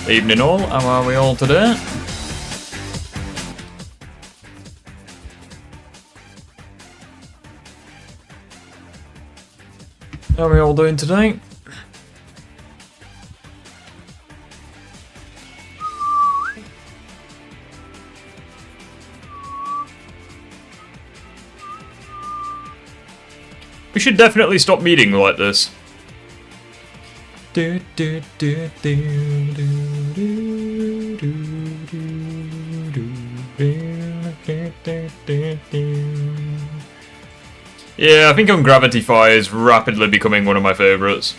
Evening all, how are we all today? How are we all doing today? We should definitely stop meeting like this. Yeah, I think Gravity Fire is rapidly becoming one of my favourites.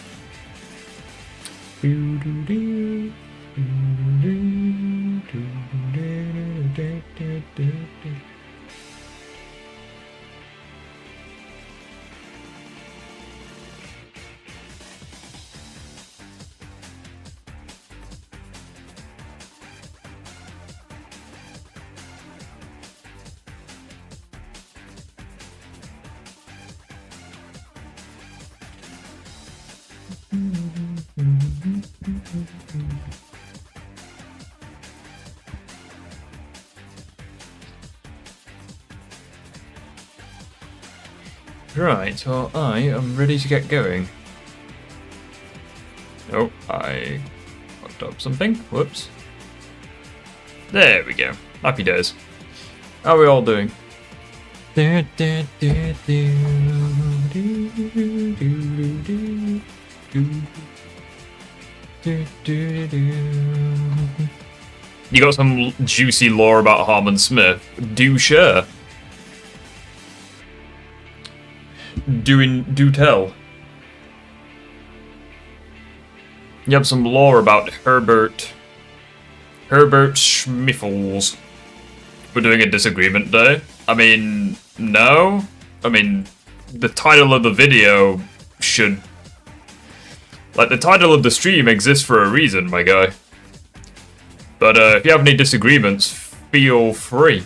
Right, so I am ready to get going. Oh, I fucked up something. Whoops. There we go. Happy days. How are we all doing? You got some juicy lore about Harmon Smith? Do share. Do tell. You have some lore about Herbert Schmiffles. We're doing a disagreement day. I mean, no. I mean, the title of the video should... Like, the title of the stream exists for a reason, my guy. But if you have any disagreements, feel free.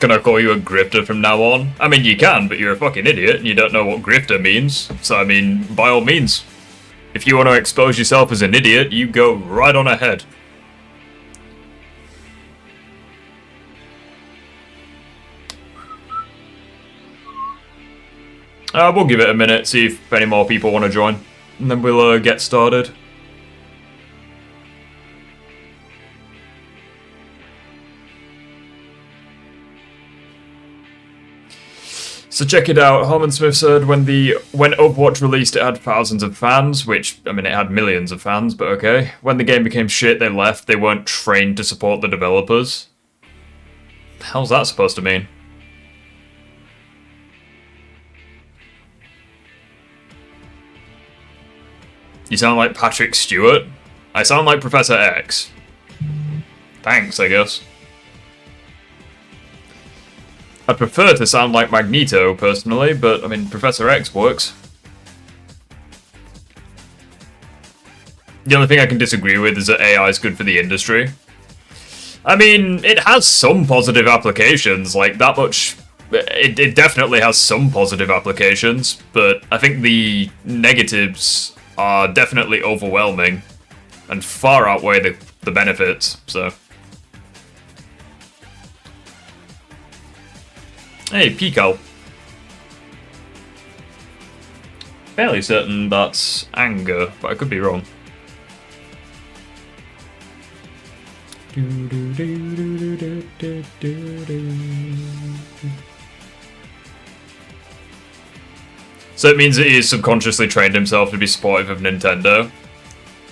Can I call you a grifter from now on? I mean, you can, but you're a fucking idiot and you don't know what grifter means. So, I mean, by all means. If you want to expose yourself as an idiot, you go right on ahead. We'll give it a minute, see if any more people want to join. And then we'll get started. So check it out, Harmon Smith said when Overwatch released it had thousands of fans, which, I mean, it had millions of fans, but okay. When the game became shit, they left. They weren't trained to support the developers. The hell's that supposed to mean? You sound like Patrick Stewart. I sound like Professor X. Thanks, I guess. I'd prefer to sound like Magneto, personally, but, I mean, Professor X works. The only thing I can disagree with is that AI is good for the industry. I mean, it has some positive applications, like, that much... It definitely has some positive applications, but I think the negatives are definitely overwhelming and far outweigh the benefits, so... Hey, Pico. Fairly certain that's anger, but I could be wrong. So it means that he subconsciously trained himself to be supportive of Nintendo.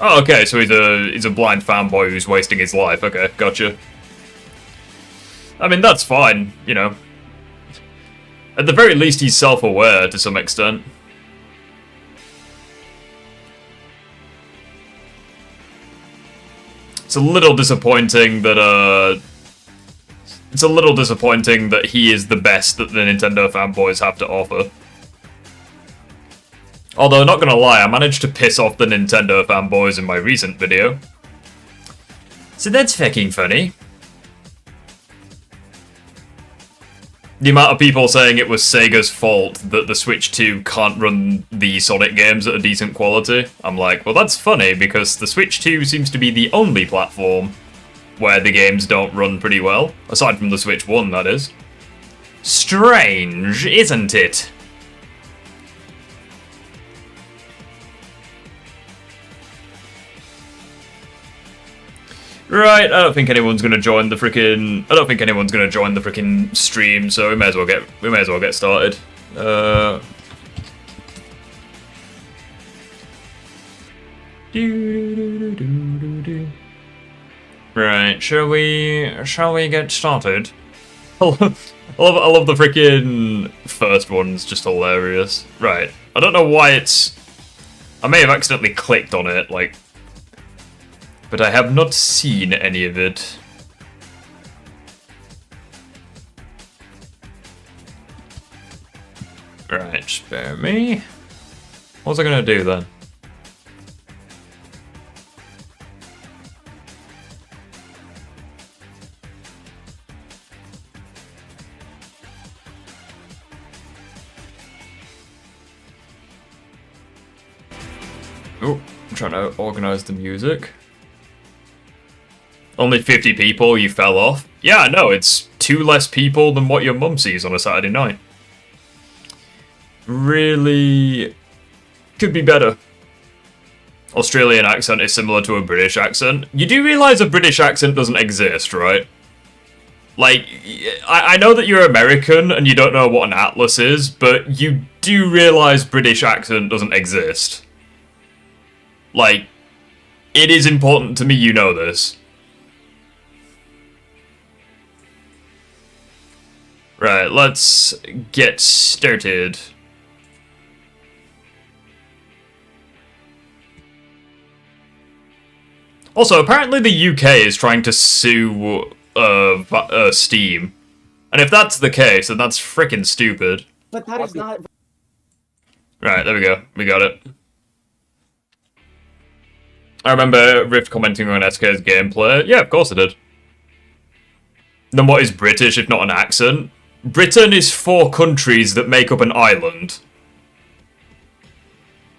Oh, okay, so he's a blind fanboy who's wasting his life. Okay, gotcha. I mean, that's fine, you know. At the very least, he's self-aware to some extent. It's a little disappointing that he is the best that the Nintendo fanboys have to offer. Although, not gonna lie, I managed to piss off the Nintendo fanboys in my recent video. So that's fucking funny. The amount of people saying it was Sega's fault that the Switch 2 can't run the Sonic games at a decent quality. I'm like, well, that's funny, because the Switch 2 seems to be the only platform where the games don't run pretty well. Aside from the Switch 1, that is. Strange, isn't it? Right, I don't think anyone's gonna join the frickin' stream, so we may as well get started. Right, shall we get started? I love the frickin' first one, it's just hilarious. Right, I don't know why I may have accidentally clicked on it, like, but I have not seen any of it. Right, spare me. What was I gonna do then? Oh, I'm trying to organize the music. Only 50 people, you fell off? Yeah, no, it's 2 less people than what your mum sees on a Saturday night. Really could be better. Australian accent is similar to a British accent. You do realise a British accent doesn't exist, right? Like, I know that you're American and you don't know what an atlas is, but you do realise British accent doesn't exist. Like, it is important to me you know this. Right, let's get started. Also, apparently the UK is trying to sue Steam. And if that's the case, then that's freaking stupid. But that is not... Right, there we go. We got it. I remember Rift commenting on SK's gameplay. Yeah, of course I did. Then what is British if not an accent? Britain is 4 countries that make up an island.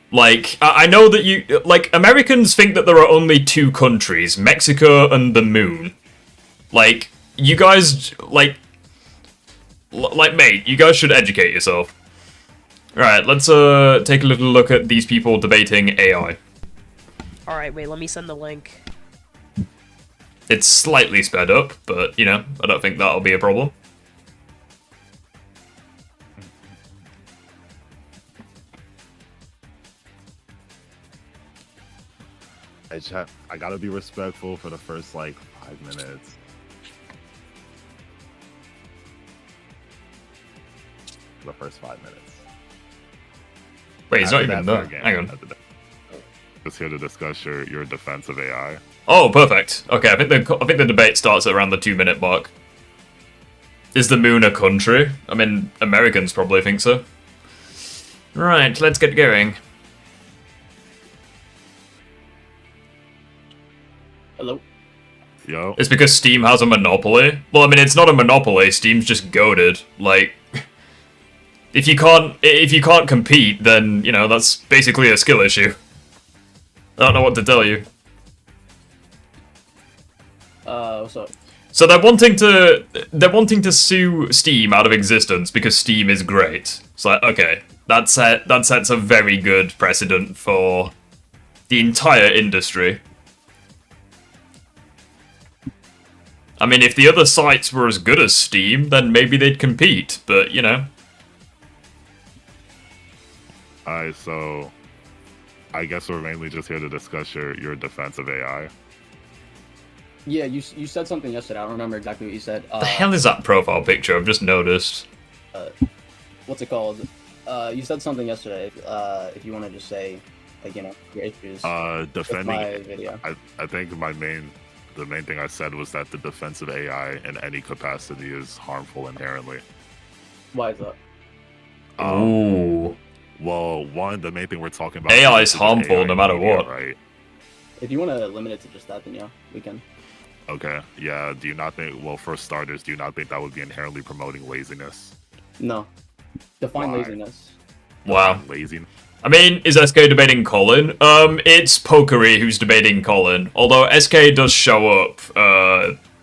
Like, I know that you... Like, Americans think that there are only 2 countries, Mexico and the moon. Like, you guys, like, mate, you guys should educate yourself. Right, let's take a little look at these people debating AI. Alright, wait, let me send the link. It's slightly sped up, but, you know, I don't think that'll be a problem. I gotta be respectful for the first, like, 5 minutes. The first 5 minutes. Wait, he's not even done. Hang on. Just here to discuss your defense of AI. Oh, perfect. Okay, I think the debate starts at around the 2-minute mark. Is the moon a country? I mean, Americans probably think so. Right, let's get going. Hello? Yo. It's because Steam has a monopoly. Well, I mean, it's not a monopoly. Steam's just goated. Like, if you can't compete, then, you know, that's basically a skill issue. I don't know what to tell you. What's up? So they're wanting to sue Steam out of existence because Steam is great. It's like, okay, that sets a very good precedent for the entire industry. I mean, if the other sites were as good as Steam, then maybe they'd compete, but, you know. Alright, so I guess we're mainly just here to discuss your defense of AI. Yeah, you said something yesterday. I don't remember exactly what you said. The hell is that profile picture? I've just noticed. what's it called? You said something yesterday. If you want to just say, like, you know, your issues with Defending. my video. I think the main thing I said was that the defense of AI in any capacity is harmful inherently. Why is that? Ooh. Well, the main thing we're talking about AI is the harmful AI no matter media, what. right? If you want to limit it to just that, then yeah, we can. Okay, yeah. Do you not think? Well, for starters, do you not think that would be inherently promoting laziness? No. Define Why? laziness. Wow. Lazy. I mean, is SK debating Colin? It's Pokery who's debating Colin. Although SK does show up,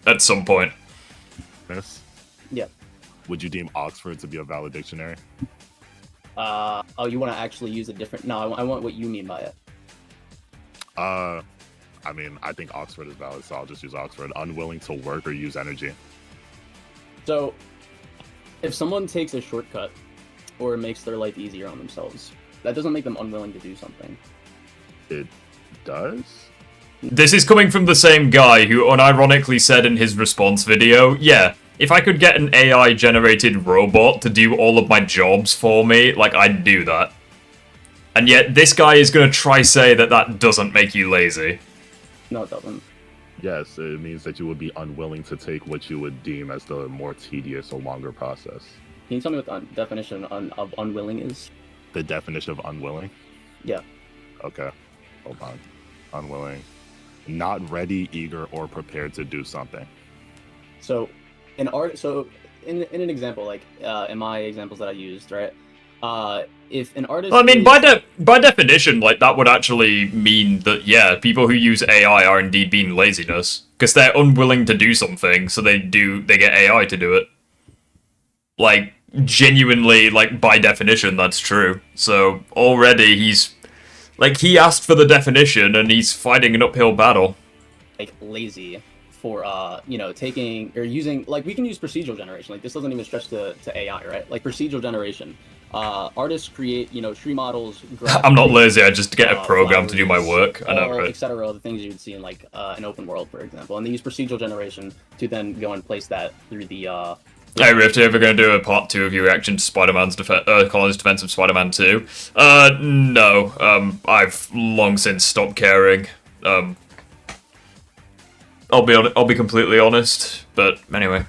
at some point. Yes. Yeah. Would you deem Oxford to be a valid dictionary? Oh, you want to actually use a different? No, I want what you mean by it. I mean, I think Oxford is valid, so I'll just use Oxford. Unwilling to work or use energy. So, if someone takes a shortcut or makes their life easier on themselves, that doesn't make them unwilling to do something. It does? This is coming from the same guy who unironically said in his response video, yeah, if I could get an AI-generated robot to do all of my jobs for me, like, I'd do that. And yet, this guy is gonna try say that that doesn't make you lazy. No, it doesn't. Yes, it means that you would be unwilling to take what you would deem as the more tedious or longer process. Can you tell me what the definition of unwilling is? The definition of unwilling? Yeah. Okay, hold on. Unwilling. Not ready, eager, or prepared to do something. So, in an example, like in my examples that I used, right? If an artist, I mean, is... by definition, like, that would actually mean that, yeah, people who use AI are indeed being laziness. Because they're unwilling to do something, so they get AI to do it. Like, genuinely, like, by definition, that's true. So, already he's... Like, he asked for the definition, and he's fighting an uphill battle. like lazy for you know, taking or using, like, we can use procedural generation. Like, this doesn't even stretch to AI, right? Like procedural generation. Artists create, you know, tree models. I'm not lazy, I just get a program to do my work. I know, right? Etc. The things you would see in, like, an open world, for example. And they use procedural generation to then go and place that through the Hey Rift, are you ever going to do a part 2 of your reaction to Colin's defense of Spider-Man 2? No. I've long since stopped caring. I'll be completely honest, but anyway.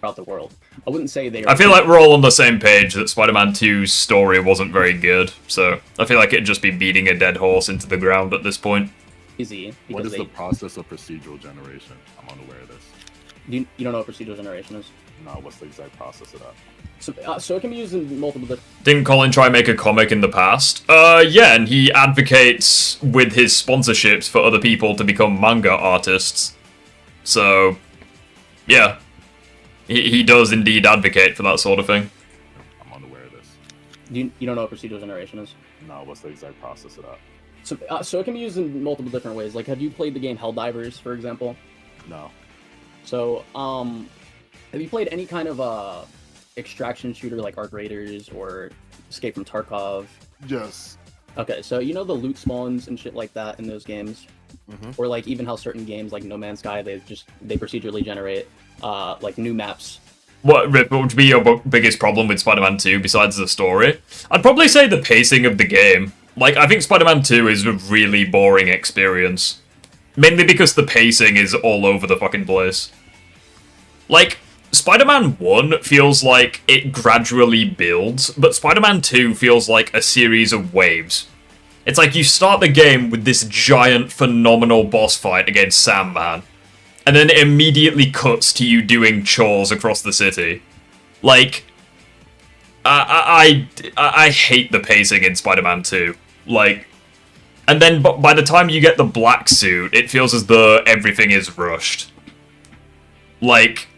throughout the world. I wouldn't say they are... I feel like we're all on the same page that Spider-Man 2's story wasn't very good, so I feel like it'd just be beating a dead horse into the ground at this point. easy. What is Because the process of procedural generation? I'm unaware of this. you don't know what procedural generation is? No, what's the exact process of that? So it can be used in multiple different... Didn't Colin try and make a comic in the past? Yeah, and he advocates with his sponsorships for other people to become manga artists. So, yeah. He does indeed advocate for that sort of thing. I'm unaware of this. You don't know what procedural generation is? No, what's the exact process of that? So it can be used in multiple different ways. Like, have you played the game Helldivers, for example? No. So, have you played any kind of extraction shooter like Ark Raiders or Escape from Tarkov? Yes. Okay, so you know the loot spawns and shit like that in those games? Mm-hmm. Or like even how certain games like No Man's Sky, they procedurally generate like new maps. What would be your biggest problem with Spider-Man 2 besides the story? I'd probably say the pacing of the game. Like, I think Spider-Man 2 is a really boring experience. Mainly because the pacing is all over the fucking place. Like, Spider-Man 1 feels like it gradually builds, but Spider-Man 2 feels like a series of waves. It's like you start the game with this giant, phenomenal boss fight against Sandman, and then it immediately cuts to you doing chores across the city. Like, I hate the pacing in Spider-Man 2. Like, and then by the time you get the black suit, it feels as though everything is rushed. Like,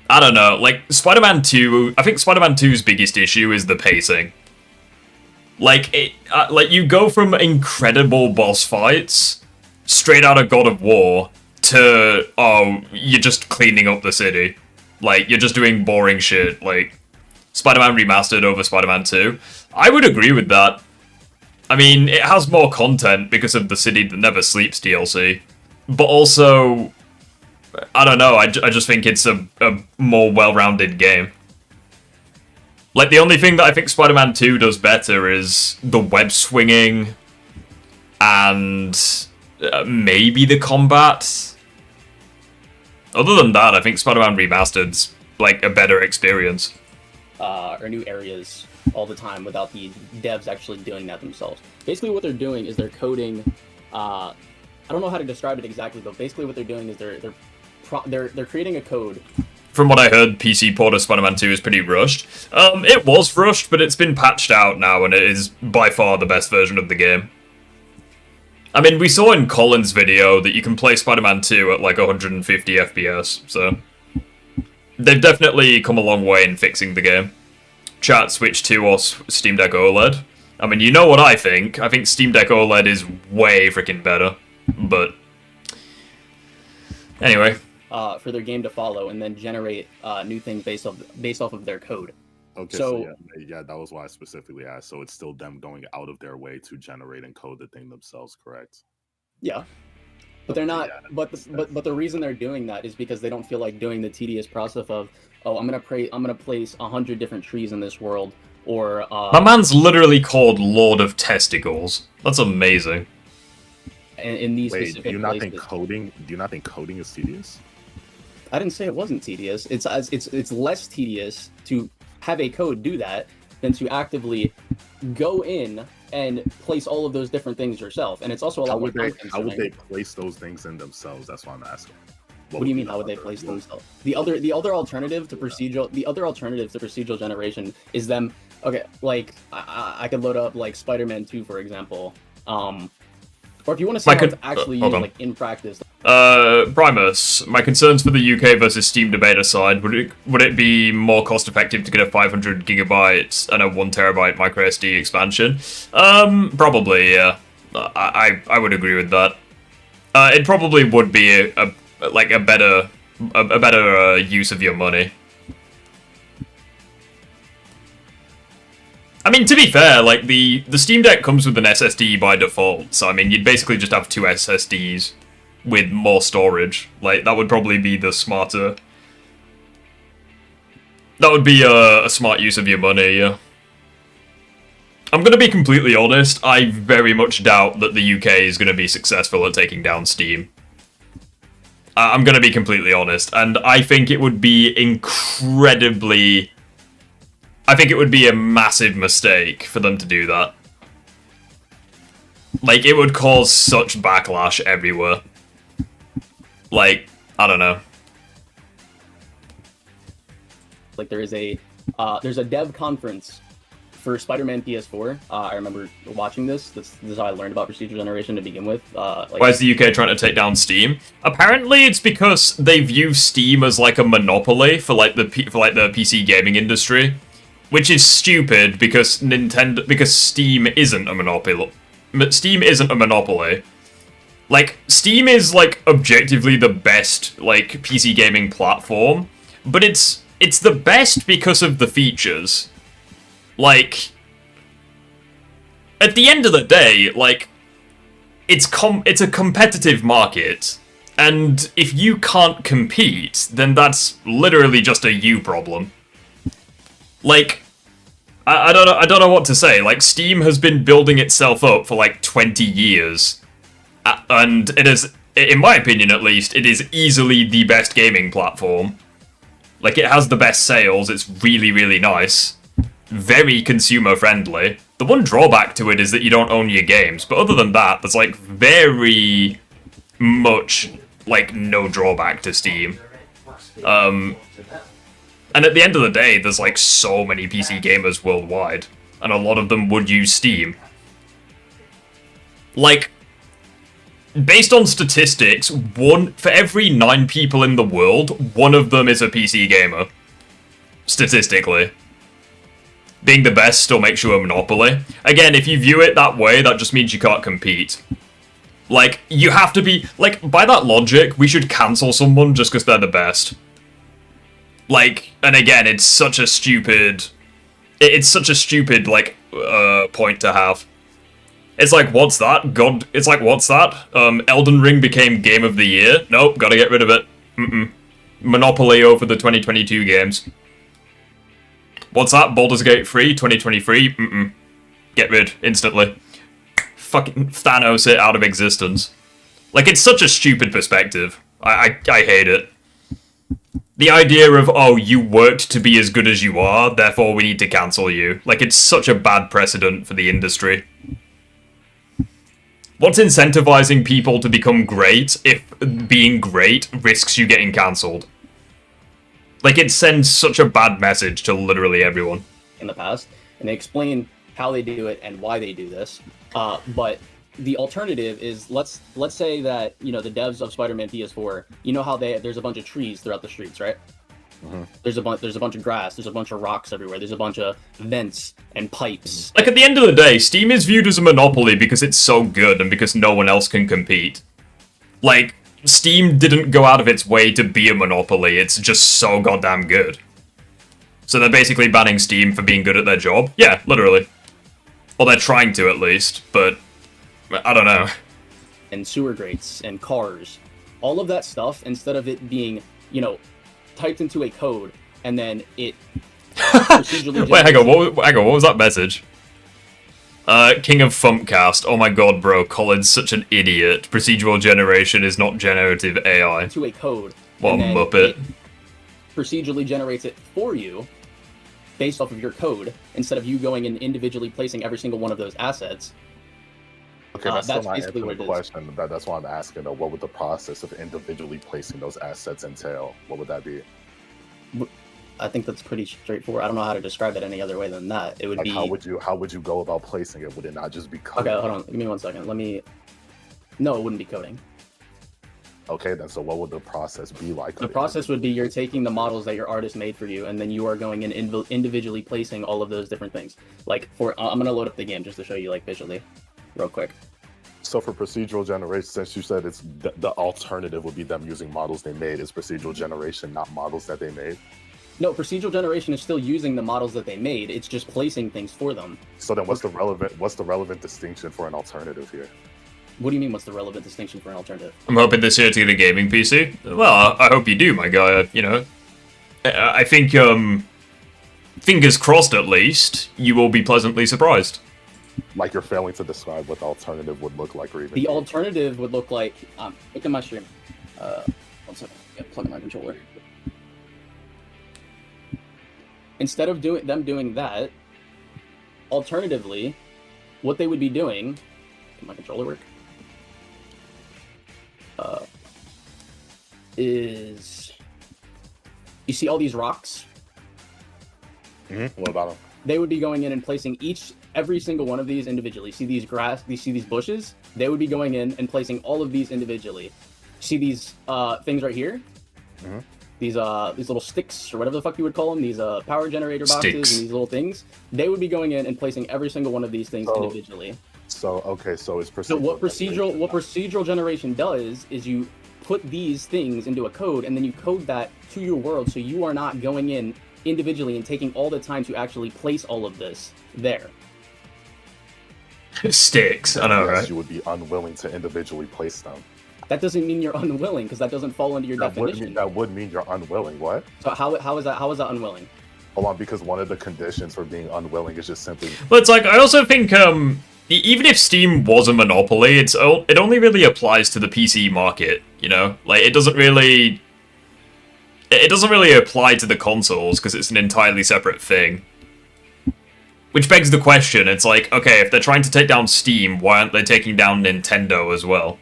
I don't know, like, Spider-Man 2, I think Spider-Man 2's biggest issue is the pacing. Like, you go from incredible boss fights, straight out of God of War, to, oh, you're just cleaning up the city. Like, you're just doing boring shit, like, Spider-Man Remastered over Spider-Man 2. I would agree with that. I mean, it has more content because of the City That Never Sleeps DLC, but also, I don't know, I just think it's a more well-rounded game. Like, the only thing that I think Spider-Man 2 does better is the web swinging and maybe the combat. Other than that, I think Spider-Man Remastered's, like, a better experience. Or new areas all the time without the devs actually doing that themselves. Basically what they're doing is they're coding, I don't know how to describe it exactly, but basically what they're doing is they're creating a code. From what I heard, PC port of Spider-Man 2 is pretty rushed. It was rushed, but it's been patched out now, and it is by far the best version of the game. I mean, we saw in Colin's video that you can play Spider-Man 2 at like 150 FPS, so they've definitely come a long way in fixing the game. Chat, Switch 2 or Steam Deck OLED. I mean, you know what I think. I think Steam Deck OLED is way freaking better, but anyway. For their game to follow and then generate new things based off of their code. Okay, so yeah, that was why I specifically asked. So it's still them going out of their way to generate and code the thing themselves, correct? Yeah, but they're not. Yeah, but the reason they're doing that is because they don't feel like doing the tedious process of, oh, I'm gonna place 100 different trees in this world, or my man's literally called Lord of Testicles. That's amazing. In these Wait, specific do you not places. think coding is tedious? I didn't say it wasn't tedious. It's less tedious to have a code do that than to actively go in and place all of those different things yourself. And it's also a lot more time consuming. How would they place those things in themselves? That's what I'm asking. What do you mean? How would they place themselves? The other alternative to procedural generation is them. Okay, like I could load up like Spider-Man 2, for example. Or if you want to see how it's actually used, like in practice. Primus, my concerns for the UK versus Steam debate aside, would it be more cost effective to get a 500 gigabytes and a 1 terabyte micro SD expansion? Probably, yeah. I would agree with that. It probably would be a better use of your money. I mean, to be fair, like, the Steam Deck comes with an SSD by default, so, I mean, you'd basically just have 2 SSDs with more storage. Like, that would probably be the smarter... That would be a smart use of your money, yeah. I'm gonna be completely honest, I very much doubt that the UK is gonna be successful at taking down Steam. I'm gonna be completely honest, and I think it would be incredibly... I think it would be a massive mistake for them to do that. Like, it would cause such backlash everywhere. Like, I don't know. Like, there's a dev conference for Spider-Man PS4. I remember watching this. This is how I learned about procedural generation to begin with. Why is the UK trying to take down Steam? Apparently, it's because they view Steam as like a monopoly for like the PC gaming industry. Which is stupid because Steam isn't a monopoly. Steam isn't a monopoly. Like, Steam is like objectively the best like PC gaming platform, but it's the best because of the features. Like, at the end of the day, like, it's a competitive market, and if you can't compete, then that's literally just a you problem. Like, I don't know what to say. Like, Steam has been building itself up for like 20 years, and it is, in my opinion at least, it is easily the best gaming platform. Like, it has the best sales. It's really, really nice, very consumer friendly. The one drawback to it is that you don't own your games, but other than that, there's like very much like no drawback to Steam. And at the end of the day, there's like so many PC gamers worldwide, and a lot of them would use Steam. Like, based on statistics, for every 9 people in the world, 1 of them is a PC gamer. Statistically. Being the best still makes you a monopoly. Again, if you view it that way, that just means you can't compete. Like, you have to be... Like, by that logic, we should cancel someone just because they're the best. Like, and again, it's such a stupid... It's such a stupid, like, point to have. It's like, what's that? It's like, what's that? Elden Ring became Game of the Year? Nope, gotta get rid of it. Monopoly over the 2022 games. What's that? Baldur's Gate 3, 2023? Mm-mm. Get rid, instantly. Fucking Thanos it out of existence. Like, it's such a stupid perspective. I hate it. The idea of, oh, you worked to be as good as you are, therefore we need to cancel you. Like, it's such a bad precedent for the industry. What's incentivizing people to become great if being great risks you getting cancelled? Like, it sends such a bad message to literally everyone. In the past, and they explain how they do it and why they do this. But the alternative is, let's say that, you know, the devs of Spider-Man PS4, you know how there's a bunch of trees throughout the streets, right? Mm-hmm. There's a bunch of grass, there's a bunch of rocks everywhere, there's a bunch of vents and pipes. Like, at the end of the day, Steam is viewed as a monopoly because it's so good and because no one else can compete. Like, Steam didn't go out of its way to be a monopoly, it's just so goddamn good. So they're basically banning Steam for being good at their job? Yeah, literally. Or they're trying to, at least, but I don't know. And sewer grates and cars. All of that stuff, instead of it being, you know, typed into a code, and then it procedurally Wait, hang on, what was that message? King of Funkcast, oh my god, bro, Colin's such an idiot. Procedural generation is not generative AI. To a code. What a muppet. It procedurally generates it for you, based off of your code, instead of you going and individually placing every single one of those assets. Okay, that's still not basically answering the question. That's why I'm asking, though, what would the process of individually placing those assets entail? What would that be? I think that's pretty straightforward. I don't know how to describe it any other way than that. It would like, be... How would you go about placing it? Would it not just be coding? Okay, hold on. Give me 1 second. No, it wouldn't be coding. Okay, then, so what would the process be like? The process would be you're taking the models that your artist made for you, and then you are going in individually placing all of those different things. Like, I'm going to load up the game just to show you, like, visually, real quick. So for procedural generation, since you said it's the alternative would be them using models they made, is procedural generation not models that they made? No, procedural generation is still using the models that they made. It's just placing things for them. So then what's the relevant distinction for an alternative here? What do you mean, what's the relevant distinction for an alternative? I'm hoping this year to get a gaming PC. Well, I hope you do, my guy. You know, I think, fingers crossed at least, you will be pleasantly surprised. Like, you're failing to describe what the alternative would look like, or even... The alternative would look like... look at my stream. 1 second. Yeah, plug in my controller. Instead of them doing that, alternatively, what they would be doing... Can my controller work? Is... You see all these rocks? Mm-hmm. What about them? They would be going in and placing every single one of these individually. See these see these bushes? They would be going in and placing all of these individually. See these things right here? Mm-hmm. These little sticks, or whatever the fuck you would call them, these power generator boxes and these little things. They would be going in and placing every single one of these things individually. So it's procedural. So what procedural generation does is you put these things into a code, and then you code that to your world, so you are not going in individually and taking all the time to actually place all of this there. Sticks, I know, right? You would be unwilling to individually place them. That doesn't mean you're unwilling, because that doesn't fall into your definition. That would mean you're unwilling. What? So how is that unwilling? Hold on, because one of the conditions for being unwilling is just simply... But it's like, I also think, even if Steam was a monopoly, it only really applies to the PC market, you know? Like, it doesn't really apply to the consoles, because it's an entirely separate thing. Which begs the question, it's like, okay, if they're trying to take down Steam, why aren't they taking down Nintendo as well?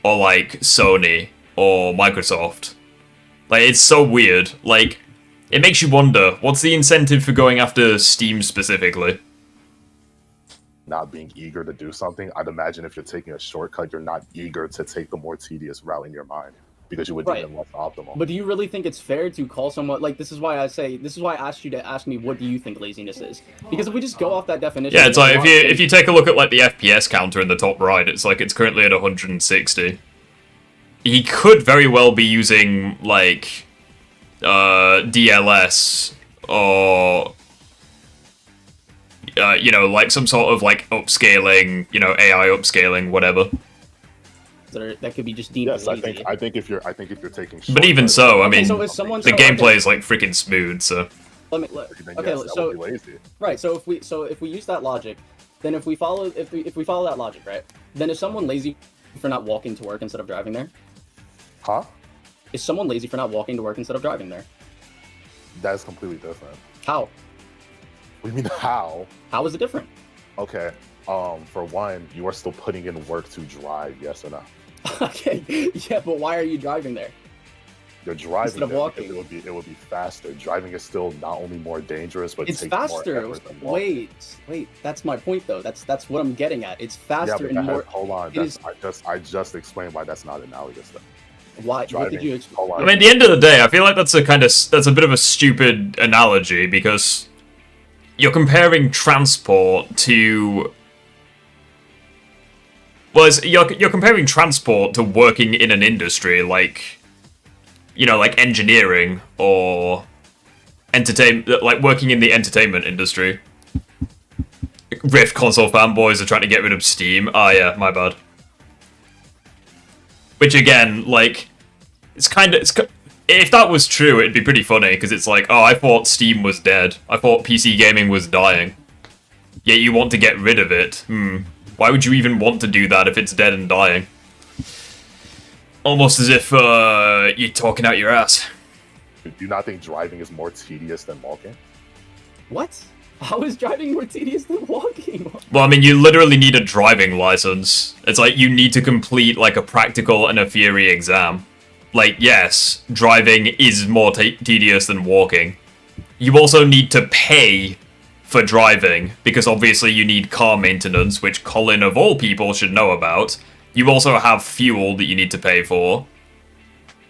Or, like, Sony, or Microsoft? Like, it's so weird. Like, it makes you wonder, what's the incentive for going after Steam specifically? Not being eager to do something. I'd imagine if you're taking a shortcut, you're not eager to take the more tedious route in your mind, because you would deem it less optimal. But do you really think it's fair to call someone, like, this is why I asked you to ask me, what do you think laziness is? Because if we just go off that definition... Yeah, it's like, if you take a look at, like, the FPS counter in the top right, it's like, it's currently at 160. He could very well be using, like, DLS, or... you know, like some sort of, like, upscaling, you know, AI upscaling, whatever. That could be just deemed lazy. I think if you're taking but even so, I mean, so the gameplay is, like, freaking smooth, so... Let me. Then Okay, yes, that so would be lazy. right. So if we use that logic, then if we follow that logic, right? Then is someone lazy for not walking to work instead of driving there? Huh? Is someone lazy for not walking to work instead of driving there? That is completely different. How? What do you mean how? How is it different? Okay. For one, you are still putting in work to drive, yes or no? Okay, yeah, but why are you driving there? You're driving Instead of there walking. because it would be faster. Driving is still not only more dangerous, but It's takes more faster. effort than walking. Wait, that's my point though. That's what I'm getting at. It's Yeah, faster but and more. hold on. it is- I just explained why that's not analogous. Though. Why? What Driving. did you? Hold on. I mean, at the end of the day, I feel like that's a bit of a stupid analogy because you're comparing transport to. Well, you're comparing transport to working in an industry like, you know, like engineering or like working in the entertainment industry. Rift console fanboys are trying to get rid of Steam. Ah, yeah, my bad. Which again, like, it's if that was true, it'd be pretty funny because it's like, oh, I thought Steam was dead. I thought PC gaming was dying. Yet you want to get rid of it. Why would you even want to do that if it's dead and dying? Almost as if you're talking out your ass. Do you not think driving is more tedious than walking? What? How is driving more tedious than walking? Well, I mean, you literally need a driving license. It's like you need to complete like a practical and a theory exam. Like, yes, driving is more tedious than walking. You also need to pay for driving, because obviously you need car maintenance, which Colin, of all people, should know about. You also have fuel that you need to pay for.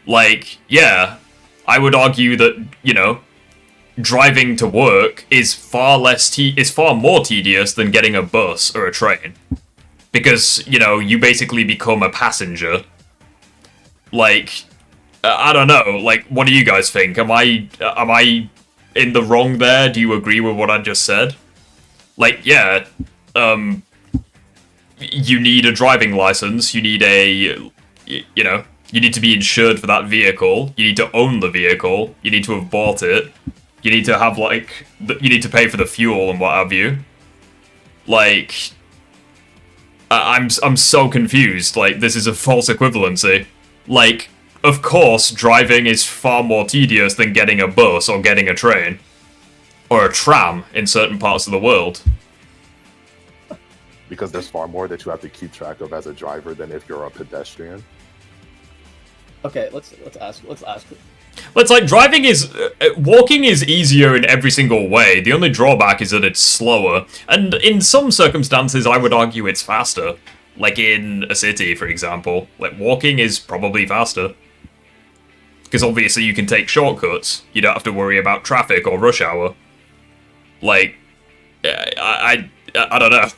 Like, yeah, I would argue that, you know, driving to work is far more tedious than getting a bus or a train. Because, you know, you basically become a passenger. Like, I don't know, like, what do you guys think? Am I in the wrong there? Do you agree with what I just said? Like, yeah, you need a driving license, you need you know, you need to be insured for that vehicle, you need to own the vehicle, you need to have bought it, you need to have, like, you need to pay for the fuel and what have you. Like, I'm so confused, like, this is a false equivalency. Like, of course, driving is far more tedious than getting a bus or getting a train. Or a tram in certain parts of the world. Because there's far more that you have to keep track of as a driver than if you're a pedestrian. Okay, let's ask. But it's like, walking is easier in every single way. The only drawback is that it's slower. And in some circumstances, I would argue it's faster. Like in a city, for example. Like, walking is probably faster. Because obviously you can take shortcuts. You don't have to worry about traffic or rush hour. Like, I don't know.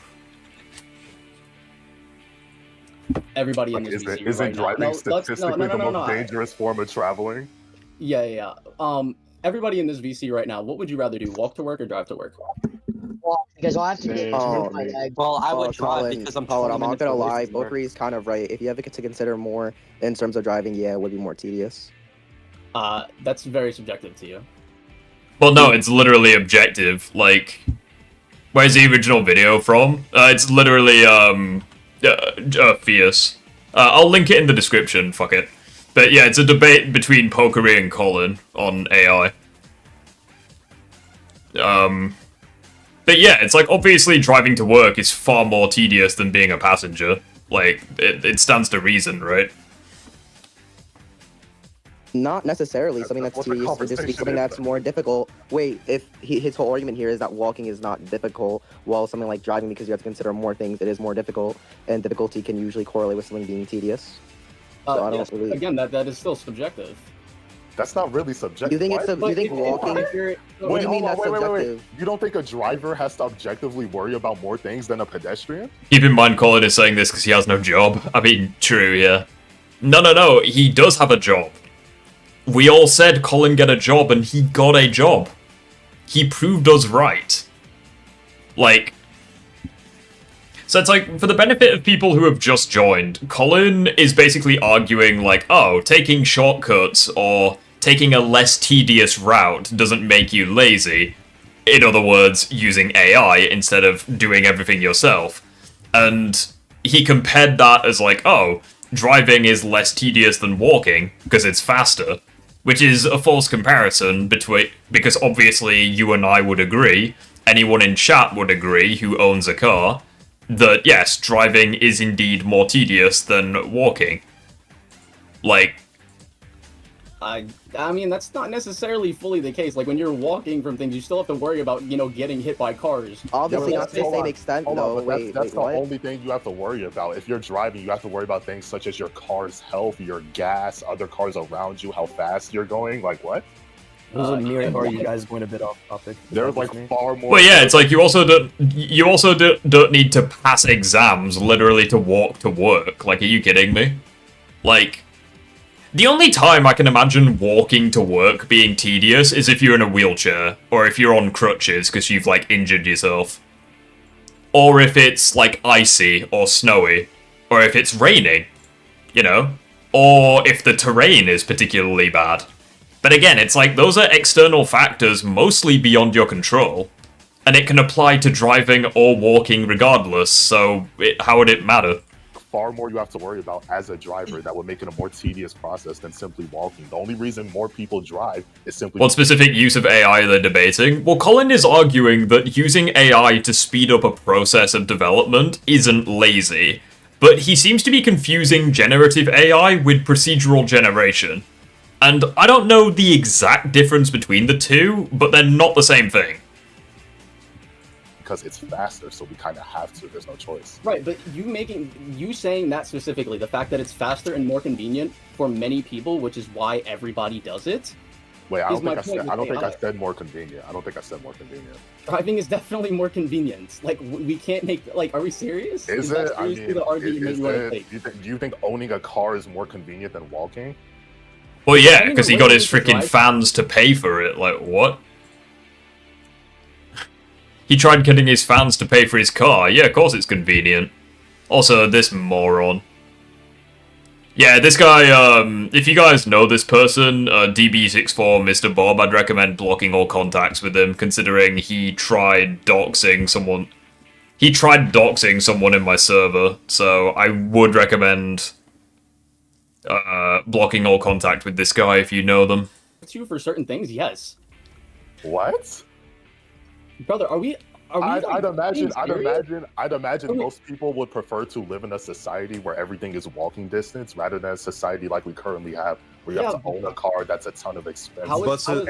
Everybody in this VC Isn't right driving now. statistically the most dangerous form of traveling? Yeah. Everybody in this VC right now, what would you rather do? Walk to work or drive to work? Well, because I'll have to get Oh, my leg. Well, I would drive Colin, because I'm Colin, 20 I'm not minutes gonna away lie, from work. Bokri is kind of right. If you have to consider more in terms of driving, yeah, it would be more tedious. That's very subjective to you. Well, no, it's literally objective. Like, where's the original video from? It's literally, fierce. I'll link it in the description, fuck it. But yeah, it's a debate between Pokeri and Colin on AI. But yeah, it's like, obviously driving to work is far more tedious than being a passenger. Like, it stands to reason, right? Not necessarily something that's What the tedious, but just be conversation something is, that's more difficult. Wait, if his whole argument here is that walking is not difficult, while something like driving, because you have to consider more things, it is more difficult, and difficulty can usually correlate with something being tedious. So I don't Yes, really... again, that is still subjective. That's not really subjective. You think it's What? you think walking? What do you mean that's subjective? You don't think a driver has to objectively worry about more things than a pedestrian? Keep in mind, Colin is saying this because he has no job. I mean, true, yeah. No, he does have a job. We all said Colin get a job, and he got a job. He proved us right. Like... So it's like, for the benefit of people who have just joined, Colin is basically arguing like, oh, taking shortcuts or taking a less tedious route doesn't make you lazy. In other words, using AI instead of doing everything yourself. And he compared that as like, oh, driving is less tedious than walking because it's faster, which is a false comparison because obviously you and I would agree, anyone in chat would agree who owns a car, that yes, driving is indeed more tedious than walking. Like, I mean, that's not necessarily fully the case. Like, when you're walking from things, you still have to worry about, you know, getting hit by cars. Obviously, Yeah, not to the same extent, though. Wait, that's the what? only thing you have to worry about. If you're driving, you have to worry about things such as your car's health, your gas, other cars around you, how fast you're going. Like, what? Those are mere are you guys going a bit off topic? There's like far more. well, yeah, it's like you also don't need to pass exams literally to walk to work. Like, are you kidding me? Like, the only time I can imagine walking to work being tedious is if you're in a wheelchair, or if you're on crutches because you've, like, injured yourself. Or if it's, like, icy or snowy. Or if it's raining, you know? Or if the terrain is particularly bad. But again, it's like, those are external factors mostly beyond your control. And it can apply to driving or walking regardless, so how would it matter? Far more you have to worry about as a driver that would make it a more tedious process than simply walking. The only reason more people drive is simply... What specific use of AI they're debating? Well, Colin is arguing that using AI to speed up a process of development isn't lazy, but he seems to be confusing generative AI with procedural generation. And I don't know the exact difference between the two, but they're not the same thing. because it's faster, so we kind of have to. There's no choice. Right, but you saying that specifically, the fact that it's faster and more convenient for many people, which is why everybody does it. Wait, I don't think I AI. said more convenient. I don't think I said more convenient. Driving is definitely more convenient. Like, we can't make, like, are we serious? Is that it? I seriously mean, the argument is you want to it? take? Do you think owning a car is more convenient than walking? Well, yeah, mean, because he the got way his you freaking drive- fans to pay for it. Like, what? He tried getting his fans to pay for his car. Yeah, of course it's convenient. Also, this moron. Yeah, this guy, if you guys know this person, DB64 Mr. Bob, I'd recommend blocking all contacts with him, considering he tried doxing someone. He tried doxing someone in my server, so I would recommend blocking all contact with this guy if you know them. True for certain things, yes. What? Brother, are we I'd being serious? imagine most people would prefer to live in a society where everything is walking distance rather than a society like we currently have, where you have to own a car that's a ton of expense.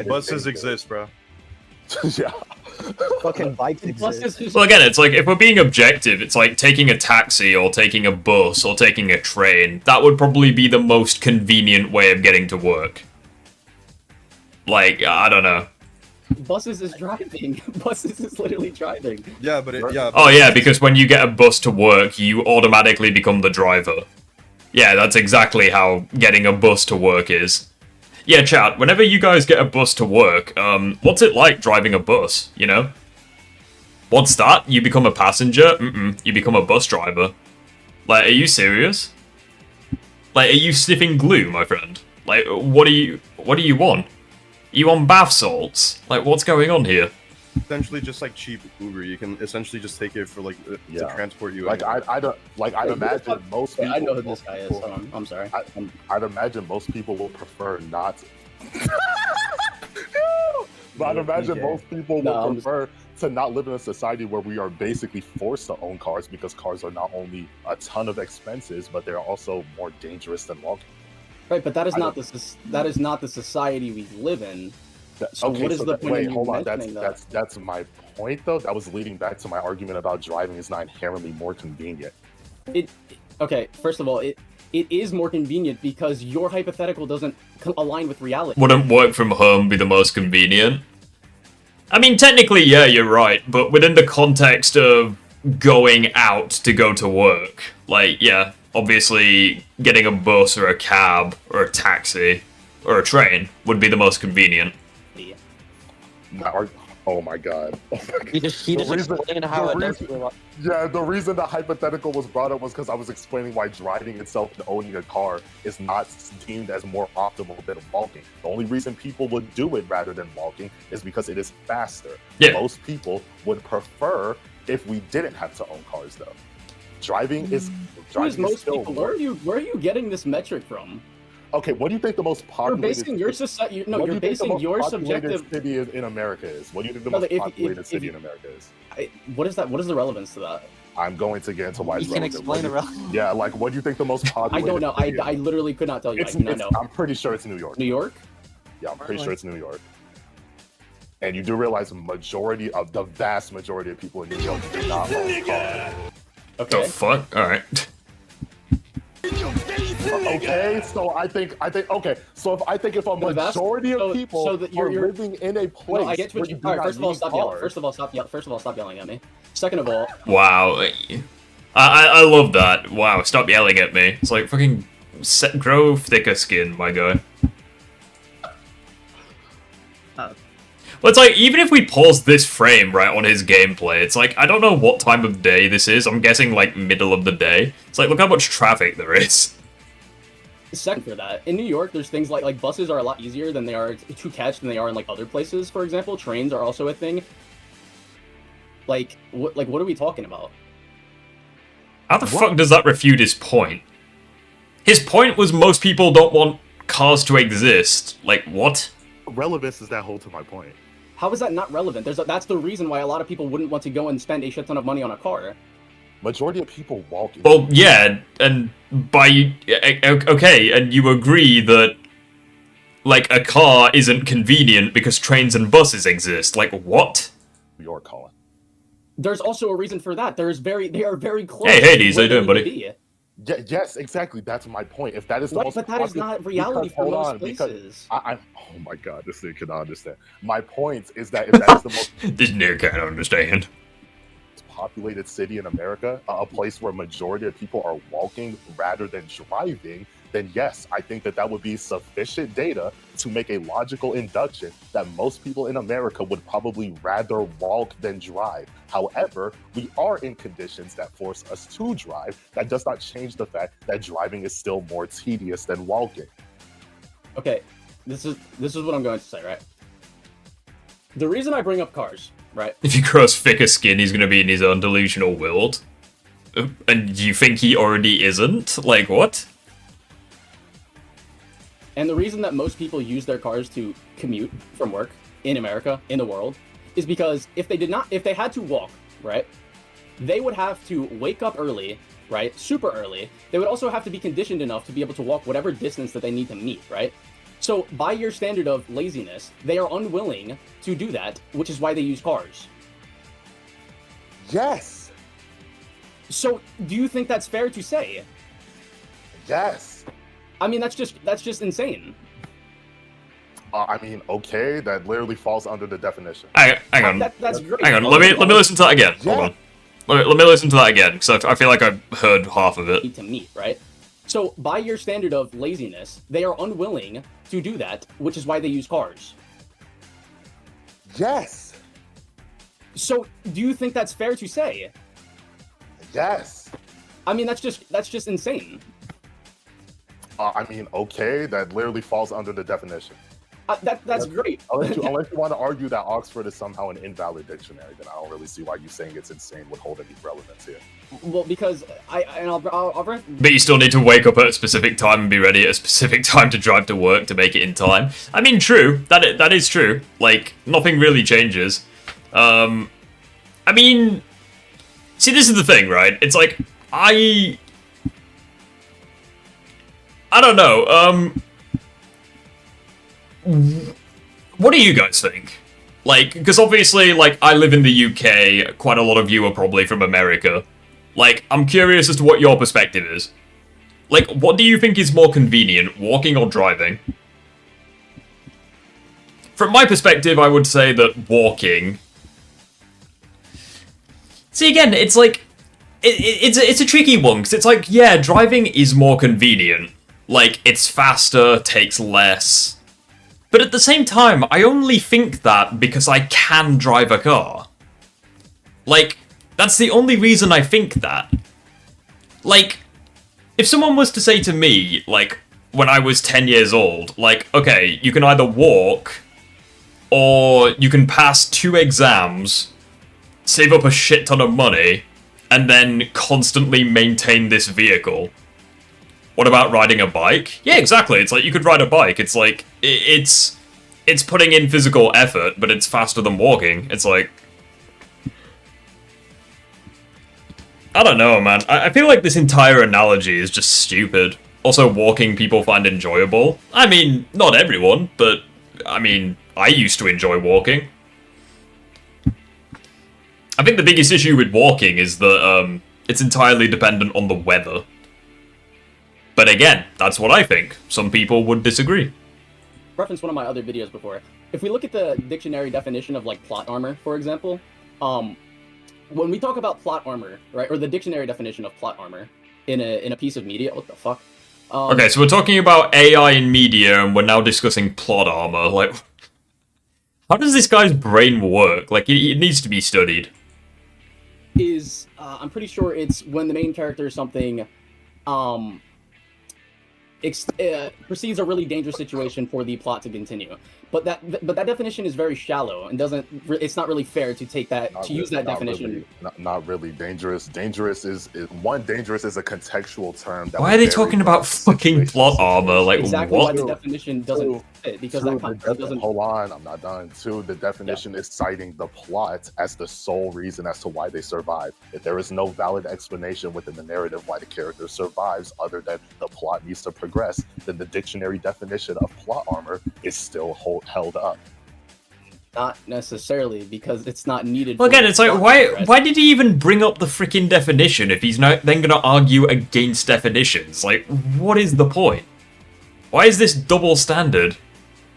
Buses exist, bro. Yeah. Fucking bikes Plus, exist. it's Well, again, it's like, if we're being objective, it's like taking a taxi or taking a bus or taking a train. That would probably be the most convenient way of getting to work. Like, I don't know. buses is driving. Buses is literally driving. Yeah, but Oh yeah, because when you get a bus to work, you automatically become the driver. Yeah, that's exactly how getting a bus to work is. Yeah, chat, whenever you guys get a bus to work, what's it like driving a bus, you know? What's that? You become a passenger? You become a bus driver. Like, are you serious? Like, are you sniffing glue, my friend? Like, what do you want? You on bath salts? Like, what's going on here? essentially just like cheap Uber. You can essentially just take it for like to transport you. Like I'd imagine most people. I know who this guy is. I'm sorry. I'd imagine most people will prefer not. But I'd imagine most people will prefer to not live in a society where we are basically forced to own cars, because cars are not only a ton of expenses, but they're also more dangerous than walking. Right, but that is not the society we live in. So Okay, what is the point wait, of hold on. mentioning that? That's my point, though. That was leading back to my argument about driving is not inherently more convenient. Okay, first of all, it is more convenient because your hypothetical doesn't align with reality. Wouldn't work from home be the most convenient? I mean, technically, yeah, you're right, but within the context of going out to go to work, like, yeah, obviously getting a bus or a cab or a taxi or a train would be the most convenient. Oh my god. Oh my god. He just explained how it does. Yeah, the reason the hypothetical was brought up was because I was explaining why driving itself and owning a car is not deemed as more optimal than walking. The only reason people would do it rather than walking is because it is faster. Yeah. Most people would prefer if we didn't have to own cars, though. Driving is most still people? Where are you getting this metric from? Okay, what do you think the most populated? You're basing your society. No, you're basing your subjective city in America is. What do you think the most populated city in America is? What is that? What is the relevance to that? I'm going to get into why it's You can relevant. explain the relevance. Yeah, like what do you think the most populated? I don't know. I literally could not tell you. I do not know. I'm pretty sure it's New York. New York? Yeah, I'm pretty sure it's New York. And you do realize the vast majority of people in New York do not own cars. Okay. The fuck? Alright. Okay, so I think okay. So if a majority of people are living in a place, I get what you. All right, first of all, stop yelling. First of all, stop yelling at me. Second of all, Wow. I love that. Wow, stop yelling at me. It's like fucking grow thicker skin, my guy. Well, it's like, even if we pause this frame, right, on his gameplay, it's like, I don't know what time of day this is. I'm guessing, like, middle of the day. It's like, look how much traffic there is. second for that, in New York, there's things like buses are a lot easier than they are to catch than they are in, like, other places, for example. Trains are also a thing. Like, what are we talking about? How the fuck does that refute his point? His point was most people don't want cars to exist. Like, what? Relevance is that whole to my point. How is that not relevant? That's the reason why a lot of people wouldn't want to go and spend a shit ton of money on a car. Majority of people walk. Well, yeah, and okay, and you agree that, like, a car isn't convenient because trains and buses exist. Like, what? New York, Colin. There's also a reason for that. They are very close. Hey, Hades, how you doing, buddy? Yes, exactly. That's my point. If that is the most, but that is not reality for most places. Oh my god, this thing cannot understand. My point is that if that is the most this nigga can't understand. populated city in America, a place where majority of people are walking rather than driving, then yes, I think that would be sufficient data to make a logical induction that most people in America would probably rather walk than drive. However, we are in conditions that force us to drive. That does not change the fact that driving is still more tedious than walking. Okay, this is what I'm going to say, right? The reason I bring up cars, right? If he grows thicker skin, he's gonna be in his own delusional world. And you think he already isn't? Like, what? And the reason that most people use their cars to commute from work in America, in the world, is because if they had to walk, right, they would have to wake up early, right, super early. They would also have to be conditioned enough to be able to walk whatever distance that they need to meet, right? So by your standard of laziness, they are unwilling to do that, which is why they use cars. Yes. So do you think that's fair to say? Yes. I mean, that's just insane. I mean, okay, that literally falls under the definition. Hang on. That's great. Hang on. Let me listen to that again. Yeah. Hold on. Let me listen to that again, because I feel like I heard half of it. To meet, right? So by your standard of laziness, they are unwilling to do that, which is why they use cars. Yes. So do you think that's fair to say? Yes. I mean, that's just insane. I mean, okay, that literally falls under the definition. That's great. Unless you want to argue that Oxford is somehow an invalid dictionary, then I don't really see why you saying it's insane would hold any relevance here. Well, because I'll But you still need to wake up at a specific time and be ready at a specific time to drive to work to make it in time. I mean, true. That is true. Like, nothing really changes. I mean, see, this is the thing, right? It's like, I don't know, what do you guys think? Like, because obviously, like, I live in the UK, quite a lot of you are probably from America. Like, I'm curious as to what your perspective is. Like, what do you think is more convenient, walking or driving? From my perspective, I would say that walking... See, again, it's like... It's a tricky one, because it's like, yeah, driving is more convenient. Like, it's faster, takes less. But at the same time, I only think that because I can drive a car. Like, that's the only reason I think that. Like, if someone was to say to me, like, when I was 10 years old, like, okay, you can either walk, or you can pass 2 exams, save up a shit ton of money, and then constantly maintain this vehicle. What about riding a bike? Yeah, exactly. It's like you could ride a bike. It's like it's putting in physical effort, but it's faster than walking. It's like I don't know, man. I feel like this entire analogy is just stupid. Also, walking people find enjoyable. I mean, not everyone, but I mean, I used to enjoy walking. I think the biggest issue with walking is that it's entirely dependent on the weather. But again, that's what I think. Some people would disagree. Reference one of my other videos before. If we look at the dictionary definition of like plot armor, for example, when we talk about plot armor, right, or the dictionary definition of plot armor in a piece of media, what the fuck? Okay, so we're talking about AI in media, and we're now discussing plot armor. Like, how does this guy's brain work? Like, it needs to be studied. I'm pretty sure it's when the main character or something perceives a really dangerous situation for the plot to continue. But that definition is very shallow and it's not really fair to take that use that definition. Not really dangerous. Dangerous is a contextual term. Why are they talking about fucking plot armor? Like, exactly what? Why the definition doesn't fit, because that concept doesn't. Hold on, I'm not done. Two, the definition is citing the plot as the sole reason as to why they survive. If there is no valid explanation within the narrative why the character survives other than the plot needs to progress, then the dictionary definition of plot armor is still held up. Not necessarily, because it's not needed. Well, again, it's like, why did he even bring up the freaking definition if he's not then going to argue against definitions? Like, what is the point? Why is this double standard?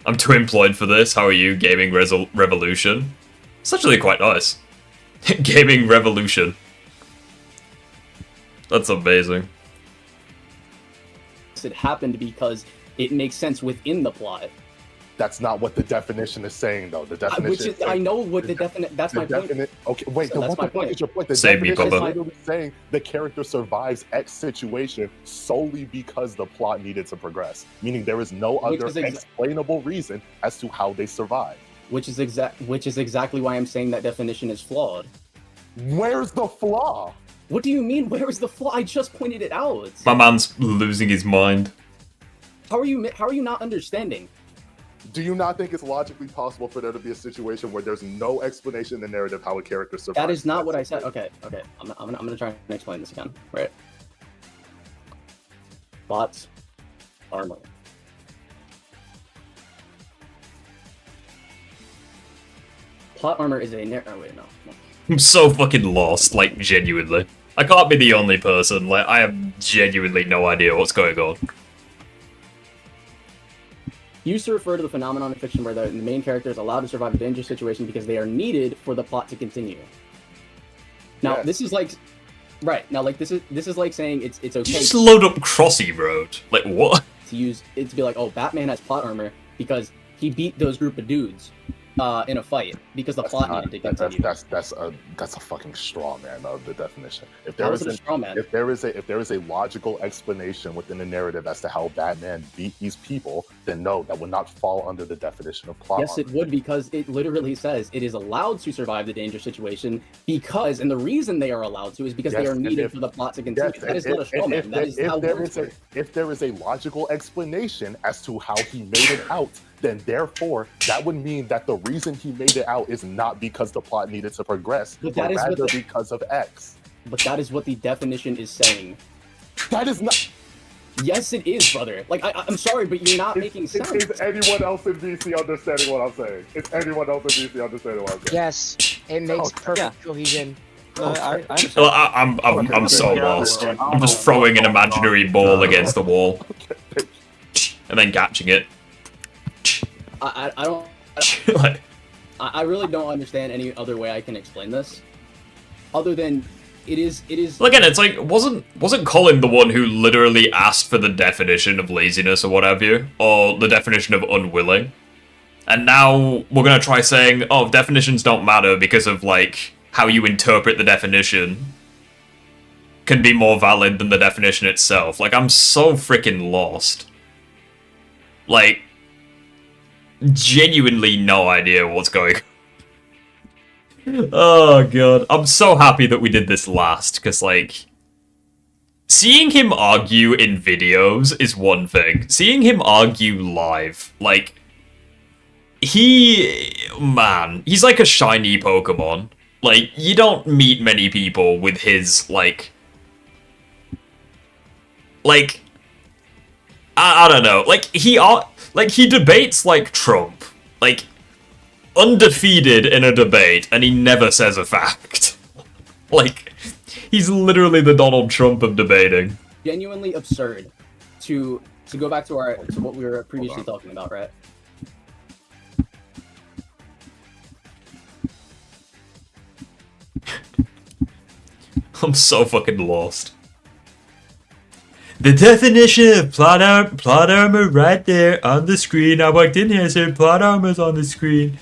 I'm too employed for this. How are you, Gaming Revolution? It's actually quite nice. Gaming Revolution. That's amazing. It happened because it makes sense within the plot. That's not what the definition is saying, though. The definition. I know what the definition. That's my point. Okay, wait. So that's my point. Is your point? The Save me, definition Papa. is literally saying the character survives X situation solely because the plot needed to progress, meaning there is no other explainable reason as to how they survive. Which is exactly why I'm saying that definition is flawed. Where's the flaw? What do you mean? Where is the flaw? I just pointed it out. My man's losing his mind. How are you not understanding? Do you not think it's logically possible for there to be a situation where there's no explanation in the narrative how a character survives? That is not what I said. Okay. I'm gonna try and explain this again. Right. Plot armor. Plot armor is a oh wait, no. I'm so fucking lost, like, genuinely. I can't be the only person, like, I have genuinely no idea what's going on. Used to refer to the phenomenon in fiction where the main character is allowed to survive a dangerous situation because they are needed for the plot to continue. Now, This is like... Right, now, like, this is like saying it's okay... Just load up Crossy Road. Like, what? To use it to be like, oh, Batman has plot armor because he beat those group of dudes in a fight because the plot needed to continue. That's a fucking straw man of the definition. If there is a logical explanation within the narrative as to how Batman beat these people, then no, that would not fall under the definition of plot. Yes, it would, because it literally says it is allowed to survive the dangerous situation because, and the reason they are allowed to is because they are needed for the plot to continue. That is not a straw man. That is how it works. If there is a logical explanation as to how he made it out, then therefore that would mean that the reason he made it out is not because the plot needed to progress, but rather because of X. But that is what the definition is saying. That is not... Yes, it is, brother. Like, I'm sorry, but you're not making sense. Is anyone else in DC understanding what I'm saying? Is anyone else in DC understanding what I'm saying? Yes, it makes perfect cohesion. I'm so lost. I'm just throwing an imaginary ball against the wall. And then catching it. I don't... I really don't understand any other way I can explain this. Other than... It is. Well, again, it's like, wasn't Colin the one who literally asked for the definition of laziness or what have you? Or the definition of unwilling? And now we're gonna try saying, oh, definitions don't matter because of, like, how you interpret the definition can be more valid than the definition itself. Like, I'm so freaking lost. Like, genuinely no idea what's going on. Oh, God. I'm so happy that we did this last, because, like, seeing him argue in videos is one thing. Seeing him argue live, like, man, he's like a shiny Pokemon. Like, you don't meet many people with his, like, I don't know, like, he debates like Trump, like, undefeated in a debate, and he never says a fact. Like, he's literally the Donald Trump of debating. Genuinely absurd to go back to what we were previously talking about, right? I'm so fucking lost. The definition of plot armor right there on the screen. I walked in here and said plot armor's on the screen.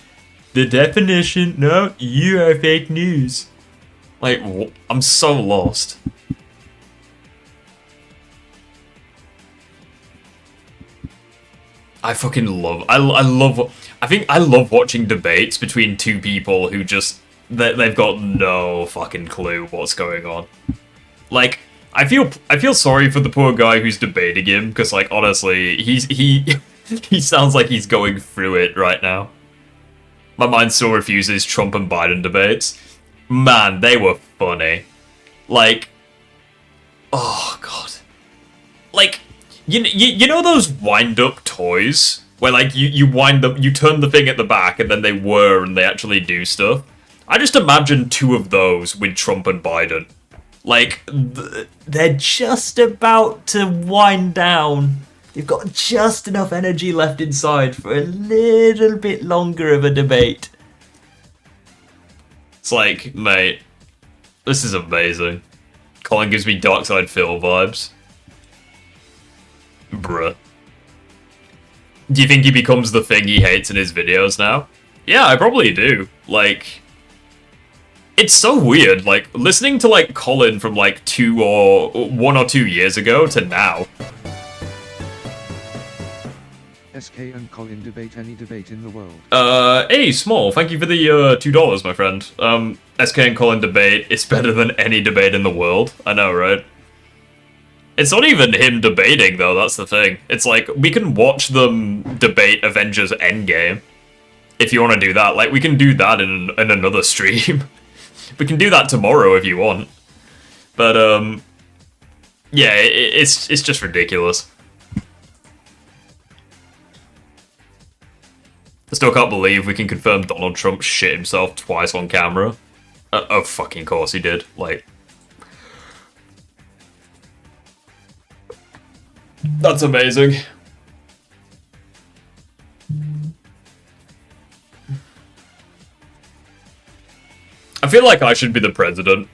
The definition, no, you are fake news. Like, I'm so lost. I fucking love, I love watching debates between two people who just, they've got no fucking clue what's going on. Like, I feel sorry for the poor guy who's debating him, because, like, honestly, he sounds like he's going through it right now. My mind still refuses Trump and Biden debates. Man, they were funny. Like, oh god. Like, you know those wind-up toys? Where, like, you wind up, you turn the thing at the back, and then they whir and they actually do stuff? I just imagine two of those with Trump and Biden. Like, they're just about to wind down. They've got just enough energy left inside for a little bit longer of a debate. It's like, mate, this is amazing. Colin gives me Dark Side Phil vibes. Bruh. Do you think he becomes the thing he hates in his videos now? Yeah, I probably do. Like, it's so weird, like, listening to, like, Colin from, like, 1 or 2 years ago to now. SK and Colin debate any debate in the world. Hey, Small, thank you for the, $2, my friend. SK and Colin debate, it's better than any debate in the world. I know, right? It's not even him debating, though, that's the thing. It's like, we can watch them debate Avengers Endgame. If you want to do that. Like, we can do that in another stream. We can do that tomorrow if you want. But, yeah, it's just ridiculous. I still can't believe we can confirm Donald Trump shit himself twice on camera. Of fucking course he did. Like, that's amazing. I feel like I should be the president.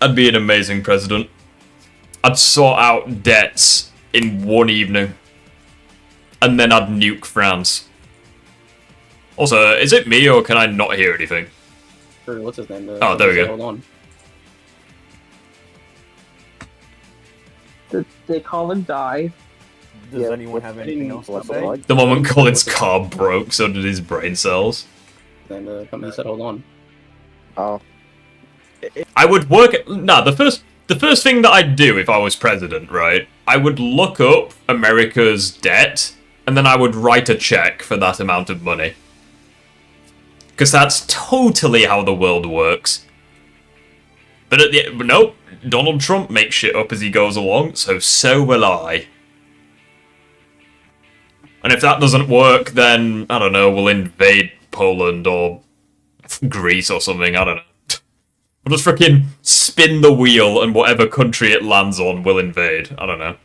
I'd be an amazing president. I'd sort out debts in one evening. And then I'd nuke France. Also, is it me or can I not hear anything? Or what's his name? Oh, there we go. Hold on. Did Colin die? Does anyone have anything else to say? The moment Colin's car broke, so did his brain cells. Then the company said, hold on. Oh. I would work... Nah, the first thing that I'd do if I was president, right? I would look up America's debt, and then I would write a check for that amount of money. Because that's totally how the world works. But nope, Donald Trump makes shit up as he goes along, so will I. And if that doesn't work, then, I don't know, we'll invade Poland or Greece or something, I don't know. We'll just freaking spin the wheel and whatever country it lands on will invade. I don't know.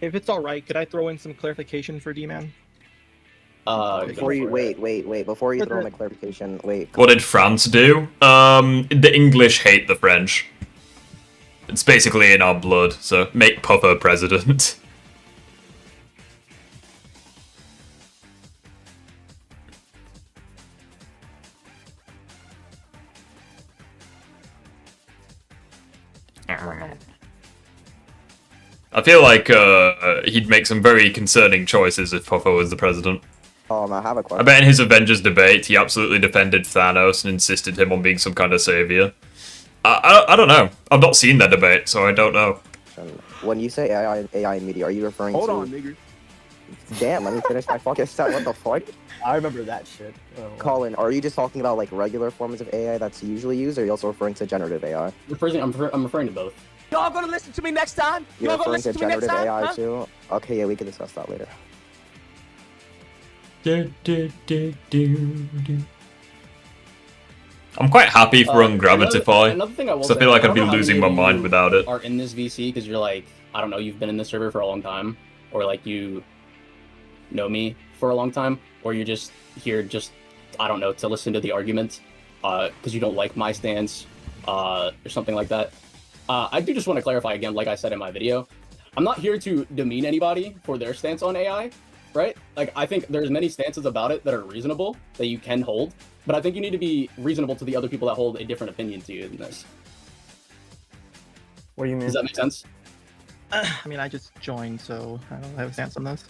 If it's alright, could I throw in some clarification for D-Man? Before you wait. Before you throw in a clarification, wait. What did France do? The English hate the French. It's basically in our blood, so make Papa president. I feel like he'd make some very concerning choices if Puffer was the president. I have a question. I bet in his Avengers debate, he absolutely defended Thanos and insisted him on being some kind of savior. I don't know. I've not seen that debate, so I don't know. When you say AI in media, are you referring Hold to... on, nigga. Damn, let me finish my fucking set. What the fuck? I remember that shit. Oh. Colin, are you just talking about like regular forms of AI that's usually used, or are you also referring to generative AI? I'm referring to both. Y'all gonna listen to me next time? You're Y'all gonna referring to listen to me next generative time? AI Huh? too? Okay, yeah, we can discuss that later. I'm quite happy for Ungravitify, Another thing I will so I say, feel like I I'd be don't know how losing many my of mind you without it. Are in this VC because you're like, I don't know, you've been in this server for a long time, or like you know me for a long time, or you're just here just, I don't know, to listen to the argument because you don't like my stance or something like that. I do just want to clarify again, like I said in my video, I'm not here to demean anybody for their stance on AI, right? Like, I think there's many stances about it that are reasonable, that you can hold, but I think you need to be reasonable to the other people that hold a different opinion to you than this. What do you mean? Does that make sense? I mean, I just joined, so I don't have a stance on this.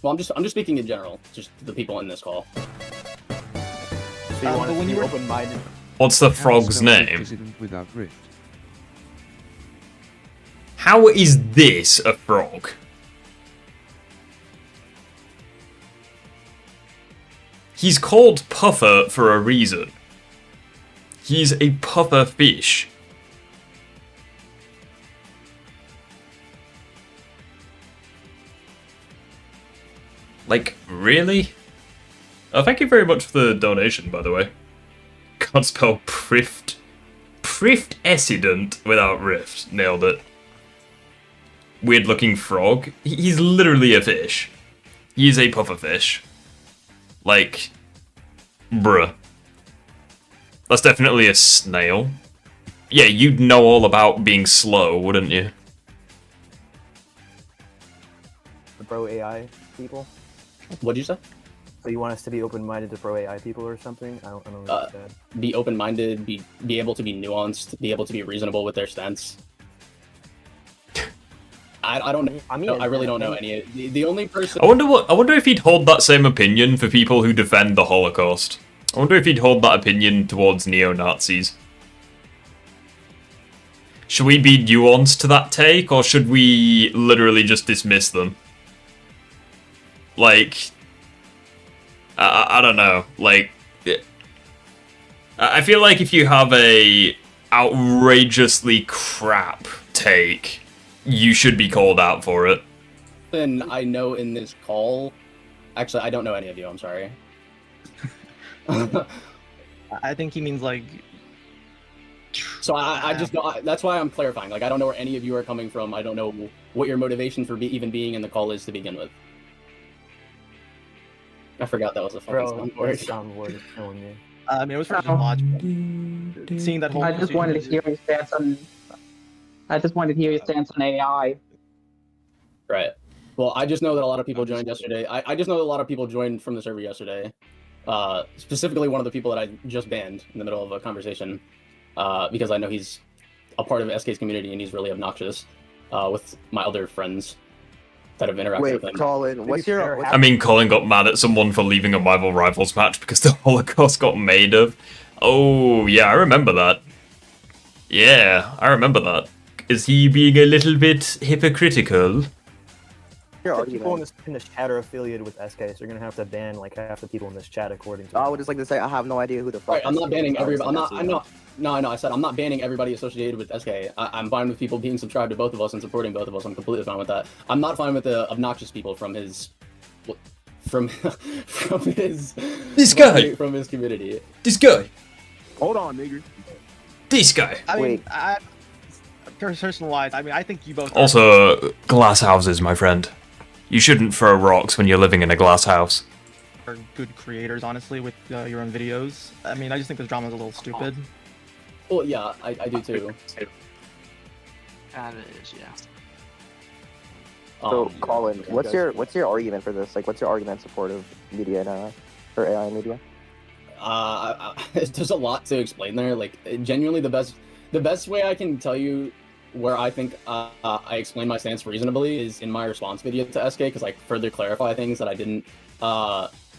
Well, I'm just speaking in general, just the people in this call. So you want to be open-minded? What's the frog's name? Without rift. How is this a frog? He's called Puffer for a reason. He's a puffer fish. Like, really? Oh, thank you very much for the donation, by the way. Can't spell prift. Prift Essident without rift. Nailed it. Weird looking frog. He's literally a fish. He's a puffer fish. Like, bruh. That's definitely a snail. Yeah, you'd know all about being slow, wouldn't you? The pro AI people? What'd you say? So you want us to be open-minded to pro AI people or something? I don't know what you said. Be open-minded, be able to be nuanced, be able to be reasonable with their stance. I don't know. I mean, I really don't know any. The only person. I wonder if he'd hold that same opinion for people who defend the Holocaust. I wonder if he'd hold that opinion towards neo-Nazis. Should we be nuanced to that take, or should we literally just dismiss them? Like, I don't know. Like, I feel like if you have a outrageously crap take, you should be called out for it. Then I know in this call. Actually, I don't know any of you. I'm sorry. I think he means like. So I just that's why I'm clarifying. Like, I don't know where any of you are coming from. I don't know what your motivation for even being in the call is to begin with. I forgot that was a fucking soundboard is killing me. I mean, it was for just logic. Seeing that whole. I just wanted to hear your stance on. I just wanted to hear your stance on AI. Right. Well, I just know that a lot of people joined yesterday. I just know that a lot of people joined from the server yesterday. Specifically, one of the people that I just banned in the middle of a conversation, because I know he's a part of SK's community and he's really obnoxious with my other friends that have interacted with him. Wait, Colin, what's your... I mean, Colin got mad at someone for leaving a Marvel Rivals match because the Holocaust got made of. Oh, yeah, I remember that. Yeah, I remember that. Is he being a little bit hypocritical? People in this chat are affiliated with SK, so you're gonna have to ban like half the people in this chat according to. I would just like to say I have no idea who the fuck. Right, I'm not banning everybody. No, I said I'm not banning everybody associated with SK. I'm fine with people being subscribed to both of us and supporting both of us. I'm completely fine with that. I'm not fine with the obnoxious people from his, from his. This guy. From his community. This guy. Hold on, nigga. This guy. I mean, personal-wise, I mean, I think you both. Also, glass houses, my friend. You shouldn't throw rocks when you're living in a glass house. Are good creators, honestly, with your own videos. I mean, I just think this drama is a little stupid. Well, yeah, I do too. That is, yeah. So, Colin, what's your argument for this? Like, what's your argument in support of media and or AI media? There's a lot to explain there. Like, genuinely, the The best way I can tell you where I think I explain my stance reasonably is in my response video to SK, because I further clarify things that I didn't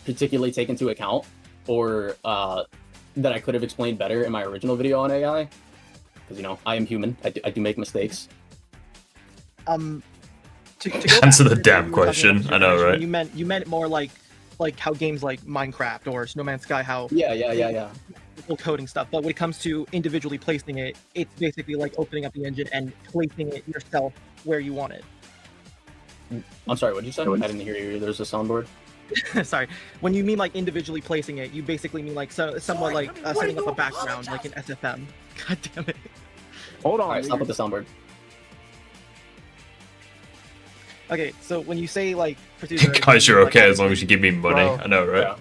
particularly take into account, or that I could have explained better in my original video on AI. Because, you know, I am human. I do make mistakes. To Answer the damn question. I know, right? You meant it more like how games like Minecraft or No Man's Sky, how yeah. Coding stuff. But when it comes to individually placing it, it's basically like opening up the engine and placing it yourself where you want it. I'm sorry, what did you say? I didn't hear you. There's a soundboard. Sorry. When you mean like individually placing it, you basically mean like somewhat like setting up a background like in SFM. God damn it. Hold on. Alright, stop with the soundboard. Okay, so when you say like procedural, Guys, you're okay as long as you give me money. Bro. I know, right?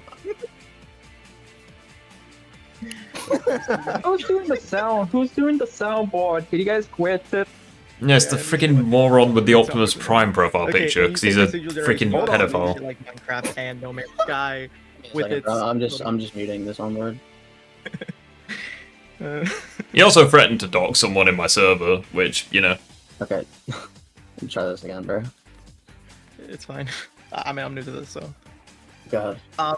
Who's doing the sound? Who's doing the soundboard? Can you guys quit it? Yeah, it's the freaking moron with the Optimus Prime profile Okay, picture, when you because say he's a procedural freaking generation, pedophile. like Minecraft and No Man's Sky with Second, its. bro, I'm just muting this onward. He also threatened to dox someone in my server, which, you know. Okay. Let me try this again, bro. It's fine. I mean, I'm new to this, so. Go ahead.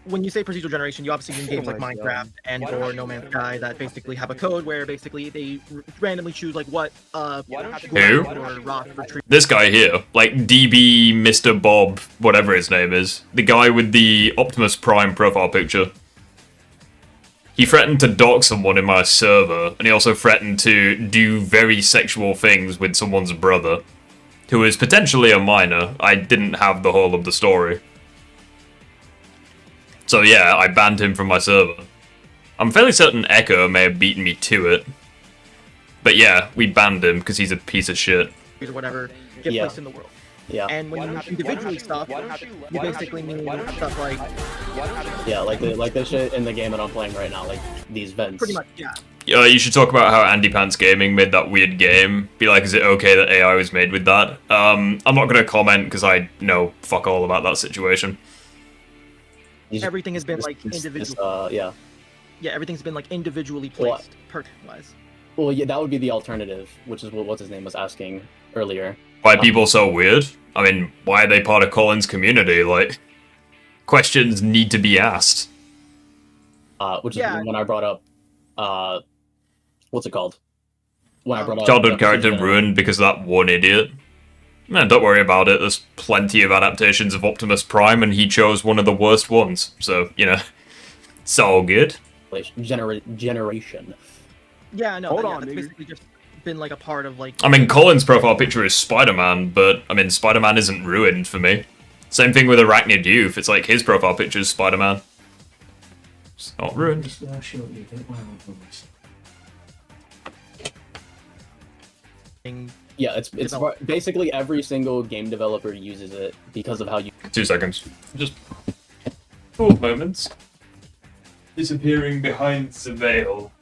When you say procedural generation, you obviously mean games like my Minecraft and or No Man's Sky that basically have a code where basically they randomly choose like what Who? or rock for tree. This guy here, like DB Mr. Bob, whatever his name is, the guy with the Optimus Prime profile picture. He threatened to dox someone in my server, and he also threatened to do very sexual things with someone's brother, who is potentially a minor. I didn't have the whole of the story. So yeah, I banned him from my server. I'm fairly certain Echo may have beaten me to it. But yeah, we banned him because he's a piece of shit. Or whatever get Yeah. placed in the world. Yeah. And when you mean individually stuff, you basically mean stuff like Yeah, like the shit in the game that I'm playing right now, like these vents. pretty much, yeah. You should talk about how Andy Pants Gaming made that weird game. Be like, is it okay that AI was made with that? I'm not going to comment because I know fuck all about that situation. Everything has been like individual. Yeah. Yeah, everything's been like individually placed, wise. Well, yeah, that would be the alternative, which is what what's his name was asking earlier. Why are people so weird? I mean, why are they part of Colin's community? Like, questions need to be asked. Which is when I brought up, what's it called? When I brought up Childhood character ruined because of that one idiot. Man, don't worry about it. There's plenty of adaptations of Optimus Prime, and he chose one of the worst ones. So, you know, it's all good. Generation. Yeah, no, that's basically just been like a part of like. I mean, Colin's profile picture is Spider-Man, but I mean, Spider-Man isn't ruined for me. Same thing with Arachnid Youth. It's like his profile picture is Spider-Man. It's not ruined. Yeah, it's basically every single game developer uses it because of how you. 2 seconds. Just cool moments. Disappearing behind the veil.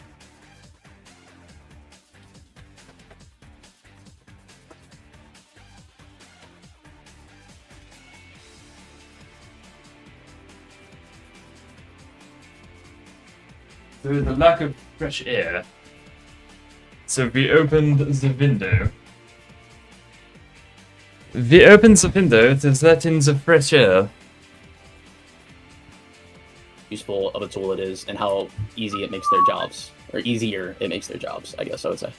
Through the lack of fresh air. So we opened the window. We opened the window to let in the fresh air. Useful of a tool it is, and how easy it makes their jobs, or easier it makes their jobs. I guess I would say.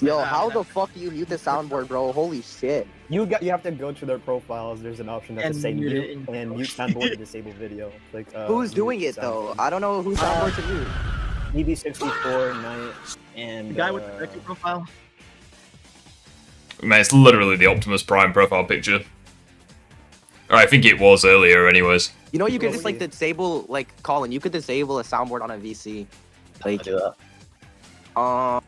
Yo, how the fuck do you mute the soundboard, bro? Holy shit! You have to go to their profiles. There's an option that And says say mute mute it. and mute soundboard to disable video. Like Who's mute doing it though? soundboard. I don't know whose soundboard to mute. EB64, Knight, and The guy with the record profile. Man, it's literally the Optimus Prime profile picture. Or I think it was earlier, anyways. You know, you could just like disable, like Colin. You could disable a soundboard on a VC. Like, do that. I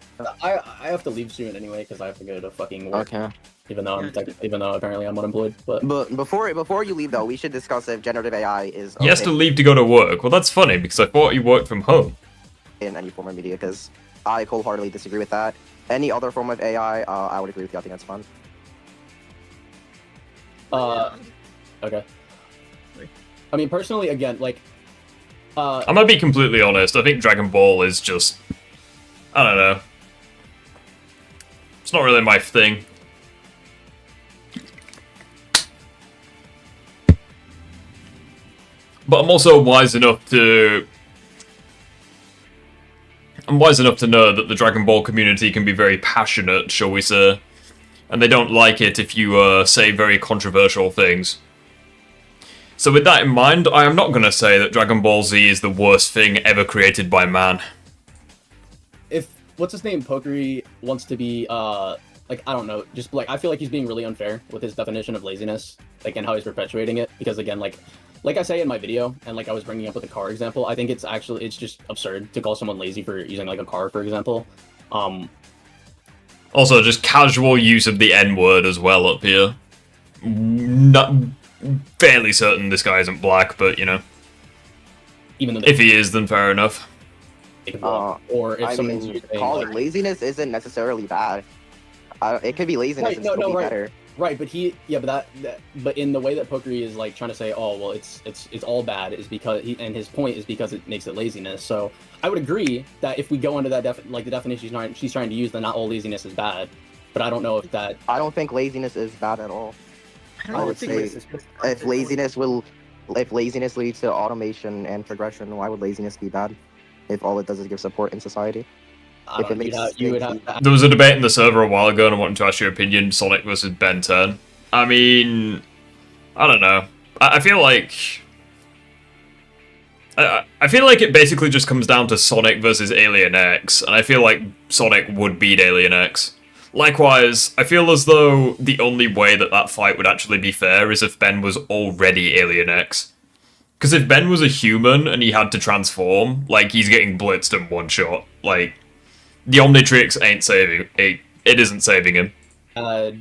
have to leave soon anyway because I have to go to fucking work. Okay. Even though apparently I'm unemployed, but before you leave though, we should discuss if generative AI is. Okay He has to leave to go to work. Well, that's funny because I thought he worked from home. in any form of media, because I wholeheartedly disagree with that. Any other form of AI, I would agree with you. I think that's fun. Okay. I mean, personally, again, like, I'm gonna be completely honest. I think Dragon Ball is just I don't know. It's not really my thing. But I'm also wise enough to... I'm wise enough to know that the Dragon Ball community can be very passionate, shall we say. And they don't like it if you say very controversial things. So with that in mind, I am not going to say that Dragon Ball Z is the worst thing ever created by man. If, what's his name, Pokery wants to be, like, I don't know, just, like, I feel like he's being really unfair with his definition of laziness, like, and how he's perpetuating it, because, again, like I say in my video, and like I was bringing up with the car example, I think it's just absurd to call someone lazy for using, like, a car, for example. Also, just casual use of the N-word as well up here. Not fairly certain this guy isn't black, but, you know. Even though if he is, then fair enough. Or if someone's using, Colin, laziness isn't necessarily bad. It could be laziness and still be better. Right, but but in the way that Pokery is like trying to say, oh well, it's all bad, is because and his point is because it makes it laziness. So I would agree that if we go into that the definition she's trying to use, then not all laziness is bad. But I don't know if that. I don't think laziness is bad at all. I would say if laziness leads to automation and progression, why would laziness be bad? If all it does is give support in society. If it makes There was a debate in the server a while ago, and I wanted to ask your opinion: Sonic versus Ben 10. I mean, I don't know. I feel like I feel like it basically just comes down to Sonic versus Alien X, and I feel like Sonic would beat Alien X. Likewise, I feel as though the only way that fight would actually be fair is if Ben was already Alien X. Because if Ben was a human and he had to transform, like, he's getting blitzed in one shot. Like, the Omnitrix ain't saving it isn't saving him.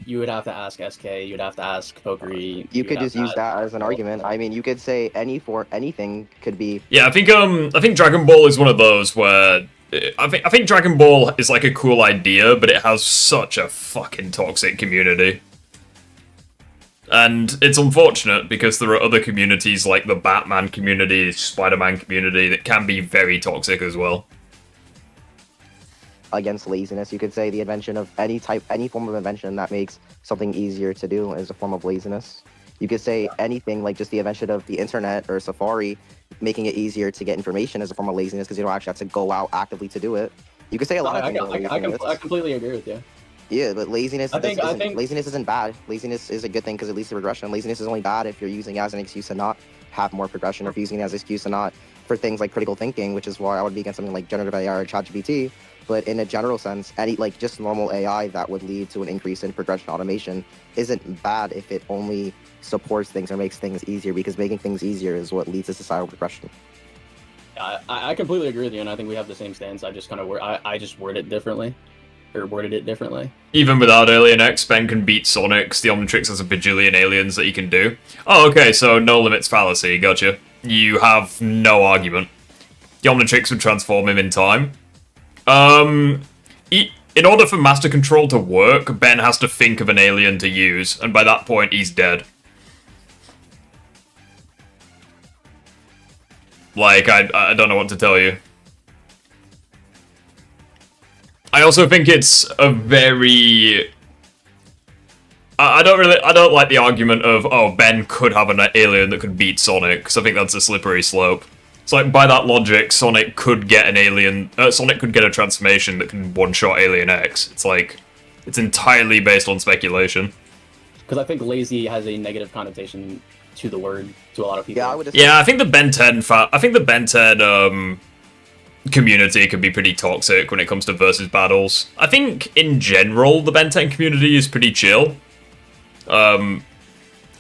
You would have to ask SK, you'd have to ask Pokery. You could just use that as an argument. I mean, you could say anything could be. Yeah, I think Dragon Ball is one of those where I think Dragon Ball is like a cool idea, but it has such a fucking toxic community. And it's unfortunate because there are other communities like the Batman community, Spider-Man community that can be very toxic as well. Against laziness, you could say the invention of any form of invention that makes something easier to do is a form of laziness. You could say anything like just the invention of the internet or Safari, making it easier to get information is a form of laziness because you don't actually have to go out actively to do it. You could say a lot of things. I completely agree with you. Yeah, but laziness laziness isn't bad. Laziness is a good thing because it leads to regression. Laziness is only bad if you're using it as an excuse to not have more progression, or if you're using it as an excuse to not for things like critical thinking, which is why I would be against something like generative AI or ChatGPT. But in a general sense, any like just normal AI that would lead to an increase in progression automation isn't bad if it only supports things or makes things easier, because making things easier is what leads to societal progression. I completely agree with you, and I think we have the same stance. I just kind of I just worded it differently. Even without Alien X, Ben can beat Sonic. The Omnitrix has a bajillion aliens that he can do. Oh, okay, so no limits fallacy, gotcha. You have no argument. The Omnitrix would transform him in time. In order for Master Control to work, Ben has to think of an alien to use, and by that point, he's dead. Like, I don't know what to tell you. I also think it's a very... I don't like the argument of, oh, Ben could have an alien that could beat Sonic, because I think that's a slippery slope. It's like, by that logic, Sonic could get an alien... Sonic could get a transformation that can one-shot Alien X. It's like, it's entirely based on speculation. Because I think lazy has a negative connotation to the word, to a lot of people. Yeah, I think the Ben 10 community can be pretty toxic when it comes to versus battles. I think, in general, the Ben 10 community is pretty chill. I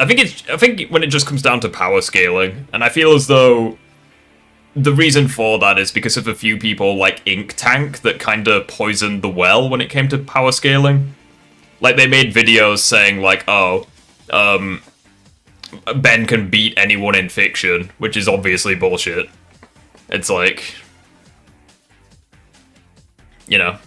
think when it just comes down to power scaling, and I feel as though the reason for that is because of a few people like Ink Tank that kind of poisoned the well when it came to power scaling. Like, they made videos saying, like, oh, Ben can beat anyone in fiction, which is obviously bullshit. It's like, you know.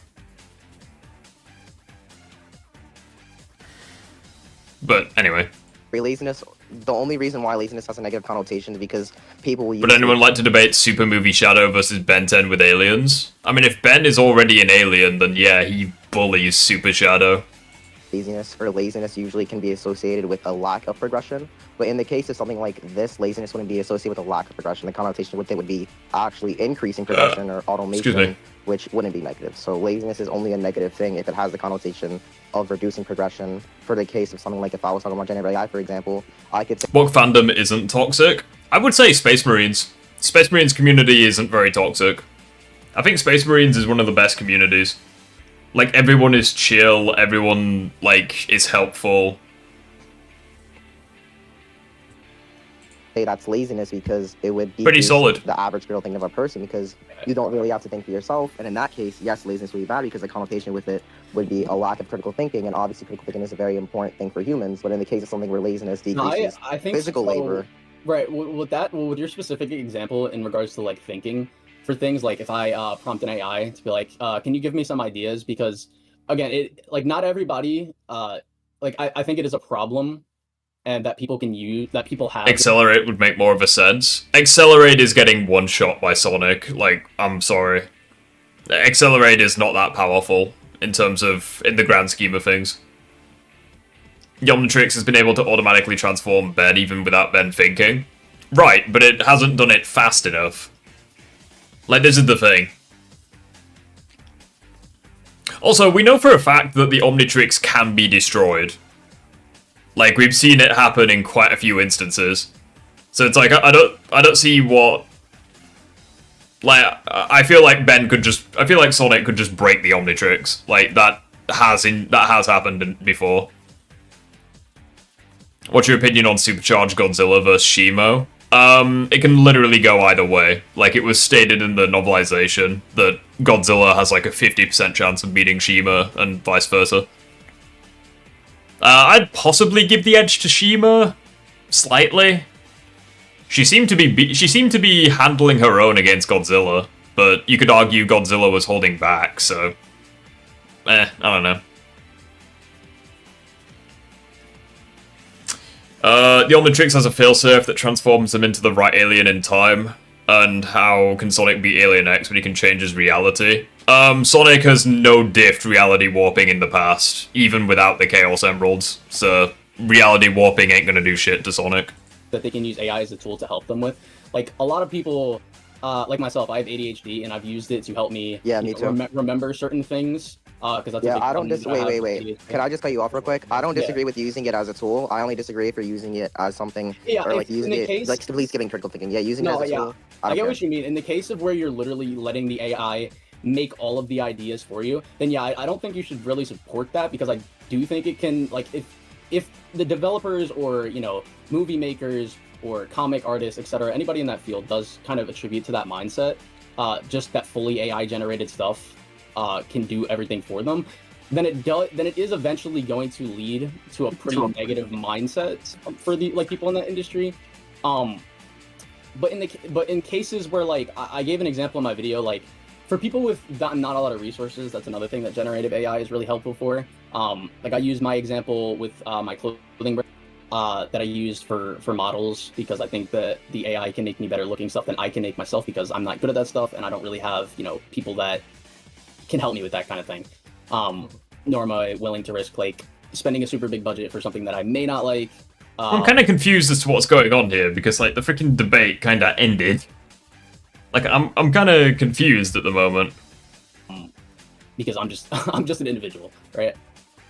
But anyway. Laziness, the only reason why laziness has a negative connotation is because people will use... Would anyone like to debate Super Movie Shadow versus Ben 10 with aliens? I mean, if Ben is already an alien, then yeah, he bullies Super Shadow. Laziness usually can be associated with a lack of progression, but in the case of something like this, laziness wouldn't be associated with a lack of progression. The connotation with it would be actually increasing progression or automation, which wouldn't be negative. So laziness is only a negative thing if it has the connotation of reducing progression. For the case of something like if I was talking about generative AI, for example, I could say— What fandom isn't toxic? I would say Space Marines. Space Marines community isn't very toxic. I think Space Marines is one of the best communities. Like, everyone is chill, everyone, like, is helpful. That's laziness because it would be pretty solid. The average critical thinking of a person, because you don't really have to think for yourself. And in that case, yes, laziness would be bad because the connotation with it would be a lack of critical thinking. And obviously, critical thinking is a very important thing for humans. But in the case of something where laziness decreases I think physical labor, right? With your specific example in regards to like thinking for things, like if I prompt an AI to be like, can you give me some ideas? Because again, it like not everybody like I think it is a problem. And that people can use, that people have. Accelerate would make more of a sense. Accelerate is getting one-shot by Sonic. Like, I'm sorry. Accelerate is not that powerful in terms of, in the grand scheme of things. Omnitrix has been able to automatically transform Ben even without Ben thinking. Right, but it hasn't done it fast enough. Like, this is the thing. Also, we know for a fact that the Omnitrix can be destroyed. Like, we've seen it happen in quite a few instances. So it's like, I don't see what... Like, I feel like I feel like Sonic could just break the Omnitrix. Like, that has happened before. What's your opinion on Supercharged Godzilla vs. Shimo? It can literally go either way. Like, it was stated in the novelization that Godzilla has like a 50% chance of beating Shima, and vice versa. I'd possibly give the edge to Shima, slightly. She seemed to be handling her own against Godzilla, but you could argue Godzilla was holding back, so... I don't know. The Omnitrix has a failsafe that transforms him into the right alien in time. And how can Sonic beat Alien X when he can change his reality? Sonic has no diffed reality warping in the past, even without the Chaos Emeralds, so reality warping ain't gonna do shit to Sonic. That they can use AI as a tool to help them with. Like, a lot of people, like myself, I have ADHD, and I've used it to help me, remember certain things. Because that's I don't wait. Can I just cut you off real quick? I don't disagree with using it as a tool. I only disagree if you're using it as something, or like using it, like simply skipping critical thinking. Yeah, using it as a tool. I get what you mean. In the case of where you're literally letting the AI make all of the ideas for you, then yeah, I don't think you should really support that, because I do think it can, like, if the developers or, you know, movie makers or comic artists, etc., anybody in that field does kind of attribute to that mindset, just that fully AI generated stuff can do everything for them, then it is eventually going to lead to a pretty negative mindset for the people in that industry. But in cases where, like, I gave an example in my video, like, for people with not a lot of resources, that's another thing that generative AI is really helpful for. Like, I used my example with my clothing brand that I used for models, because I think that the AI can make me better looking stuff than I can make myself, because I'm not good at that stuff, and I don't really have, you know, people that can help me with that kind of thing. Nor am I willing to risk, like, spending a super big budget for something that I may not like. I'm kind of confused as to what's going on here, because, like, the freaking debate kind of ended. Like, I'm kind of confused at the moment. Because I'm just an individual, right?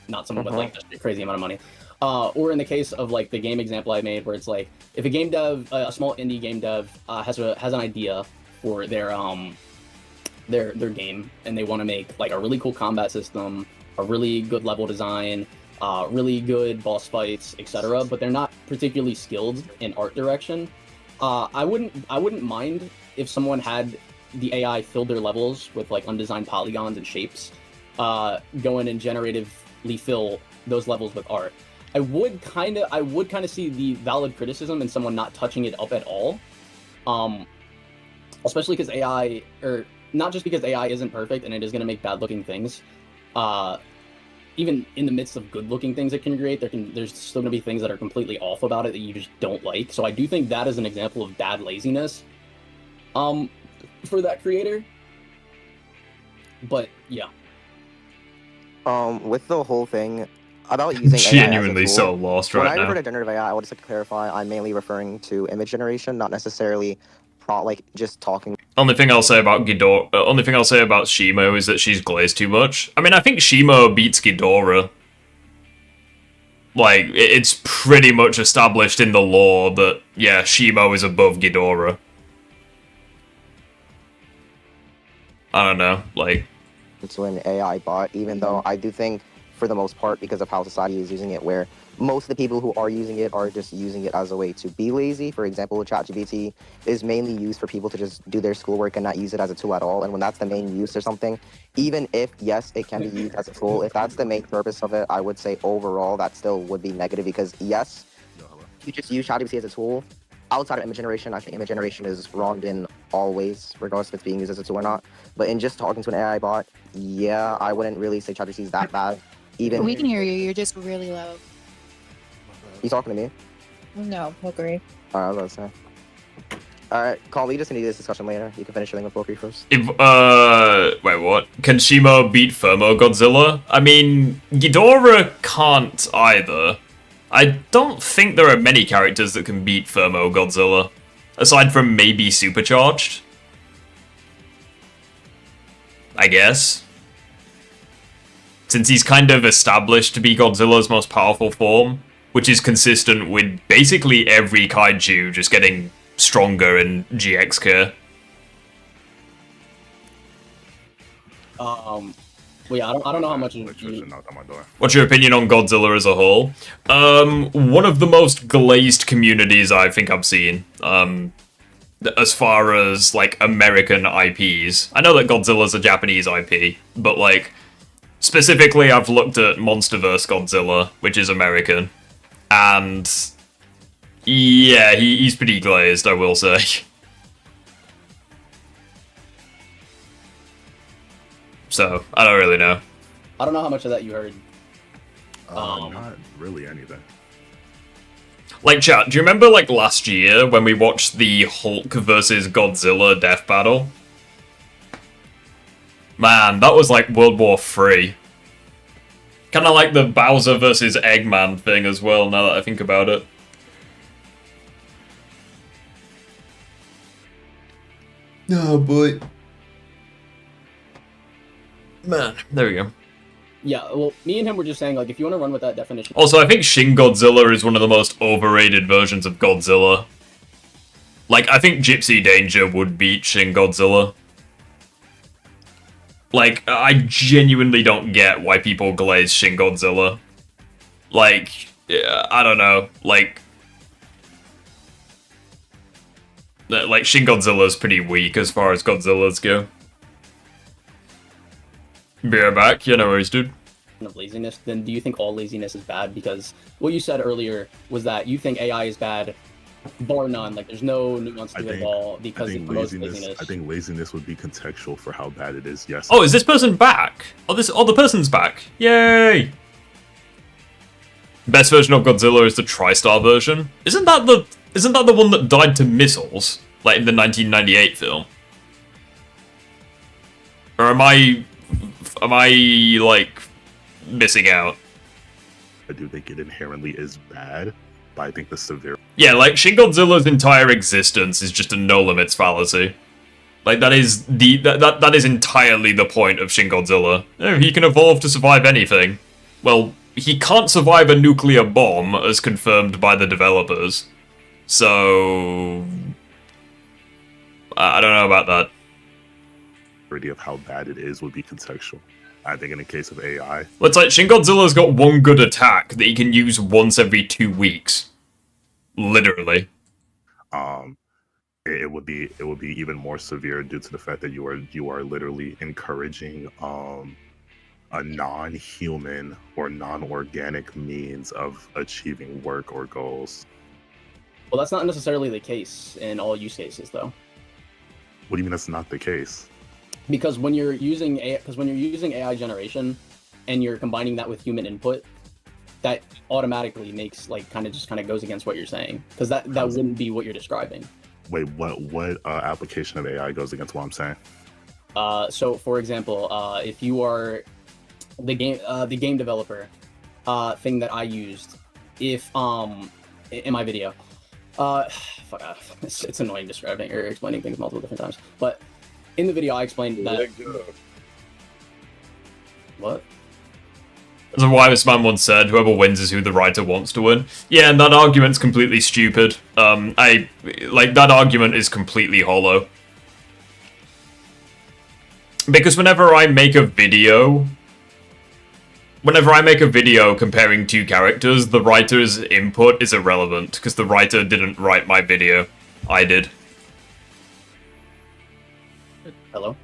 Not someone with, like, a crazy amount of money. Or in the case of, like, the game example I made, where it's like, if a game dev, a small indie game dev, has an idea for their game, and they want to make, like, a really cool combat system, a really good level design, really good boss fights, etc., but they're not particularly skilled in art direction, I wouldn't mind if someone had the AI fill their levels with, like, undesigned polygons and shapes, go in and generatively fill those levels with art. I would kind of see the valid criticism in someone not touching it up at all, especially because AI, or not just because AI isn't perfect and it is going to make bad looking things. Even in the midst of good looking things it can create, there's still going to be things that are completely off about it that you just don't like. So I do think that is an example of bad laziness for that creator. But yeah. With the whole thing about using genuinely AI as a so tool, lost when right I now. refer to generative AI, I would just like to clarify I'm mainly referring to image generation, not necessarily just talking. Only thing I'll say about Shimo is that she's glazed too much. I mean, I think Shimo beats Ghidorah. Like, it's pretty much established in the lore that, yeah, Shimo is above Ghidorah. I don't know, like... To an AI bot, even though I do think, for the most part, because of how society is using it, where most of the people who are using it are just using it as a way to be lazy. For example, ChatGPT is mainly used for people to just do their schoolwork and not use it as a tool at all. And when that's the main use or something, even if, yes, it can be used as a tool, if that's the main purpose of it, I would say overall that still would be negative because, yes, you just use ChatGPT as a tool. Outside of image generation, I think image generation is wronged in all ways, regardless if it's being used as a tool or not. But in just talking to an AI bot, yeah, I wouldn't really say ChatGPT is that bad. Even we can hear you. You're just really loud. You talking to me? No, Pokery. Alright, I was about to say. Alright, Colin, we just need this discussion later. You can finish your thing with Pokery first. Wait, what? Can Shimo beat Firmo Godzilla? I mean, Ghidorah can't either. I don't think there are many characters that can beat Firmo Godzilla. Aside from maybe Supercharged. I guess. Since he's kind of established to be Godzilla's most powerful form, which is consistent with basically every kaiju just getting stronger in GX care. Well, yeah, I don't know how much. What's your opinion on Godzilla as a whole? One of the most glazed communities I think I've seen. As far as like American IPs, I know that Godzilla's a Japanese IP, but like specifically, I've looked at MonsterVerse Godzilla, which is American, and yeah, he's pretty glazed, I will say. So, I don't really know. I don't know how much of that you heard. Not really anything. Like, chat, do you remember, like, last year when we watched the Hulk versus Godzilla death battle? Man, that was like World War III. Kinda like the Bowser versus Eggman thing as well, now that I think about it. Oh boy. Man, there we go. Yeah, well, me and him were just saying, like, if you want to run with that definition... Also, I think Shin Godzilla is one of the most overrated versions of Godzilla. Like, I think Gypsy Danger would beat Shin Godzilla. Like, I genuinely don't get why people glaze Shin Godzilla. Like, I don't know, like... Like, Shin Godzilla's pretty weak as far as Godzillas go. Be right back. Yeah, no worries, dude. Of laziness, then do you think all laziness is bad? Because what you said earlier was that you think AI is bad, bar none. Like there's no nuance to it at all because it promotes laziness. I think laziness would be contextual for how bad it is. Yes. Oh, is this person back? Oh, the person's back. Yay! Best version of Godzilla is the TriStar version. Isn't that the one that died to missiles, like in the 1998 film? Or am I like missing out? I do think it inherently is bad, but I think the severe... Yeah, like, Shin Godzilla's entire existence is just a no-limits fallacy. Like, that is that is entirely the point of Shin Godzilla. Oh, he can evolve to survive anything. Well, he can't survive a nuclear bomb, as confirmed by the developers. So... I don't know about that. Of how bad it is would be contextual. I think in the case of AI... Well, it's like, Shin Godzilla's got one good attack that he can use once every 2 weeks. Literally. It would be even more severe due to the fact that you are literally encouraging a non-human or non-organic means of achieving work or goals. Well, that's not necessarily the case in all use cases, though. What do you mean that's not the case? Because when you're using AI generation and you're combining that with human input, that automatically makes like kind of goes against what you're saying, because that wouldn't be what you're describing. Wait, what application of AI goes against what I'm saying? So for example, if you are the game developer thing that I used, if in my video, fuck off. It's annoying describing or explaining things multiple different times. But in the video, I explained that. What? As a wise man once said, whoever wins is who the writer wants to win. Yeah, and that argument's completely stupid. That argument is completely hollow. Because whenever I make a video comparing two characters, the writer's input is irrelevant, because the writer didn't write my video. I did. Hello?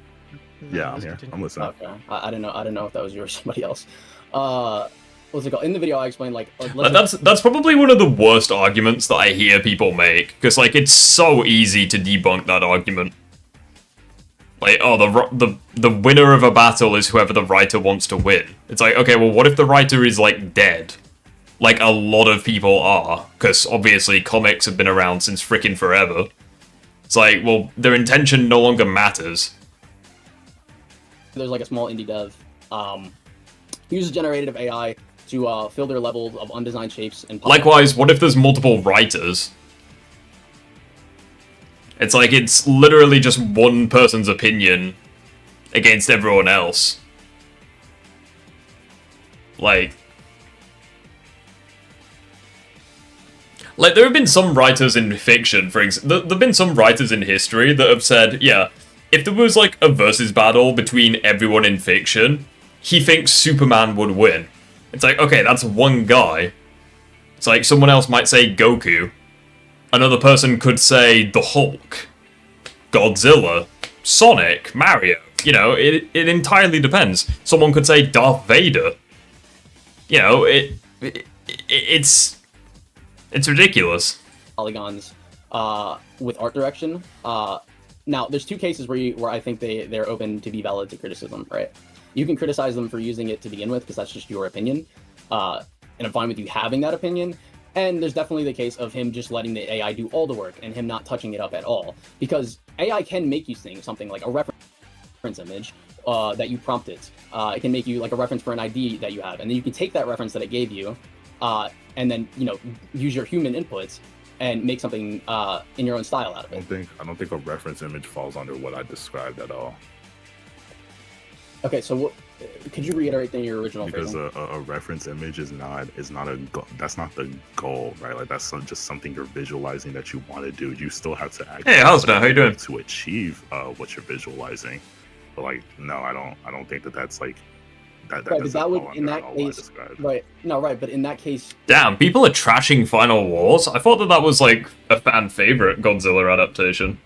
Yeah, I'm here. I'm listening. Okay. I don't know if that was you or somebody else. What's it called? In the video, I explained like that's probably one of the worst arguments that I hear people make, because like it's so easy to debunk that argument. Like, oh, the winner of a battle is whoever the writer wants to win. It's like, okay, well, what if the writer is like dead? Like a lot of people are, because obviously comics have been around since frickin' forever. It's like, well, their intention no longer matters. There's like a small indie dev uses generative AI to fill their levels of undesigned shapes and. Likewise, what if there's multiple writers? It's like it's literally just one person's opinion against everyone else. Like there have been some writers in fiction, for example, there have been some writers in history that have said, yeah, if there was like a versus battle between everyone in fiction, he thinks Superman would win. It's like, okay, that's one guy. It's like someone else might say Goku. Another person could say the Hulk, Godzilla, Sonic, Mario. You know, it entirely depends. Someone could say Darth Vader. You know, it's ridiculous. Polygons with art direction. Now, there's two cases where I think they're open to be valid to criticism, right? You can criticize them for using it to begin with, because that's just your opinion. And I'm fine with you having that opinion. And there's definitely the case of him just letting the AI do all the work and him not touching it up at all. Because AI can make you think something like a reference image that you prompted. It can make you like a reference for an ID that you have. And then you can take that reference that it gave you and then, you know, use your human inputs and make something in your own style out of it. I don't think a reference image falls under what I described at all. Okay, so what? Could you reiterate in your original? Because a reference image is not a goal. That's not the goal, right? Like that's just something you're visualizing that you want to do. You still have to actually. Hey, how's that? How you doing? To achieve what you're visualizing, but like no, I don't think that's like that. Right, but that would in that case, right? No, right, but in that case. Damn, people are trashing Final Wars. I thought that was like a fan favorite Godzilla adaptation.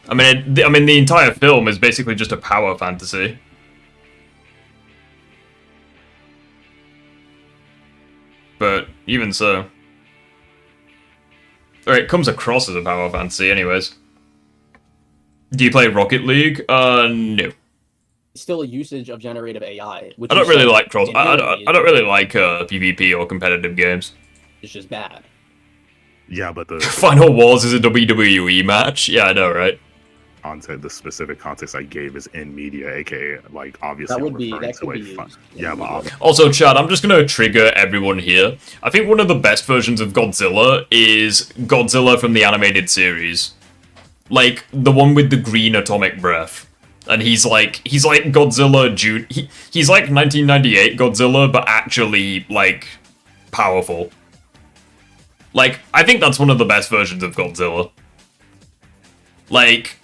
I mean, the entire film is basically just a power fantasy. But even so, or it comes across as a power fantasy, anyways. Do you play Rocket League? No. Still a usage of generative AI. Which I don't really like cross. I don't really like PvP or competitive games. It's just bad. Yeah, but the Final Wars is a WWE match. Yeah, I know, right? The specific context I gave is in media, aka like obviously that could be used. Yeah, but also, Chad, I'm just gonna trigger everyone here. I think one of the best versions of Godzilla is Godzilla from the animated series, like the one with the green atomic breath, and he's like Godzilla. He's like 1998 Godzilla, but actually like powerful. Like I think that's one of the best versions of Godzilla. Like.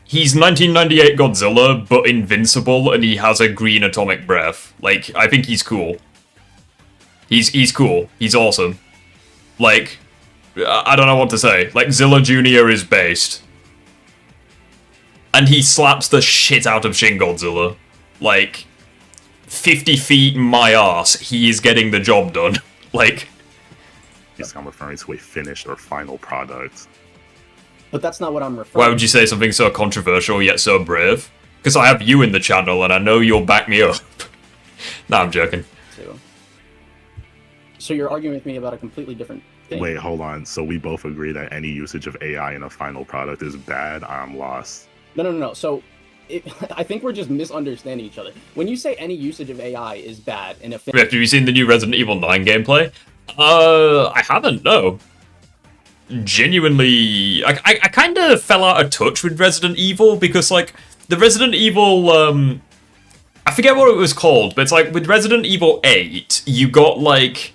He's 1998 Godzilla, but invincible, and he has a green atomic breath. Like, I think he's cool. He's cool. He's awesome. Like, I don't know what to say. Like, Zilla Jr. is based. And he slaps the shit out of Shin Godzilla. Like, 50 feet my ass, he is getting the job done. Like... I'm referring to a finished or final product. But that's not what I'm referring to. Why would you say something so controversial yet so brave? Because I have you in the channel and I know you'll back me up. Nah, I'm joking. So you're arguing with me about a completely different thing. Wait, hold on. So we both agree that any usage of AI in a final product is bad? I'm lost. No. So, I think we're just misunderstanding each other. When you say any usage of AI is bad in a film... Have you seen the new Resident Evil 9 gameplay? I haven't, no. Genuinely, I kind of fell out of touch with Resident Evil because, like, the Resident Evil, I forget what it was called, but it's like, with Resident Evil 8, you got, like,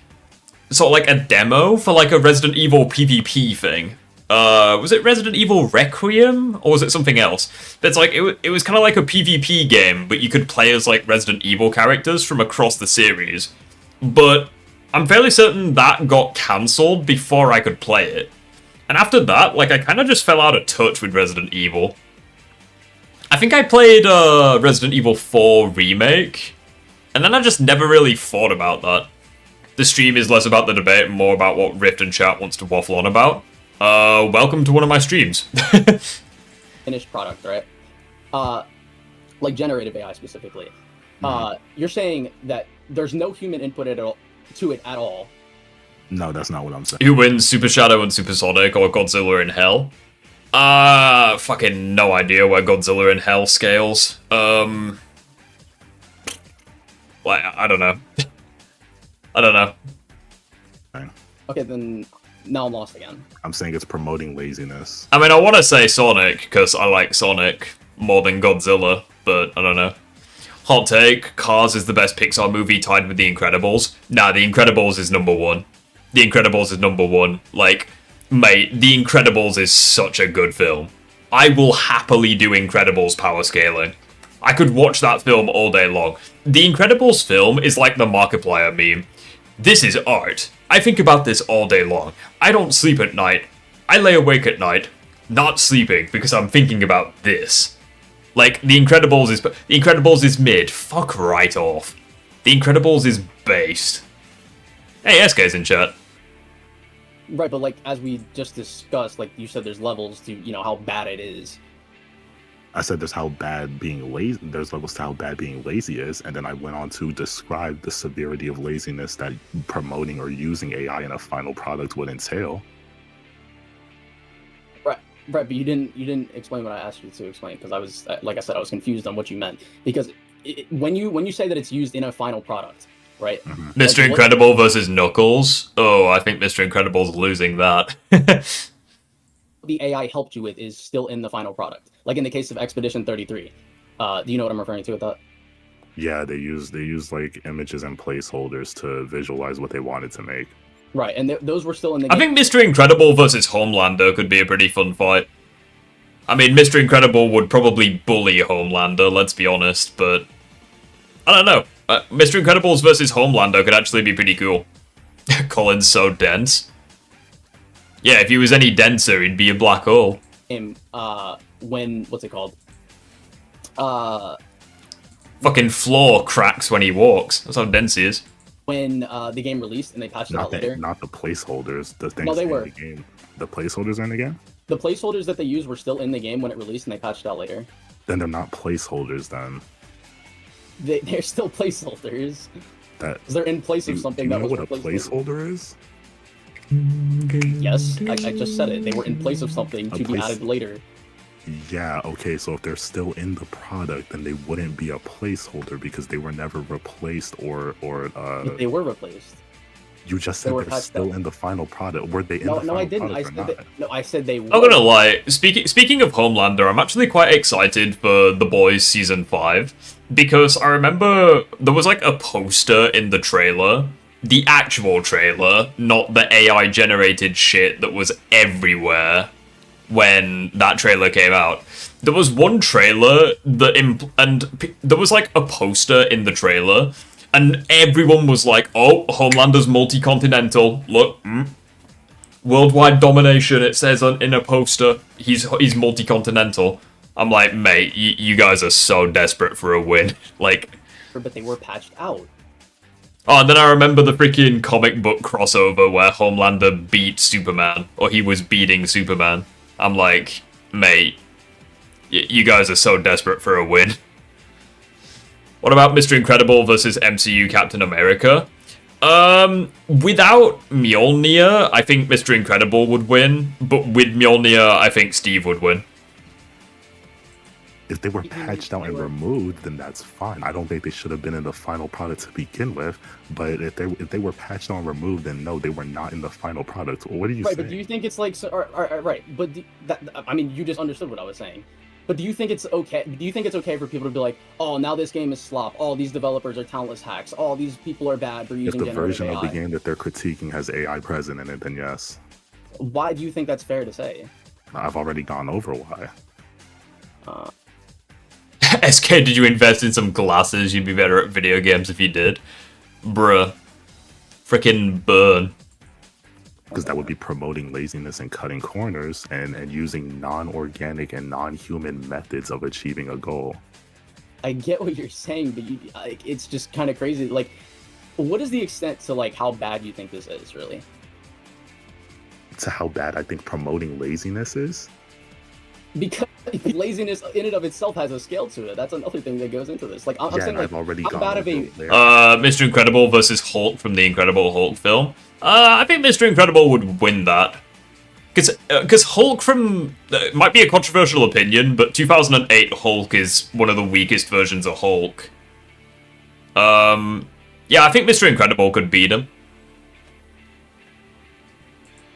sort of like a demo for, like, a Resident Evil PvP thing. Was it Resident Evil Requiem, or was it something else? But it's like, it was kind of like a PvP game, but you could play as, like, Resident Evil characters from across the series. But I'm fairly certain that got cancelled before I could play it. And after that, like, I kind of just fell out of touch with Resident Evil. I think I played Resident Evil 4 Remake, and then I just never really thought about that. The stream is less about the debate and more about what Rift and chat wants to waffle on about. Welcome to one of my streams. Finished product, right? Like generative AI specifically. You're saying that there's no human input to it at all. No, that's not what I'm saying. Who wins, Super Shadow and Super Sonic or Godzilla in Hell? Fucking no idea where Godzilla in Hell scales. Like, I don't know. I don't know. Okay, then now I'm lost again. I'm saying it's promoting laziness. I mean, I want to say Sonic, because I like Sonic more than Godzilla, but I don't know. Hot take, Cars is the best Pixar movie tied with The Incredibles. Nah, The Incredibles is number one. The Incredibles is number one. Like, mate, The Incredibles is such a good film. I will happily do Incredibles power scaling. I could watch that film all day long. The Incredibles film is like the Markiplier meme. This is art. I think about this all day long. I don't sleep at night. I lay awake at night, not sleeping, because I'm thinking about this. Like, The Incredibles is mid. Fuck right off. The Incredibles is based. Hey, SK's in chat. Right, but like, as we just discussed, like, you said there's levels to, you know, how bad it is. I said there's how bad being lazy. There's levels to how bad being lazy is, and then I went on to describe the severity of laziness that promoting or using AI in a final product would entail. Right, but you didn't explain what I asked you to explain, because I was, like I said, I was confused on what you meant. Because when you say that it's used in a final product, right? Mr. Incredible versus Knuckles. Oh, I think Mr. Incredible's losing that. The AI helped you with is still in the final product. Like in the case of Expedition 33. Do you know what I'm referring to with that? Yeah, they use like images and placeholders to visualize what they wanted to make. Right, and those were still in the game. I think Mr. Incredible versus Homelander could be a pretty fun fight. I mean, Mr. Incredible would probably bully Homelander, let's be honest, but I don't know. Mr. Incredible's versus Homelander could actually be pretty cool. Colin's so dense. Yeah, if he was any denser, he'd be a black hole. When, what's it called? Fucking floor cracks when he walks. That's how dense he is. When the game released and they patched it out later. Not the placeholders. The things no, they were. In the game. The placeholders are in the game? The placeholders that they used were still in the game when it released and they patched it out later. Then they're not placeholders then. They're still placeholders. They're in place of something that was what a placeholder is? Yes, I just said it. They were in place of something to be added later. Yeah, okay, so if they're still in the product, then they wouldn't be a placeholder because they were never replaced or They were replaced. You just said they're still in the final product. Were they in the final product or not? No, I said they were. I'm gonna lie, speaking of Homelander, I'm actually quite excited for The Boys Season 5, because I remember there was like a poster in the trailer, the actual trailer, not the AI-generated shit that was everywhere when that trailer came out. There was one trailer that there was like a poster in the trailer, and everyone was like, "Oh, Homelander's multi-continental. Look, worldwide domination." It says in a poster, he's multi-continental. I'm like, mate, you guys are so desperate for a win. Like, but they were patched out. Oh, and then I remember the freaking comic book crossover where Homelander beat Superman, or he was beating Superman. I'm like, mate, you guys are so desperate for a win. What about Mr. Incredible versus MCU Captain America? Without Mjolnir, I think Mr. Incredible would win, but with Mjolnir, I think Steve would win. If they were patched out and removed, then that's fine. I don't think they should have been in the final product to begin with. But if they were patched out and removed, then no, they were not in the final product. What are you saying? But do you think it's like right? But I mean, you just understood what I was saying. But do you think it's okay? Do you think it's okay for people to be like, oh, now this game is slop. All these developers are talentless hacks. All these people are bad for using generative AI. If the version of the game that they're critiquing has AI present in it, then yes. Why do you think that's fair to say? I've already gone over why. SK, did you invest in some glasses? You'd be better at video games if you did. Bruh. Frickin' burn. Because that would be promoting laziness and cutting corners and using non-organic and non-human methods of achieving a goal. I get what you're saying, but it's just kind of crazy. Like, what is the extent to like how bad you think this is, really? To how bad I think promoting laziness is? Because laziness in and of itself has a scale to it. That's another thing that goes into this. Like, I'm saying, like, I've already how bad of a... Mr. Incredible versus Hulk from the Incredible Hulk film. I think Mr. Incredible would win that. Because Hulk from... might be a controversial opinion, but 2008 Hulk is one of the weakest versions of Hulk. Yeah, I think Mr. Incredible could beat him.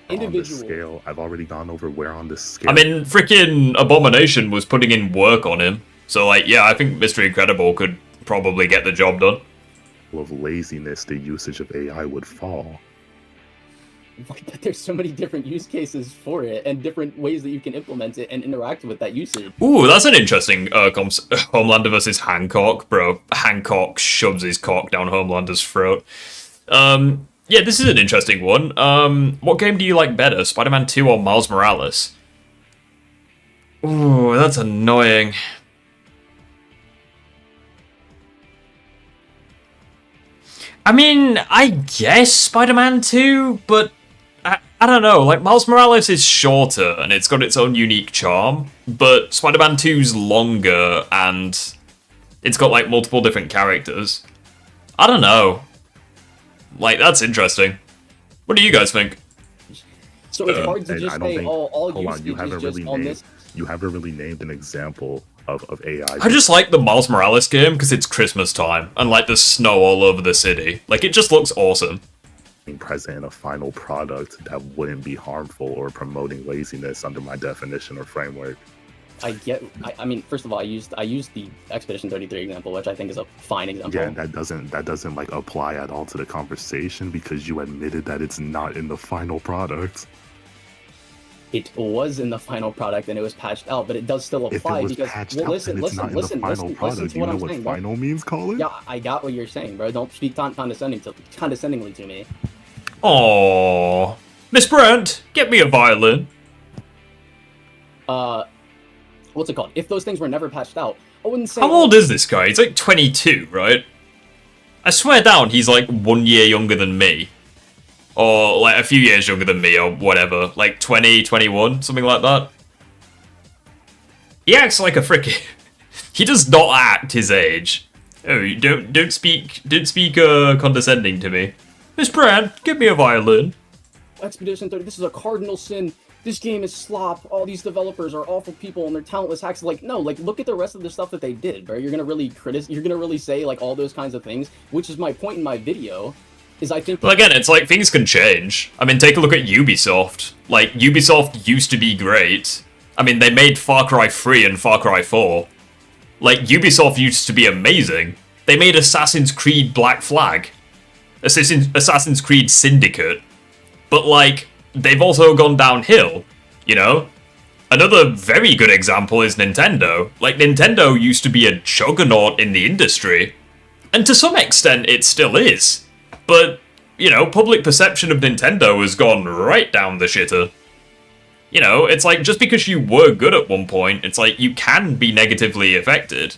Individual scale. I've already gone over where on this scale. I mean, freaking Abomination was putting in work on him. So, like, yeah, I think Mr. Incredible could probably get the job done. With laziness, the usage of AI would fall. But there's so many different use cases for it and different ways that you can implement it and interact with that usage. Ooh, that's an interesting Homelander versus Hancock, bro. Hancock shoves his cock down Homelander's throat. Yeah, this is an interesting one. What game do you like better, Spider-Man 2 or Miles Morales? Ooh, that's annoying. I mean, I guess Spider-Man 2, but I don't know. Like, Miles Morales is shorter and it's got its own unique charm, but Spider-Man 2's longer and it's got, like, multiple different characters. I don't know. Like, that's interesting. What do you guys think? So it's hard to just say all use cases just on this. You haven't really named an example of AI. I just like the Miles Morales game because it's Christmas time and, like, there's snow all over the city. Like, it just looks awesome. Being present in a final product that wouldn't be harmful or promoting laziness under my definition or framework. I mean, first of all, I used the Expedition 33 example, which I think is a fine example. Yeah, that doesn't like apply at all to the conversation because you admitted that it's not in the final product. It was in the final product and it was patched out, but it does still apply because listen to what I'm saying. Final means, Colin? Yeah, I got what you're saying, bro. Don't speak condescendingly to me. Aww. Miss Brent, get me a violin. What's it called? If those things were never patched out, I wouldn't say... How old is this guy? He's like 22, right? I swear down, he's like 1 year younger than me. Or like a few years younger than me, or whatever. Like 20, 21, something like that. He acts like a frickin'... He does not act his age. Oh, don't speak condescending to me. Miss Brand, give me a violin. Expedition 30, this is a cardinal sin. This game is slop. All these developers are awful people and they're talentless hacks. Like, no, like, look at the rest of the stuff that they did, bro. You're gonna really say, like, all those kinds of things, which is my point in my video, is I think... Well, again, it's like, things can change. I mean, take a look at Ubisoft. Like, Ubisoft used to be great. I mean, they made Far Cry 3 and Far Cry 4. Like, Ubisoft used to be amazing. They made Assassin's Creed Black Flag. Assassin's Creed Syndicate. But, like... they've also gone downhill, you know? Another very good example is Nintendo. Like, Nintendo used to be a juggernaut in the industry. And to some extent, it still is. But, you know, public perception of Nintendo has gone right down the shitter. You know, it's like, just because you were good at one point, it's like, you can be negatively affected.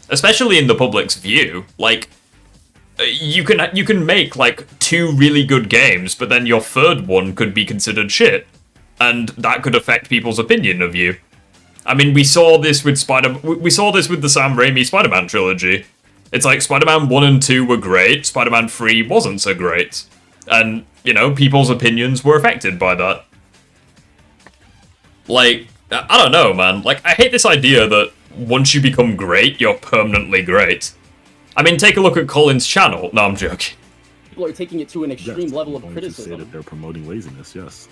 Especially in the public's view. Like... You can make, like, 2 really good games, but then your third one could be considered shit. And that could affect people's opinion of you. I mean, we saw this with the Sam Raimi Spider-Man trilogy. It's like, Spider-Man 1 and 2 were great, Spider-Man 3 wasn't so great. And, you know, people's opinions were affected by that. Like, I don't know, man. Like, I hate this idea that once you become great, you're permanently great. I mean, take a look at Colin's channel. No, I'm joking. People are taking it to an extreme level of Say criticism. that they're promoting laziness, yes.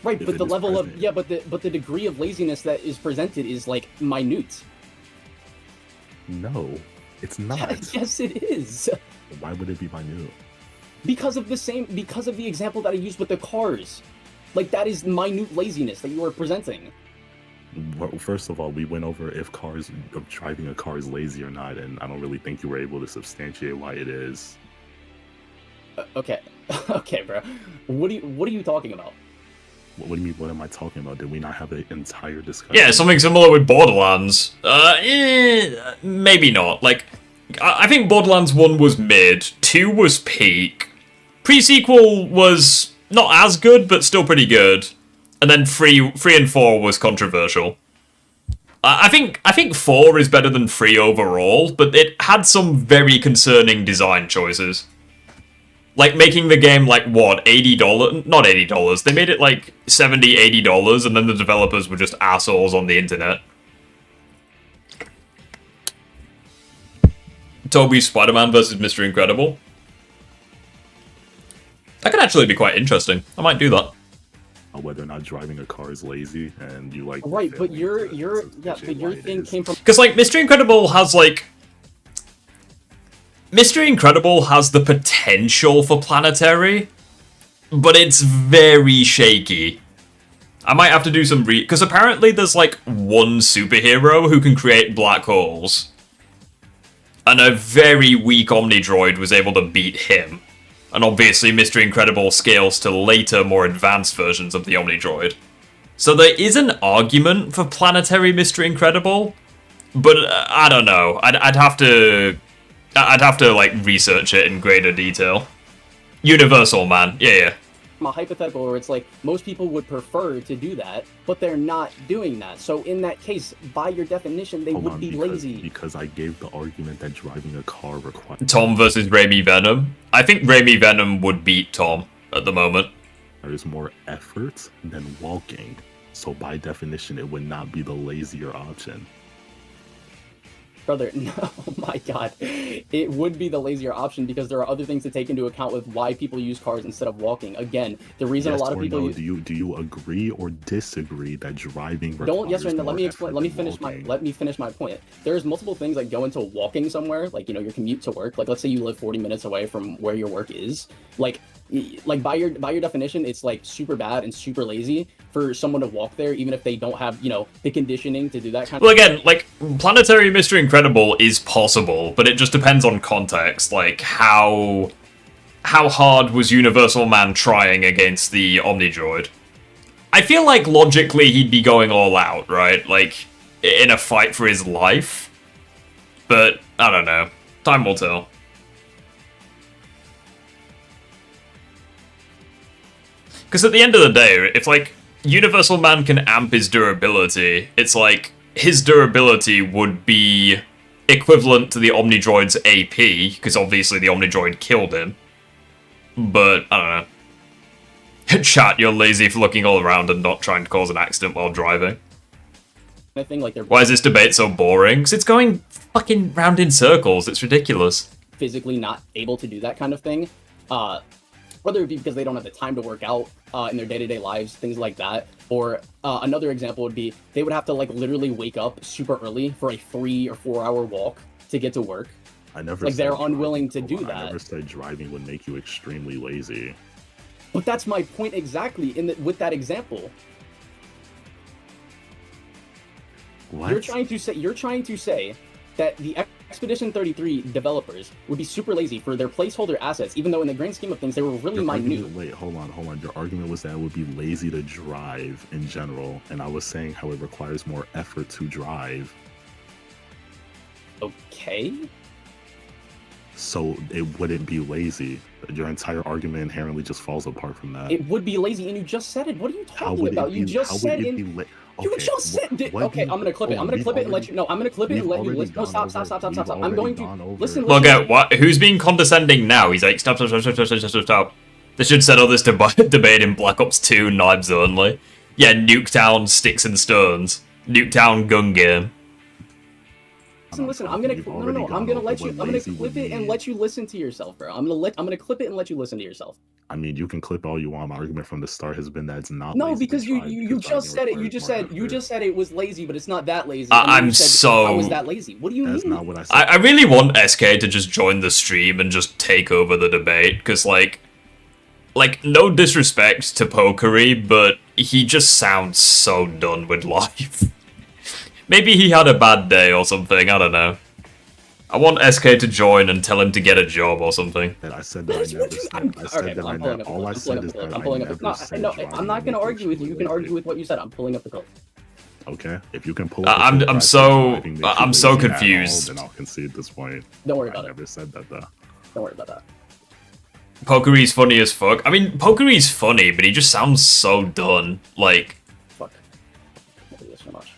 Right, If but it the is level present. of but the degree of laziness that is presented is like minute. No, it's not. Yes, it is. Why would it be minute? Because of the example that I used with the cars. Like, that is minute laziness that you are presenting. Well, first of all, we went over if driving a car is lazy or not, and I don't really think you were able to substantiate why it is. Okay, okay, bro. What are you talking about? What do you mean? What am I talking about? Did we not have an entire discussion? Yeah, something similar with Borderlands. Maybe not. Like, I think Borderlands 1 was mid, 2 was peak, pre-sequel was not as good, but still pretty good, and then 3 and 4 was controversial. I think 4 is better than 3 overall, but it had some very concerning design choices. Like, making the game, like, what, $80? Not $80. They made it, like, $70, $80, and then the developers were just assholes on the internet. Toby's Spider-Man versus Mr. Incredible. That could actually be quite interesting. I might do that. Whether or not driving a car is lazy, and you like... Right, but your thing came from... Because, like, Mr. Incredible has, like... Mr. Incredible has the potential for planetary, but it's very shaky. I might have to do some because apparently there's, like, one superhero who can create black holes. And a very weak Omnidroid was able to beat him. And obviously Mr. Incredible scales to later, more advanced versions of the Omnidroid. So there is an argument for planetary Mr. Incredible, but I don't know. I'd have to like research it in greater detail. Universal Man, yeah. A hypothetical where it's like most people would prefer to do that, but they're not doing that. So in that case, by your definition, they would be lazy. Because I gave the argument that driving a car requires... Tom versus Raimi Venom. I think Raimi Venom would beat Tom at the moment. There's more effort than walking. So by definition, it would not be the lazier option. Brother, no, oh my god. It would be the lazier option because there are other things to take into account with why people use cars instead of walking. Again, the reason yes a lot of people use... Do you agree or disagree that driving Don't yes or no, let me explain. Let me finish my point. There's multiple things that go into walking somewhere, like, you know, your commute to work. Like, let's say you live 40 minutes away from where your work is. Like by your definition, it's like super bad and super lazy for someone to walk there, even if they don't have, you know, the conditioning to do that kind of Well, again, like, planetary Mr. Incredible is possible, but it just depends on context. Like, how hard was Universal Man trying against the Omnidroid? I feel like logically he'd be going all out, right? Like, in a fight for his life. But, I don't know. Time will tell. Because at the end of the day, if, like, Universal Man can amp his durability, it's like, his durability would be equivalent to the Omnidroid's AP, because obviously the Omnidroid killed him. But, I don't know. Chat, you're lazy for looking all around and not trying to cause an accident while driving. I think, like, they're Why is this debate so boring? Because it's going fucking round in circles. It's ridiculous. physically not able to do that kind of thing. Whether it be because they don't have the time to work out in their day-to-day lives, things like that. Or another example would be they would have to, like, literally wake up super early for a 3 or 4 hour walk to get to work. They're unwilling to do that. I never said driving would make you extremely lazy. But that's my point exactly with that example. What? You're trying to say that the Expedition 33 developers would be super lazy for their placeholder assets, even though in the grand scheme of things they were really minute. Wait, hold on. Your argument was that it would be lazy to drive in general, and I was saying how it requires more effort to drive. Okay. So it wouldn't be lazy. Your entire argument inherently just falls apart from that. It would be lazy, and you just said it. What are you talking about? You just said it. You just said it. Okay, I'm gonna clip it. I'm gonna clip it and let you. No, I'm gonna clip it and let you listen. No, stop. I'm going to listen. Look at what? Who's being condescending now? He's like, stop. They should settle this debate in Black Ops 2 knives only. Yeah, Nuketown sticks and stones. Nuketown gun game. Listen. I'm gonna I'm gonna let you. I'm gonna clip it and let you listen to yourself, bro. I'm gonna clip it and let you listen to yourself. I mean, you can clip all you want. My argument from the start has been that it's not. No, lazy because to drive, you just said it. You just said it was lazy, but it's not that lazy. I'm How is that lazy? What do you mean? That's not what I said. I really want SK to just join the stream and just take over the debate, because like no disrespect to Pokery, but he just sounds so done with life. Maybe he had a bad day or something, I don't know. I want SK to join and tell him to get a job or something. And I said that I never said. I said that I never. All I said is that I never said. No, I'm not gonna argue with you. You can argue with what you said. I'm pulling up the code. Okay, if you can pull up. I'm so confused. Then I'll concede this point. Don't worry about it. I never said that though. Don't worry about that. Pokery's funny as fuck. I mean, Pokery's funny, but he just sounds so done. Like. Fuck. I do this so much.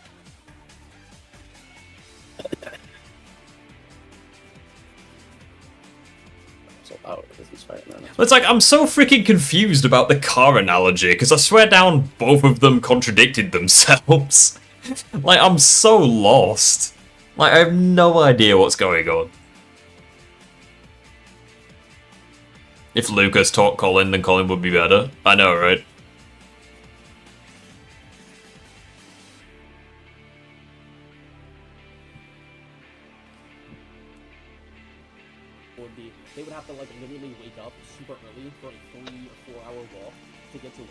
It's like, I'm so freaking confused about the car analogy, because I swear down both of them contradicted themselves. Like, I'm so lost. Like, I have no idea what's going on. If Lucas taught Colin, then Colin would be better. I know, right? They would have to like literally wake up super early for a 3 or 4 hour walk to get to work.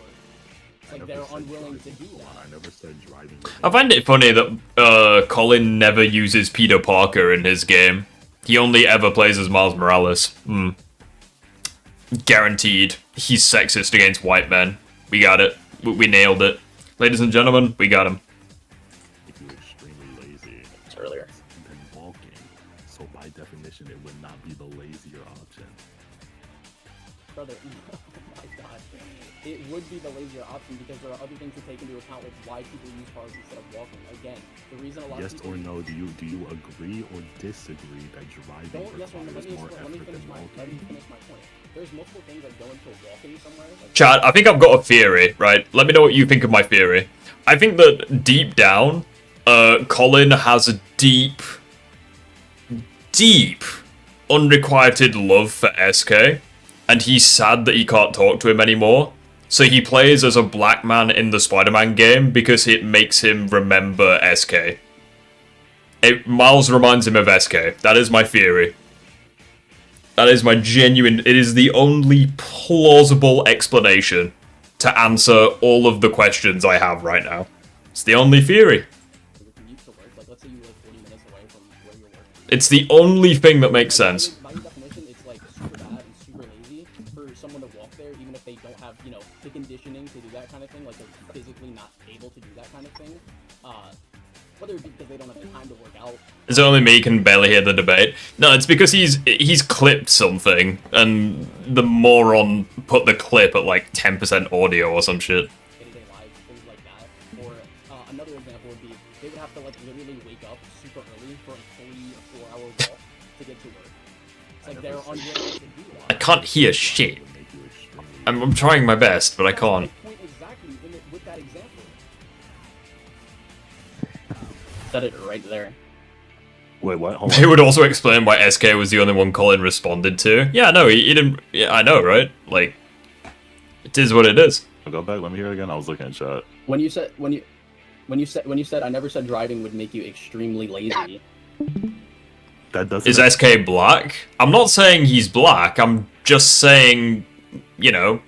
It's like they're unwilling to do that. I never said driving. I find it funny that Colin never uses Peter Parker in his game. He only ever plays as Miles Morales. Guaranteed. He's sexist against white men. We got it. We nailed it. Ladies and gentlemen, we got him. If you're extremely lazy, it's earlier than walking, so by definition, it would not be the lazier option. Brother, oh my god. It would be the lazier option because there are other things to take into account with why people use cars instead of walking. Again, the reason a lot of people... Yes or no, do you agree or disagree that driving requires more effort than walking? Let me finish my point. There's multiple things that go into walking somewhere. Like Chad, I think I've got a theory, right? Let me know what you think of my theory. I think that deep down, Colin has a deep, unrequited love for SK, and he's sad that he can't talk to him anymore. So he plays as a black man in the Spider-Man game because it makes him remember SK. Miles reminds him of SK. That is my theory. That is my genuine... It is the only plausible explanation to answer all of the questions I have right now. It's the only theory. It's the only thing that makes sense. By definition, it's like super bad and super lazy for someone to walk there, even if they don't have, you know, the conditioning to do that kind of thing, like they're physically not able to do that kind of thing. Whether it be because they don't have the time to work out. Is it only me can barely hear the debate? No, it's because he's clipped something, and the moron put the clip at like 10% audio or some shit. Day-to-day lives, things like that. Or another example would be they would have to like literally wake up super early for a 3 or 4 hour walk to get to work. It's like they're unwilling to do that. I can't hear shit. I'm trying my best, but I can't. Exactly with that example. Said it right there. Wait, what? Hold on. It would also explain why SK was the only one Colin responded to. Yeah, no, he didn't. Yeah, I know, right? Like, it is what it is. I'll go back. Let me hear it again. I was looking at chat. When you said I never said driving would make you extremely lazy. That doesn't. Is SK black? I'm not saying he's black. I'm just saying, you know.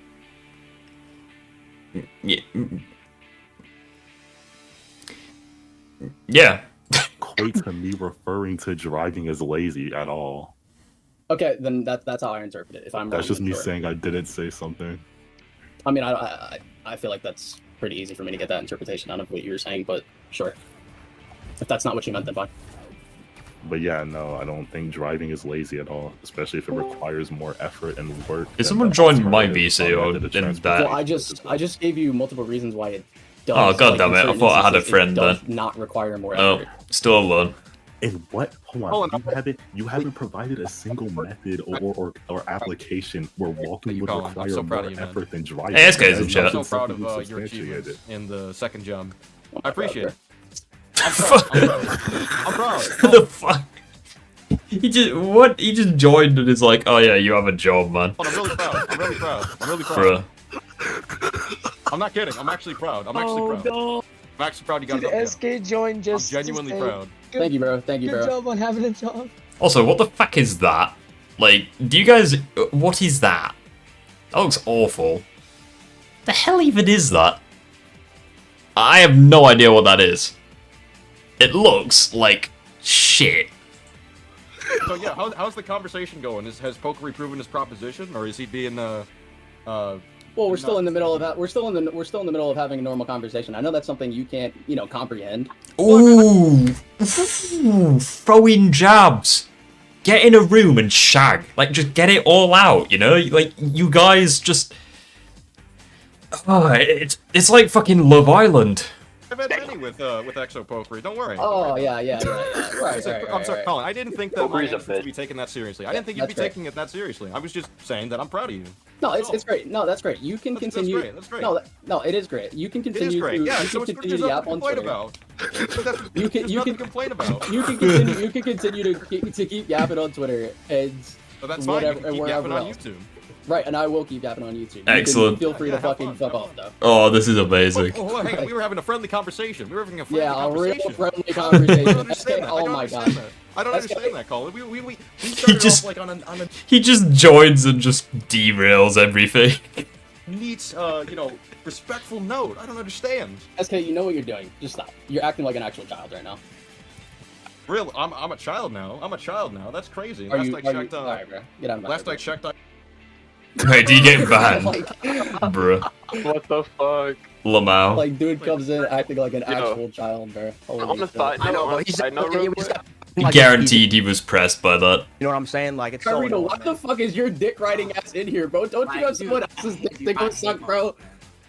Yeah. Equate to me referring to driving as lazy at all. Okay, then that's how I interpret it. If I'm that's wrong, just me sure. saying I didn't say something. I mean, I feel like that's pretty easy for me to get that interpretation out of what you were saying, but sure. If that's not what you meant, then fine. But yeah, no, I don't think driving is lazy at all, especially if it requires more effort and work. Did someone join my VC or didn't that? Well, I just gave you multiple reasons why it does. Oh god damn it! I thought I had a friend then. Not require more effort. Oh, still alone. And what? Hold on. You haven't provided a single method or application where walking would require more effort than driving. Hey, this guy's in chat. I'm so proud of your achievements in the second jump. I appreciate it. I'm proud. I'm proud. The fuck? He just joined and is like, oh yeah, you have a job, man. I'm really proud. I'm really proud. I'm really proud. Bruh. I'm not kidding. I'm actually proud. I'm actually proud. No. I'm actually proud you got Dude, it up. SK joined just. I'm genuinely to say, proud. Thank you, bro. Thank you, bro. Good job on having a job. Also, what the fuck is that? Like, do you guys... What is that? That looks awful. The hell even is that? I have no idea what that is. It looks like shit. So yeah, how's the conversation going? Has Pokery proven his proposition, or is he being Well, we're still in the middle of that. We're still in the middle of having a normal conversation. I know that's something you can't, comprehend. Ooh, throw in jabs. Get in a room and shag. Like, just get it all out. Like, you guys just. Oh, it's like fucking Love Island. I've had many with Exo Pokery. Don't worry. Oh yeah. Right. I'm sorry, Colin. I didn't think that my Pokery's a answer to bitch. be taken that seriously. I didn't think you'd be taking it that seriously. I was just saying that I'm proud of you. No, it's great. No, that's great. You can continue. That's great. No, it is great. You can continue. It is great. Yeah, so you can it's continue to yap on Twitter. You can complain about. You can continue. You can continue to keep yapping on Twitter and That's fine. You can keep yapping on YouTube. Right, and I will keep yapping on YouTube. Excellent. Feel free to fucking fuck off, though. Oh, this is amazing. Oh, hang on. We were having a friendly conversation. A real friendly conversation. I don't understand that. Oh my god. I don't understand that, Colin. We started off like on a He just joins and just derails everything. neat, respectful note. I don't understand. SK, you know what you're doing. Just stop. You're acting like an actual child right now. Real, I'm a child now. That's crazy. Alright, bro. Get out of my Last I checked, Wait, do you get banned? Bruh. What the fuck? Lamau. Like, dude comes in acting like an actual child, bro. On the side note, real quick. Guaranteed he was pressed by that. You know what I'm saying? Like, it's so Carino, what the fuck is your dick riding ass in here, bro? Don't you have someone else's dick would suck, bro?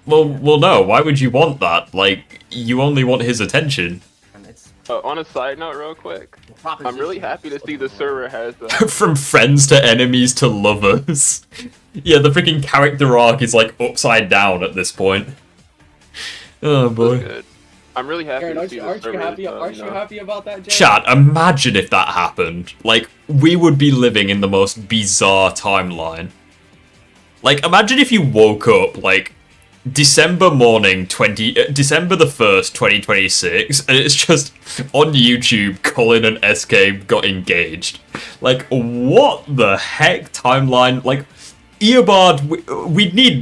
Well, no. Why would you want that? Like, you only want his attention. On a side note, real quick, I'm really happy to see the server has From friends to enemies to lovers. Yeah, the freaking character arc is like upside down at this point. Oh boy. Good. I'm really happy Aaron, to aren't see you, the aren't you server. happy? Aren't you happy about that, Jay? Chat, imagine if that happened. Like, we would be living in the most bizarre timeline. Like, imagine if you woke up, like, December morning, December the 1st, 2026, and it's just, on YouTube, Colin and SK got engaged. Like, what the heck timeline? Like, Eobard, we'd need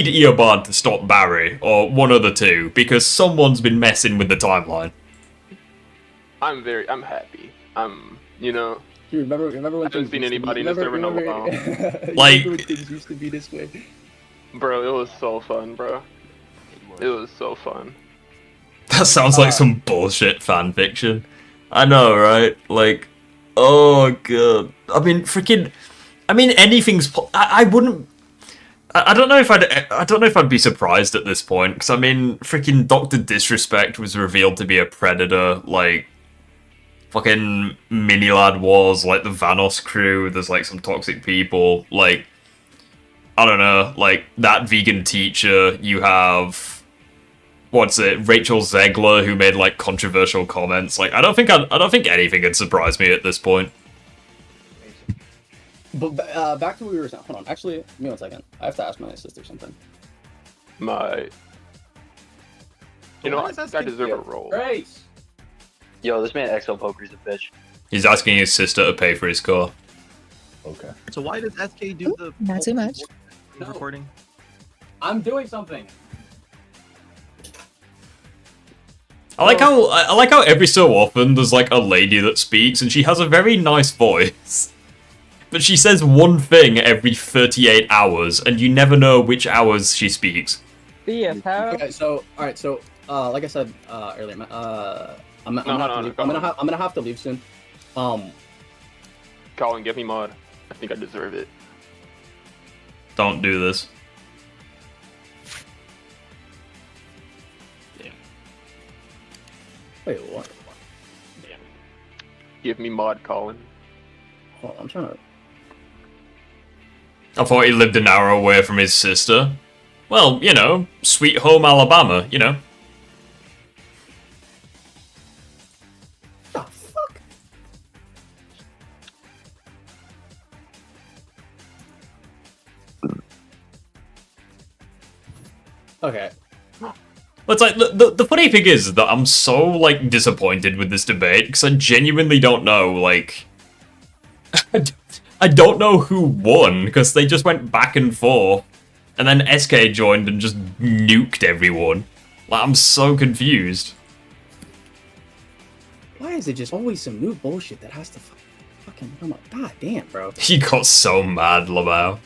Eobard to stop Barry, or one of the two, because someone's been messing with the timeline. I'm happy. Dude, remember when I haven't seen anybody in the server in a while. Like, remember when things used to be this way? Bro, it was so fun, bro. It was so fun. That sounds like some bullshit fan fiction. I know, right? Like, oh god. I mean, anything's. I wouldn't. I don't know if I'd be surprised at this point, because I mean, freaking Dr. Disrespect was revealed to be a predator. Like, fucking Minilad was like the Vanos crew. There's like some toxic people. Like, I don't know, like, that vegan teacher, you have, Rachel Zegler, who made, like, controversial comments. Like, I don't think anything could surprise me at this point. But back to what we were saying. Hold on, actually, give me 1 second. I have to ask my sister something. I deserve a roll. Grace! Yo, this man Exo Poker's a bitch. He's asking his sister to pay for his car. Okay. So why does SK do the Not too much. recording? I'm doing something. I like how every so often there's like a lady that speaks and she has a very nice voice. But she says one thing every 38 hours and you never know which hours she speaks. Okay, so alright, so like I said earlier, I'm gonna have to leave soon. Colin, give me mod. I think I deserve it. Don't do this. Wait, what? Give me mod, Colin. Hold on, I'm trying to. I thought he lived an hour away from his sister. Well, you know, sweet home Alabama, you know. Okay. It's like, the funny thing is that I'm so, like, disappointed with this debate, because I genuinely don't know, like... I don't know who won, because they just went back and forth, and then SK joined and just nuked everyone. Like, I'm so confused. Why is it just always some new bullshit that has to fucking come up? God damn, bro. He got so mad, Lamau.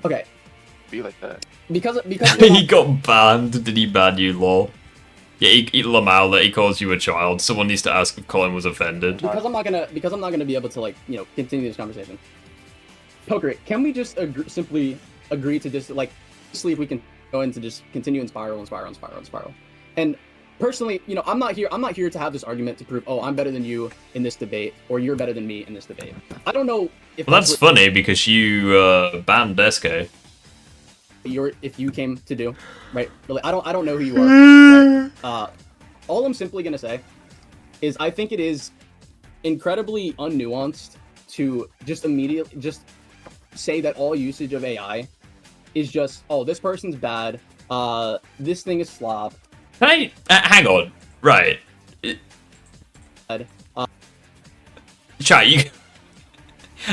Okay. Be like that. Because He got banned. Did he ban you, lol? Yeah, Lamau, that he calls you a child. Someone needs to ask if Colin was offended. Because I'm not gonna be able to, like, you know, continue this conversation. Poker, can we just simply agree to just, like, see if we can go into just continue and spiral. And personally, you know, I'm not here to have this argument to prove, oh, I'm better than you in this debate, or you're better than me in this debate. I don't know if Well, that's funny, because you banned SK. If you came to do, right? Really, I don't know who you are. Right? All I'm simply gonna say is I think it is incredibly unnuanced to just immediately just say that all usage of AI is just, oh, this person's bad, this thing is slop. Can I hang on? Right. Chat, you.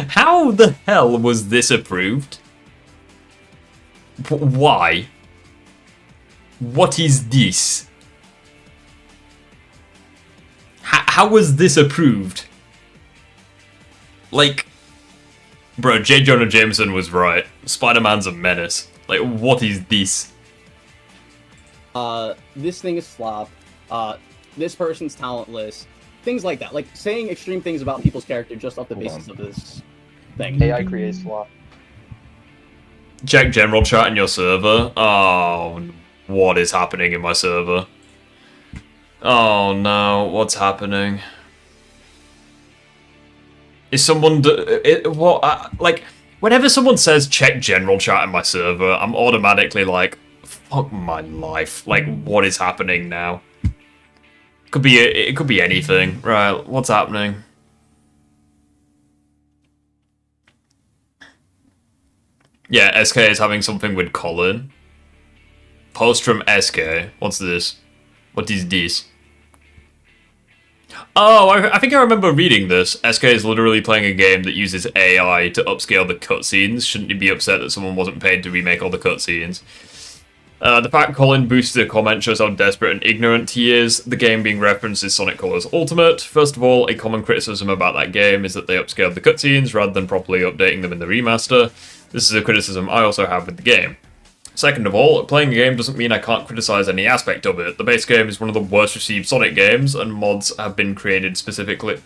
How the hell was this approved? Why? What is this? How was this approved? Like, bro, J. Jonah Jameson was right. Spider-Man's a menace. Like, what is this? This thing is slop. This person's talentless. Things like that. Like, saying extreme things about people's character just off the basis of this thing. AI creates slop. Check general chat in your server. Oh, what is happening in my server? Oh no, what's happening? Is someone like, whenever someone says check general chat in my server, I'm automatically like, fuck my life. Like, what is happening now? It could be anything. Right, what's happening? Yeah, SK is having something with Colin. Post from SK. What's this? What is this? Oh, I think I remember reading this. SK is literally playing a game that uses AI to upscale the cutscenes. Shouldn't you be upset that someone wasn't paid to remake all the cutscenes? The fact Colin boosted a comment shows how desperate and ignorant he is. The game being referenced is Sonic Colors Ultimate. First of all, a common criticism about that game is that they upscaled the cutscenes rather than properly updating them in the remaster. This is a criticism I also have with the game. Second of all, playing a game doesn't mean I can't criticize any aspect of it. The base game is one of the worst received Sonic games, and mods have been created specifically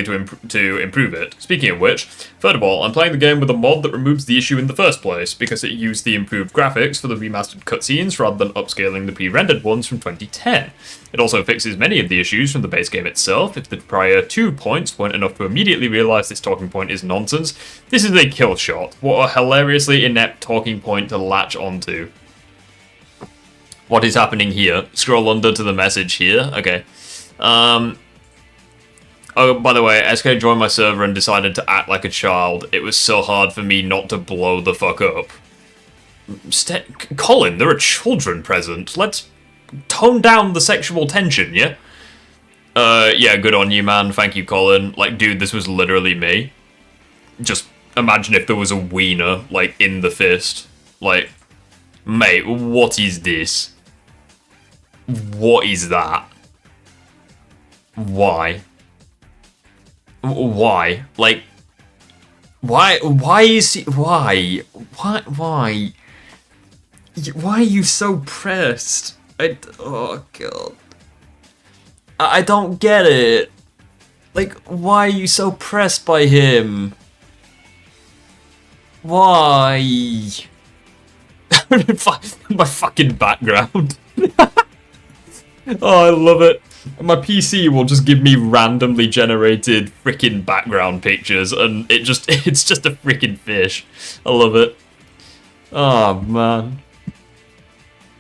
to improve it. Speaking of which, third of all, I'm playing the game with a mod that removes the issue in the first place, because it used the improved graphics for the remastered cutscenes rather than upscaling the pre-rendered ones from 2010. It also fixes many of the issues from the base game itself. If the prior 2 points weren't enough to immediately realise this talking point is nonsense, this is a kill shot. What a hilariously inept talking point to latch onto. What is happening here? Scroll under to the message here. Okay. Oh, by the way, SK joined my server and decided to act like a child. It was so hard for me not to blow the fuck up. Colin, there are children present. Let's tone down the sexual tension, yeah? Yeah, good on you, man. Thank you, Colin. Like, dude, this was literally me. Just imagine if there was a wiener, like, in the fist. Like, mate, what is this? What is that? Why? Why? Like, why is he, why are you so pressed? Oh god. I don't get it. Like, why are you so pressed by him? Why? My fucking background. Oh, I love it. My PC will just give me randomly generated freaking background pictures, and it's just a freaking fish. I love it. Oh man.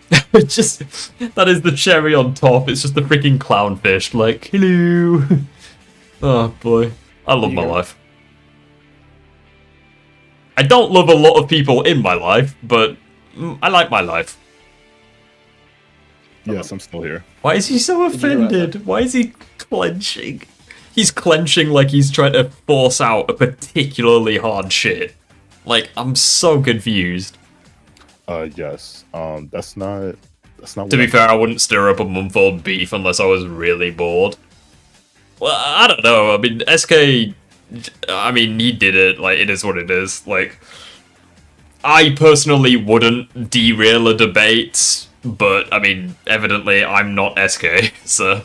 That is the cherry on top. It's just the freaking clownfish. Like, hello. Oh boy. I love my life. I don't love a lot of people in my life, but I like my life. Yes, I'm still here. Why is he so offended? Why is he clenching? He's clenching like he's trying to force out a particularly hard shit. Like, I'm so confused. Yes. That's not To be fair, I wouldn't stir up a month-old beef unless I was really bored. Well, I don't know. I mean, SK... I mean, he did it. Like, it is what it is. Like, I personally wouldn't derail a debate, but, I mean, evidently I'm not SK, so...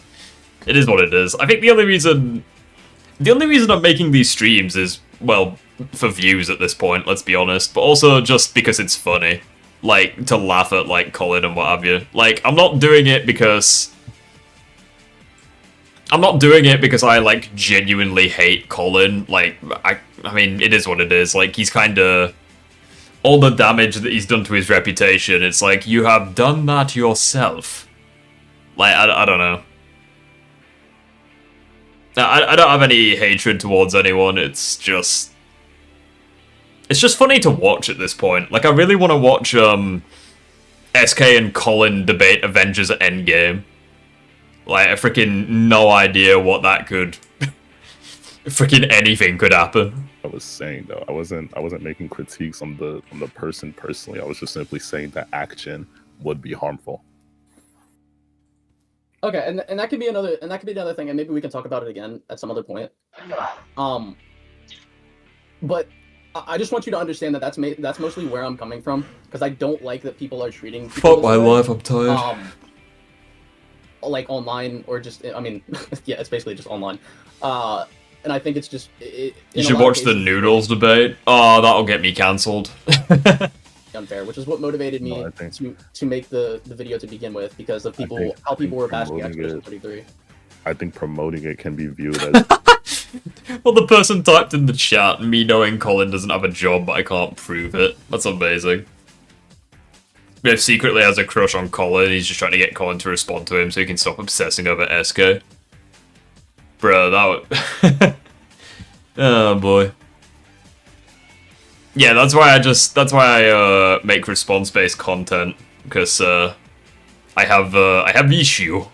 It is what it is. I think the only reason I'm making these streams is, well, for views at this point, let's be honest, but also just because it's funny. Like, to laugh at, like, Colin and what have you. Like, I'm not doing it because I, like, genuinely hate Colin. Like, I mean, it is what it is. Like, he's kinda... All the damage that he's done to his reputation, it's like, you have done that yourself. Like, I don't know. I don't have any hatred towards anyone, it's just funny to watch at this point. Like, I really want to watch, SK and Colin debate Avengers Endgame. Like, I freaking no idea what that could... freaking anything could happen. I was saying, though, I wasn't making critiques on the person personally, I was just simply saying that action would be harmful. Okay, and that could be another thing, and maybe we can talk about it again at some other point. But I just want you to understand that that's mostly where I'm coming from, because I don't like that people are treating people Fuck my life, I'm tired. Like online or just, I mean, yeah, it's basically just online. And I think it's just You should watch the Noodles debate. Oh, that'll get me cancelled. unfair, which is what motivated me to make the video to begin with, because of how people were bashing Expedition 33. I think promoting it can be viewed as... Well, the person typed in the chat, me knowing Colin doesn't have a job, but I can't prove it. That's amazing. Biff secretly has a crush on Colin, he's just trying to get Colin to respond to him so he can stop obsessing over SK. Bro, that would... Oh boy. Yeah, that's why I make response-based content, because I have issue.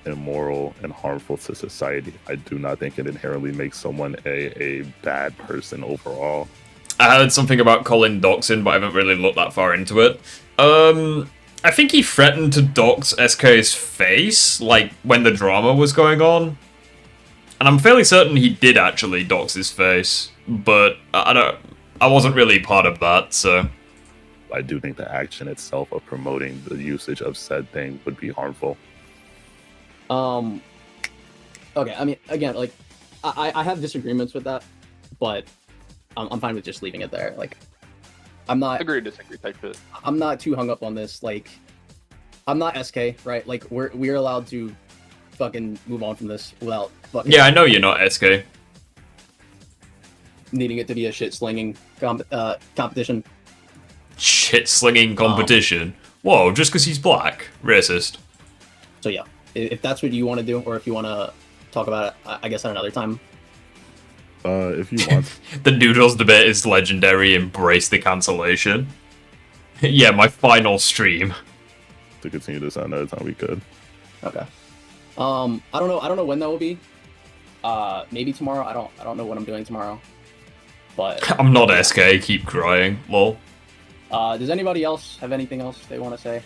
Immoral and harmful to society. I do not think it inherently makes someone a bad person overall. I heard something about Colin doxing, but I haven't really looked that far into it. I think he threatened to dox SK's face, like, when the drama was going on. And I'm fairly certain he did actually dox his face, but I wasn't really part of that, so... I do think the action itself of promoting the usage of said thing would be harmful. Okay, I mean, again, like, I have disagreements with that, but I'm fine with just leaving it there. Like, I'm not... Agree, disagree type shit. I'm not too hung up on this, like... I'm not SK, right? Like, we're allowed to fucking move on from this without fucking... Yeah, I know you're not SK. Needing it to be a shit-slinging competition. Shit-slinging competition? Whoa, just because he's black? Racist. So yeah, if that's what you want to do, or if you want to talk about it, I guess at another time. If you want. The Noodles debate is legendary, embrace the cancellation. Yeah, my final stream. To continue this another time we could. Okay. I don't know when that will be. Maybe tomorrow. I don't know what I'm doing tomorrow. But I'm not SK, keep crying, lol. Does anybody else have anything else they want to say?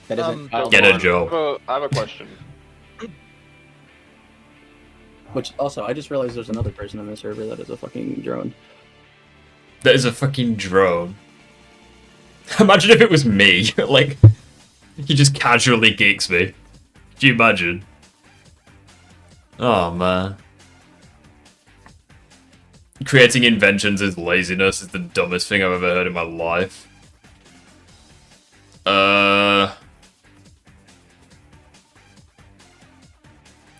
That isn't get a job. I have a question. Which also, I just realized there's another person on the server that is a fucking drone. That is a fucking drone. Imagine if it was me. Like, he just casually geeks me. Do you imagine? Oh man. Creating inventions is laziness is the dumbest thing I've ever heard in my life.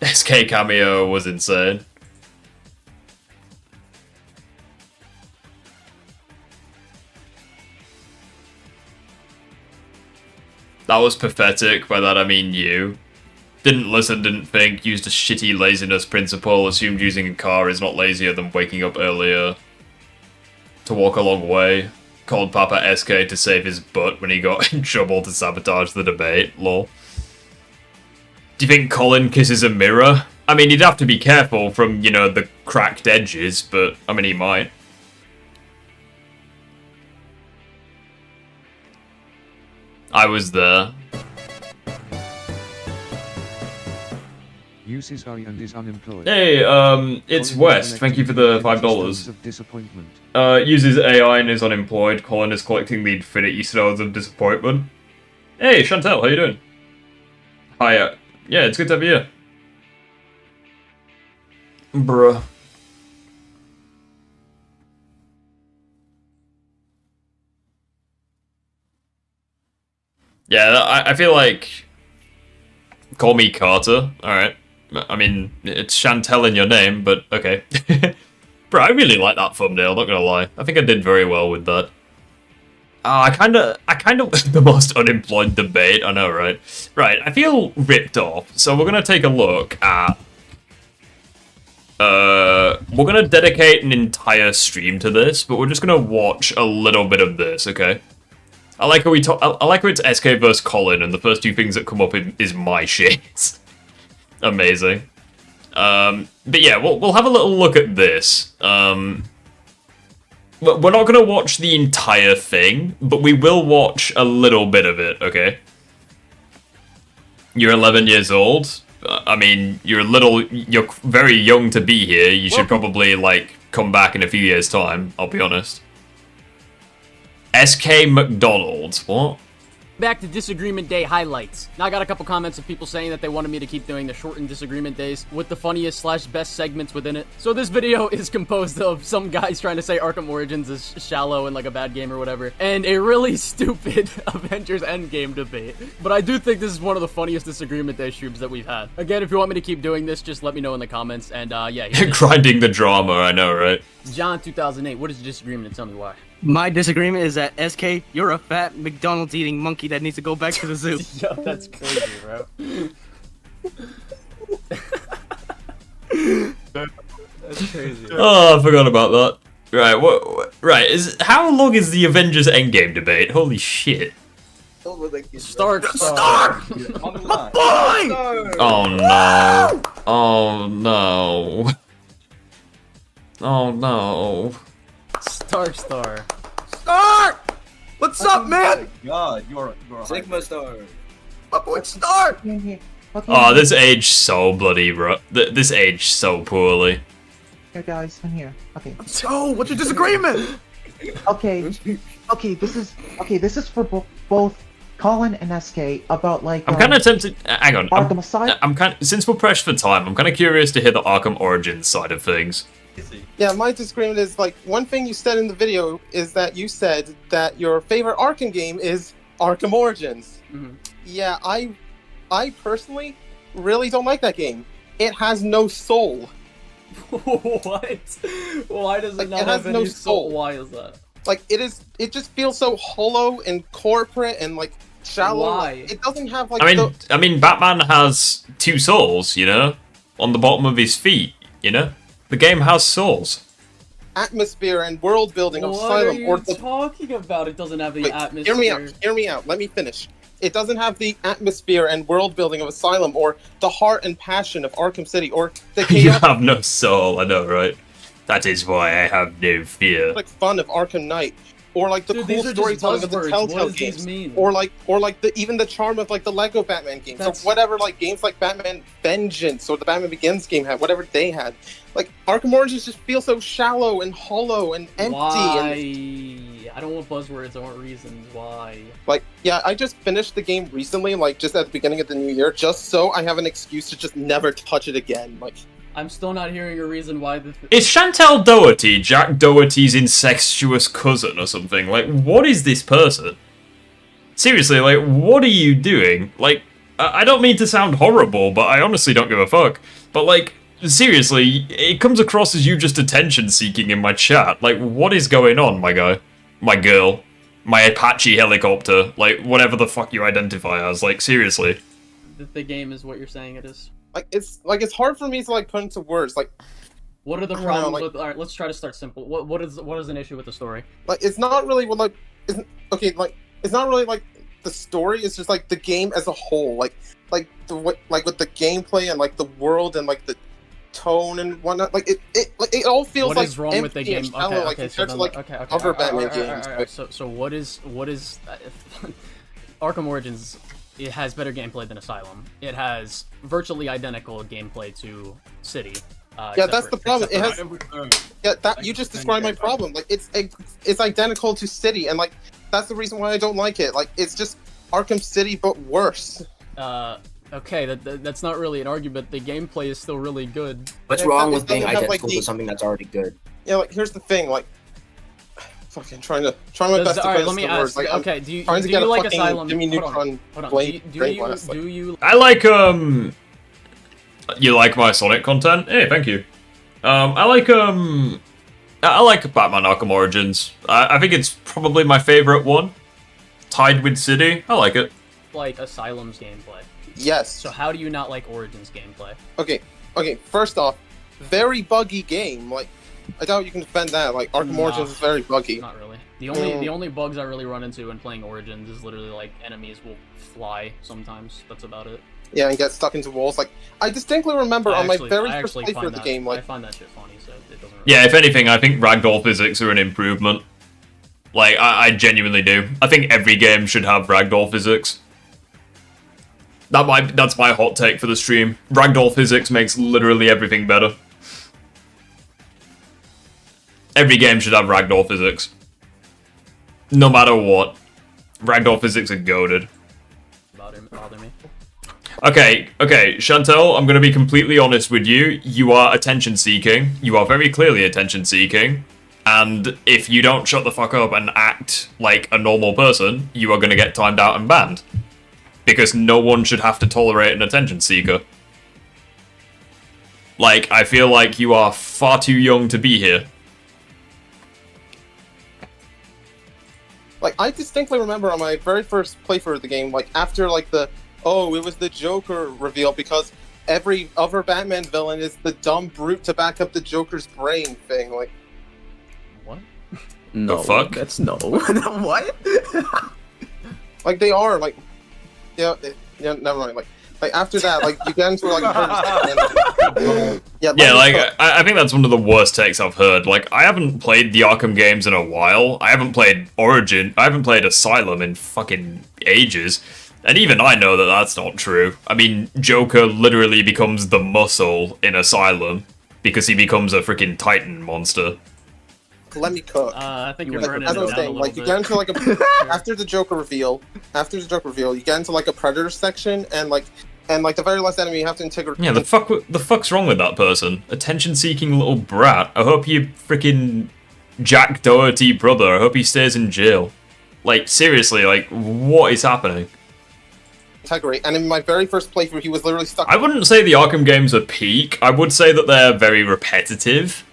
SK cameo was insane. That was pathetic, by that I mean you. Didn't listen, didn't think, used a shitty laziness principle, assumed using a car is not lazier than waking up earlier to walk a long way. called Papa SK to save his butt when he got in trouble to sabotage the debate, lol. Do you think Colin kisses a mirror? I mean, he'd have to be careful from, you know, the cracked edges, but, I mean, he might. I was there. Uses I and is unemployed. Hey, it's West. Thank you for the $5. Of disappointment. Uses AI and is unemployed. Colin is collecting the infinity stones of disappointment. Hey, Chantel, how you doing? Hi, yeah, it's good to have you here. Bruh. Yeah, I feel like... Call me Carter, alright. I mean, it's Chantel in your name, but okay. Bro, I really like that thumbnail, not gonna lie. I think I did very well with that. I kinda the most unemployed debate, I know, right? Right, I feel ripped off, so we're gonna take a look at... we're gonna dedicate an entire stream to this, but we're just gonna watch a little bit of this, okay? I like how I like how it's SK versus Colin, and the first two things that come up is my shit. Amazing. But yeah, we'll have a little look at this. We're not gonna watch the entire thing, but we will watch a little bit of it, okay? You're 11 years old. I mean, you're very young to be here. You should probably, like, come back in a few years' time, I'll be honest. SK McDonald's, what? Back to Disagreement Day highlights. Now I got a couple comments of people saying that they wanted me to keep doing the shortened Disagreement Days with the funniest / best segments within it. So this video is composed of some guys trying to say Arkham Origins is shallow and like a bad game or whatever, and a really stupid Avengers Endgame debate. But I do think this is one of the funniest Disagreement Day streams that we've had. Again, if you want me to keep doing this, just let me know in the comments, and yeah. Grinding the drama, I know, right? John 2008, what is the disagreement and tell me why? My disagreement is that SK, you're a fat McDonald's eating monkey that needs to go back to the zoo. Yo, that's crazy, bro. That's crazy. Oh, I forgot about that. Right, right, how long is the Avengers Endgame debate? Holy shit. Stark! My boy! Oh no. Oh no. Oh no. Star. What's up, man? God, you're Sigma Star. My boy Star! Oh, this aged so bloody this aged so poorly. Here, guys, come here. Okay. So, what's your disagreement? Okay, this is for both Colin and SK about like. I'm kind of tempted. Hang on. Arkham Asylum. Since we're pressed for time, I'm kind of curious to hear the Arkham Origins side of things. Yeah, my disagreement is like one thing you said in the video is that you said that your favorite Arkham game is Arkham Origins. Mm-hmm. Yeah, I personally really don't like that game. It has no soul. What? Why does it not have no soul? Why is that? Like it just feels so hollow and corporate and like shallow. Why? Like, it doesn't have like. I mean, Batman has 2 souls, you know, on the bottom of his feet, you know. The game has souls. Atmosphere and world building of What Asylum. are you talking about? It doesn't have the atmosphere. Hear me out. Let me finish. It doesn't have the atmosphere and world building of Asylum, or the heart and passion of Arkham City, or the chaos. You have no soul, I know, right? That is why I have no fear. Like fun of Arkham Knight, or like the cool storytelling of the Telltale games, or like even the charm of like the Lego Batman games, or whatever like games like Batman Vengeance or the Batman Begins game had, whatever they had. Like Arkham Origins just feels so shallow and hollow and empty. Why? I don't want buzzwords. I want reasons. Why? Like, yeah, I just finished the game recently, like just at the beginning of the new year, just so I have an excuse to just never touch it again. Like, I'm still not hearing a reason why this. Is Chantel Doherty Jack Doherty's incestuous cousin or something? Like, what is this person? Seriously, like, what are you doing? Like, I don't mean to sound horrible, but I honestly don't give a fuck. But, like, seriously, it comes across as you just attention-seeking in my chat. Like, what is going on, my guy? My girl? My Apache helicopter? Like, whatever the fuck you identify as. Like, seriously. The game is what you're saying it is. Like it's hard for me to like put into words. Like What are the I don't problems know, like- with? All right, let's try to start simple. What is an issue with the story? Like, it's not really what like isn't okay. Like, it's not really like the story. It's just like the game as a whole. Like with the gameplay and like the world and like the tone and whatnot. Like it all feels What like is wrong with the empty and game? shallow, like compared to like other Batman games. So what is Arkham Origins? It has better gameplay than Asylum. It has virtually identical gameplay to City. Yeah, that's the problem. It has. Yeah, that you just described my problem. Like it's identical to City, and like that's the reason why I don't like it. Like it's just Arkham City but worse. Okay, that's not really an argument. The gameplay is still really good. What's wrong with being identical to something that's already good? Yeah, like here's the thing. Like, fucking trying my best to Alright, put let me the ask. words. Like, Okay, I'm do you trying to get a like fucking Asylum? Jimmy Hold Neutron on. blade Do great you last, like- I like you like my Sonic content? Hey, thank you. I like Batman Arkham Origins. I think it's probably my favorite one. Tied with City. I like it. Like Asylum's gameplay. Yes. So how do you not like Origins gameplay? Okay. First off, very buggy game. Like, I doubt you can defend that. Like, Arkham Origins is very buggy. Not really. The only bugs I really run into when playing Origins is literally like enemies will fly sometimes. That's about it. Yeah, and get stuck into walls. Like, I distinctly remember on my very first find playthrough of the that- game. Like, I find that shit funny, so it doesn't. Yeah, if anything, I think ragdoll physics are an improvement. Like, I genuinely do. I think every game should have ragdoll physics. That's my hot take for the stream. Ragdoll physics makes literally everything better. Every game should have ragdoll physics. No matter what. Ragdoll physics are goated. Bother me. Okay, Chantel, I'm gonna be completely honest with you. You are attention seeking. You are very clearly attention seeking. And if you don't shut the fuck up and act like a normal person, you are gonna get timed out and banned. Because no one should have to tolerate an attention seeker. Like, I feel like you are far too young to be here. Like, I distinctly remember on my very first playthrough of the game, like, after, like, it was the Joker reveal, because every other Batman villain is the dumb brute to back up the Joker's brain thing, like... What? No, the fuck? That's no. What? Like, they are, like... Yeah, never mind, like, after that, like, you get into, like... I think that's one of the worst takes I've heard. Like, I haven't played the Arkham games in a while. I haven't played Origin. I haven't played Asylum in fucking ages. And even I know that that's not true. I mean, Joker literally becomes the muscle in Asylum because he becomes a freaking Titan monster. Let me cook. I think you're Like, burning as I was it down a saying, little like, you bit. get into, like, after the Joker reveal, you get into, like, a Predator section, and the very last enemy you have to integrate... Yeah, the fuck's wrong with that person? Attention-seeking little brat. I hope you freaking Jack Doherty brother. I hope he stays in jail. Like, seriously, like, what is happening? Integrate, and in my very first playthrough, he was literally stuck... I wouldn't say the Arkham games are peak. I would say that they're very repetitive.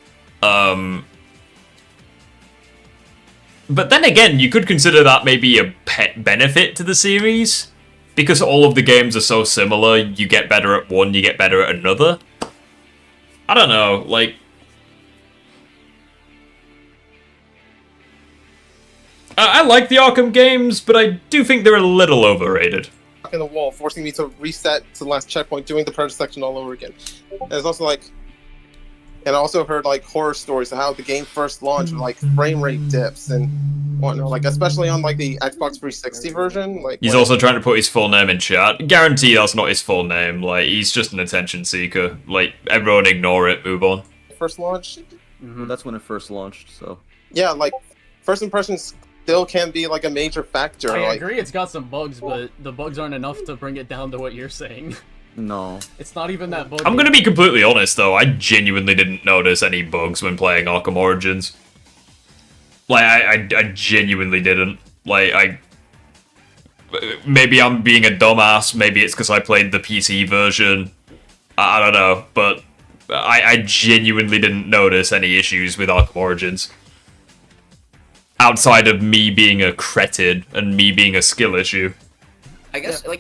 But then again, you could consider that maybe a pet benefit to the series. Because all of the games are so similar, you get better at one, you get better at another. I don't know, like... I like the Arkham games, but I do think they're a little overrated. In the wall, forcing me to reset to the last checkpoint, doing the Predator section all over again. And it's also like... And I also heard, like, horror stories of how the game first launched with, like, frame rate dips and whatnot. Like, especially on, like, the Xbox 360 version. Like, He's also trying to put his full name in chat. Guarantee that's not his full name. Like, he's just an attention seeker. Like, everyone ignore it, move on. First launch. That's when it first launched, so... Yeah, like, first impressions still can be, like, a major factor. I like, agree it's got some bugs, but the bugs aren't enough to bring it down to what you're saying. No. It's not even that buggy. I'm gonna be completely honest, though. I genuinely didn't notice any bugs when playing Arkham Origins. Like, I genuinely didn't. Like, maybe I'm being a dumbass. Maybe it's because I played the PC version. I don't know, but I genuinely didn't notice any issues with Arkham Origins. Outside of me being a cretin and me being a skill issue. I guess like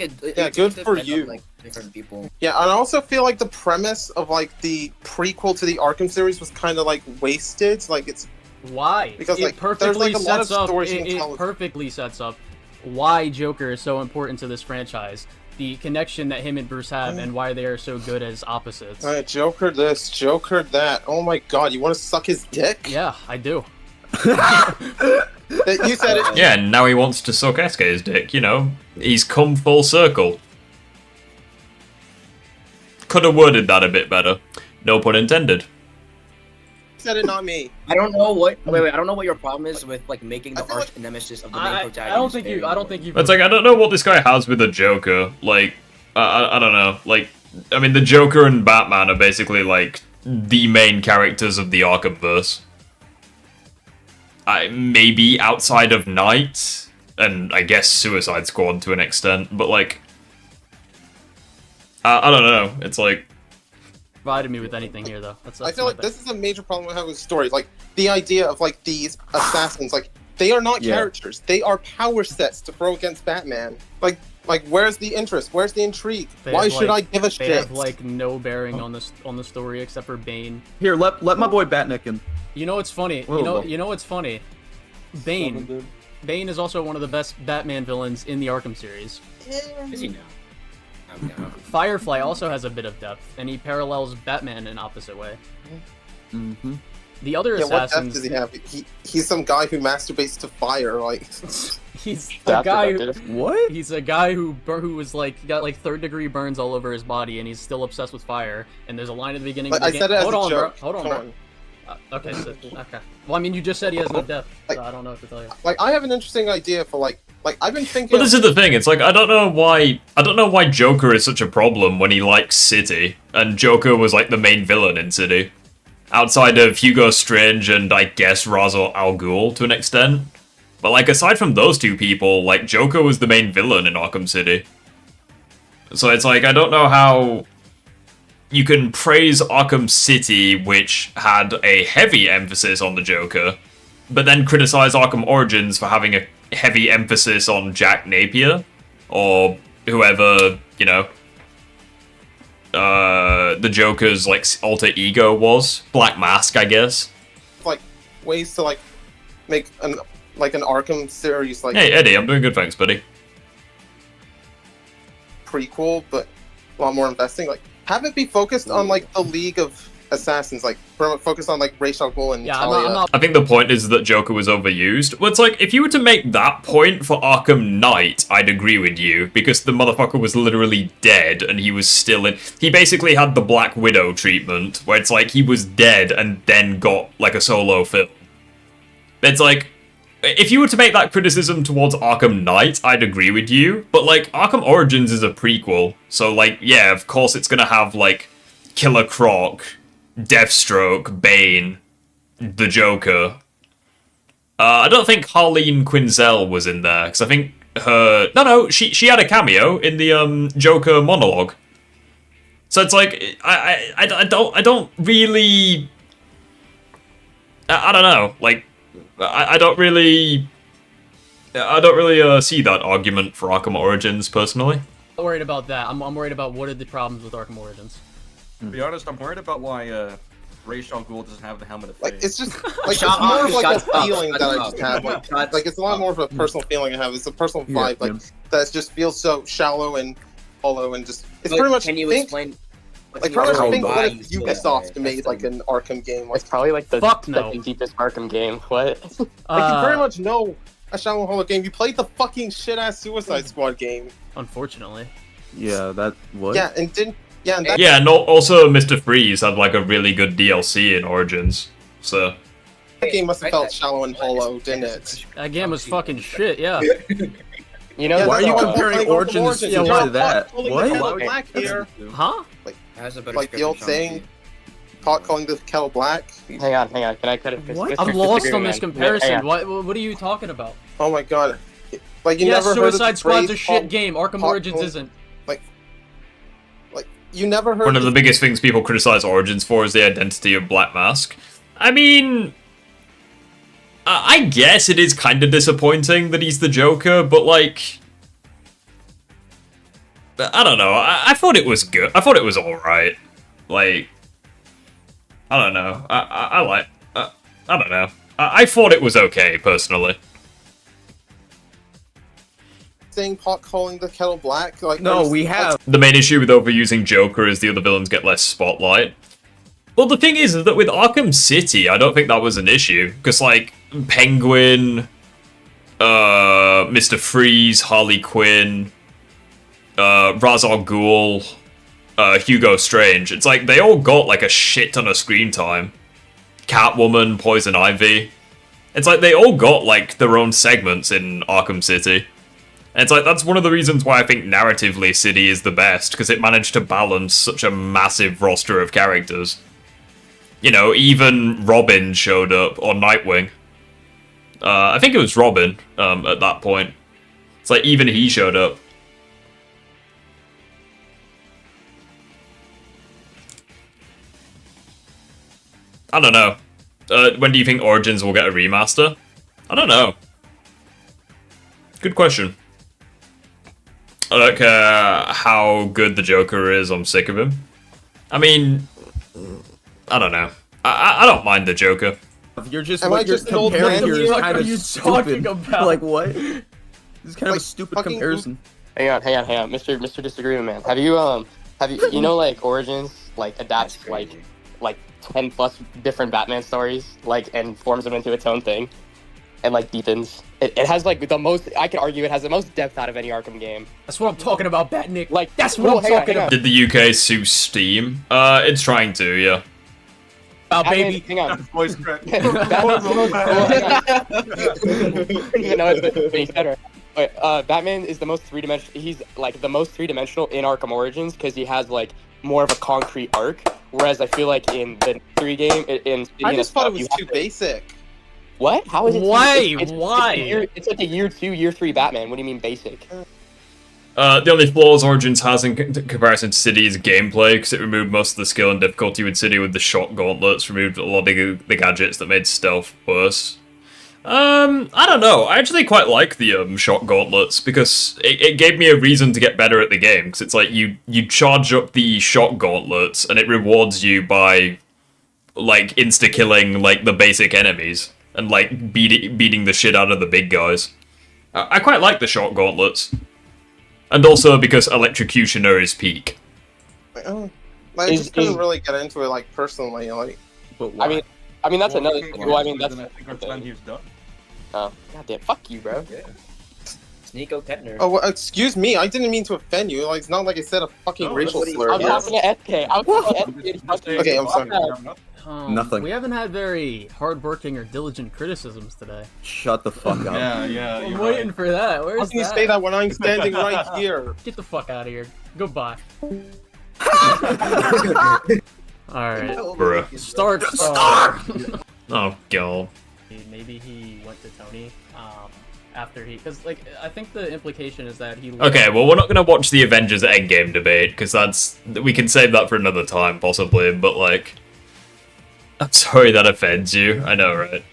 good for you. different people. Yeah, and I also feel like the premise of like the prequel to the Arkham series was kind of like wasted. Like it's why? Because it like perfectly there's like a lot of sets up. stories It, you can it tell. perfectly sets up why Joker is so important to this franchise. The connection that him and Bruce have, and why they are so good as opposites. Joker this, Joker that. Oh my god, you want to suck his dick? Yeah, I do. You said it. Yeah, and now he wants to suck SK's dick, you know. He's come full circle. Could have worded that a bit better. No pun intended. Said it, not me. I don't know what. Wait. I don't know what your problem is with like making the arch nemesis of the main protagonist. I don't think you. It's like, I don't know what this guy has with the Joker. Like, I don't know. Like, I mean, the Joker and Batman are basically like the main characters of the Arkhamverse. Maybe outside of Knight, and I guess Suicide Squad to an extent, but like, I don't know. It's like, provided me with anything here though. I feel like this is a major problem I have with the story. Like the idea of like these assassins, like they are not characters; they are power sets to throw against Batman. Like where's the interest? Where's the intrigue? Why should I give a shit? They have like no bearing on the story except for Bane. Here, let my boy Batnick in. You know what's funny? You know what's funny? Bane is also one of the best Batman villains in the Arkham series. Is he now? Firefly also has a bit of depth, and he parallels Batman in opposite way. Mm-hmm. The other What depth assassins. does he have? He's some guy who masturbates to fire. Like he's a guy who was like got like 3rd-degree burns all over his body, and he's still obsessed with fire. And there's a line at the beginning. But I said it as a joke. Hold on, bro. Okay. Well, I mean, you just said he has no depth, so I don't know what to tell you. Like I have an interesting idea for like I've been thinking. but this is the thing. It's like, I don't know why Joker is such a problem when he likes City, and Joker was like the main villain in City, outside of Hugo Strange and I guess Ra's al Ghul to an extent. But like, aside from those two people, like Joker was the main villain in Arkham City. So it's like, I don't know how you can praise Arkham City, which had a heavy emphasis on the Joker, but then criticize Arkham Origins for having a heavy emphasis on Jack Napier, or whoever, you know, the Joker's like alter ego was. Black Mask, I guess. Like ways to like make an Arkham series like. Hey Eddie, I'm doing good, thanks, buddy. Prequel, but a lot more investing. Like have it be focused on like the League of Assassins, like focused on like Ra's al Ghul and Talia. I think the point is that Joker was overused. Well, it's like, if you were to make that point for Arkham Knight, I'd agree with you, because the motherfucker was literally dead, and he was still in... He basically had the Black Widow treatment, where it's like, he was dead and then got, like, a solo film. It's like, if you were to make that criticism towards Arkham Knight, I'd agree with you, but, like, Arkham Origins is a prequel, so, like, yeah, of course it's gonna have, like, Killer Croc, Deathstroke, Bane, the Joker. I don't think Harleen Quinzel was in there, because I think her... No, she had a cameo in the Joker monologue. So it's like, I don't really... I don't know, like, I don't really see that argument for Arkham Origins, personally. I'm not worried about that. I'm worried about what are the problems with Arkham Origins. To be honest, I'm worried about why Ra's al Ghul doesn't have the helmet of fate. Like it's just like it's more of like a feeling that I just have. Like it's a lot more of a personal feeling I have. It's a personal vibe, like that just feels so shallow and hollow and just. It's pretty much. Can you explain? Like pretty much think what if Ubisoft made like an Arkham game? Like, It's probably like the Fuck no. second deepest Arkham game. What? like you very much know a shallow and hollow game. You played the fucking shit ass Suicide Squad game. Unfortunately. Yeah, that what? Yeah, and didn't. Yeah, and also Mr. Freeze had like a really good DLC in Origins, so... That game must have felt shallow and hollow, didn't it? That game was fucking shit, yeah. You know, why are you comparing Origins to that? What? Black here. Huh? Like the old saying, pot calling the kettle black. Hang on, can I cut it? What? I'm lost on this comparison. What are you talking about? Oh my god. Like you yes, never heard of Suicide the Squad's phrase a shit game. Arkham Origins isn't. You never heard One of the biggest things people criticize Origins for is the identity of Black Mask. I mean... I guess it is kind of disappointing that he's the Joker, but like... I don't know. I thought it was good. I thought it was alright. Like, I don't know. I don't know. I thought it was okay, personally. Saying pot calling the kettle black? Like, No, we have. The main issue with overusing Joker is the other villains get less spotlight. Well, the thing is that with Arkham City, I don't think that was an issue. Because, like, Penguin, Mr. Freeze, Harley Quinn, Ra's al Ghul, Hugo Strange. It's like, they all got, like, a shit ton of screen time. Catwoman, Poison Ivy. It's like, they all got, like, their own segments in Arkham City. And it's like, that's one of the reasons why I think narratively City is the best, because it managed to balance such a massive roster of characters. You know, even Robin showed up, or Nightwing. I think it was Robin, at that point. It's like, even he showed up. I don't know. When do you think Origins will get a remaster? I don't know. Good question. I don't care how good the Joker is, I'm sick of him. I mean, I don't know. I don't mind the Joker. You're just Am I just an old comparing man? here is What kind are of you stupid. talking about? Like what? This is kind of Like, a stupid fucking- comparison. Hang on, Mr. Disagreement Man. Have you you know like Origins like adapts like 10 plus different Batman stories like and forms them into its own thing, and like deepens. It has like the most. I could argue it has the most depth out of any Arkham game. That's what I'm talking about, Batnick. Like That's what I'm talking about. Did the UK sue Steam? It's trying to, yeah. Oh, baby. Hang on. Voice crack. You know, it's better. Wait, Batman is the most three-dimensional. He's like the most three-dimensional in Arkham Origins because he has like more of a concrete arc. Whereas I feel like in the 3 game, I just thought it was too basic. What? How is it? Why? Why? It's like a year 2, year 3 Batman. What do you mean basic? The only flaws Origins has in comparison to City is gameplay, because it removed most of the skill and difficulty with City with the shot gauntlets, removed a lot of the gadgets that made stealth worse. I don't know. I actually quite like the shot gauntlets, because it gave me a reason to get better at the game, because it's like you charge up the shot gauntlets, and it rewards you by, like, insta-killing, like, the basic enemies, and, like, beating the shit out of the big guys. I quite like the shot gauntlets. And also because Electrocutioner is peak. I just couldn't really get into it, like, personally, like... I mean, that's another thing. Well, I mean, that's... I think our time here's done. Oh, goddamn, fuck you, bro. Sneeko Kettner. Oh, well, excuse me, I didn't mean to offend you. Like, it's not like I said a fucking racial slur. I'm talking to SK. I'm talking to SK. Okay, I'm sorry. Nothing. We haven't had very hardworking or diligent criticisms today. Shut the fuck up. Yeah, I'm you're waiting for that. How Where's can you that? say that when I'm standing right here? Get the fuck out of here. Goodbye. Alright. Bruh. Start. Oh, God. Maybe he went to Tony after he... Because, like, I think the implication is that he... Okay, well, we're not going to watch the Avengers Endgame debate, because that's... We can save that for another time, possibly, but, like... I'm sorry that offends you. I know, right?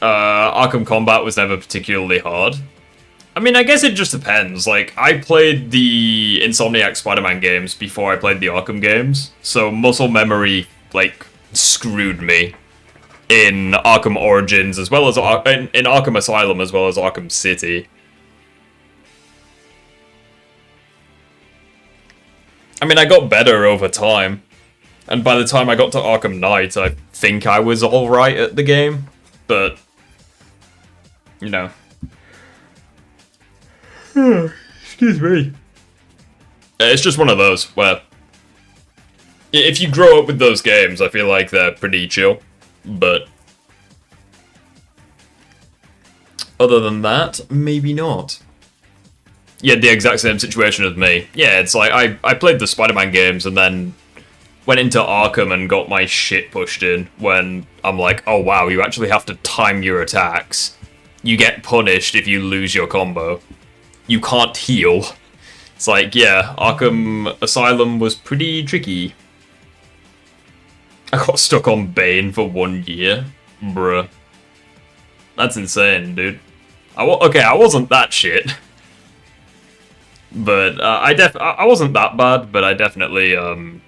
Arkham Combat was never particularly hard. I mean, I guess it just depends. Like, I played the Insomniac Spider-Man games before I played the Arkham games, so muscle memory, like, screwed me in Arkham Origins, as well as in Arkham Asylum, as well as Arkham City. I mean, I got better over time. And by the time I got to Arkham Knight, I think I was alright at the game. But, you know. Excuse me. It's just one of those where... If you grow up with those games, I feel like they're pretty chill. But... other than that, maybe not. You had the exact same situation as me. Yeah, it's like, I played the Spider-Man games and then... went into Arkham and got my shit pushed in when I'm like, oh wow, you actually have to time your attacks. You get punished if you lose your combo. You can't heal. It's like, yeah, Arkham Asylum was pretty tricky. I got stuck on Bane for 1 year. Bruh. That's insane, dude. Okay, I wasn't that shit. But I wasn't that bad, but I definitely I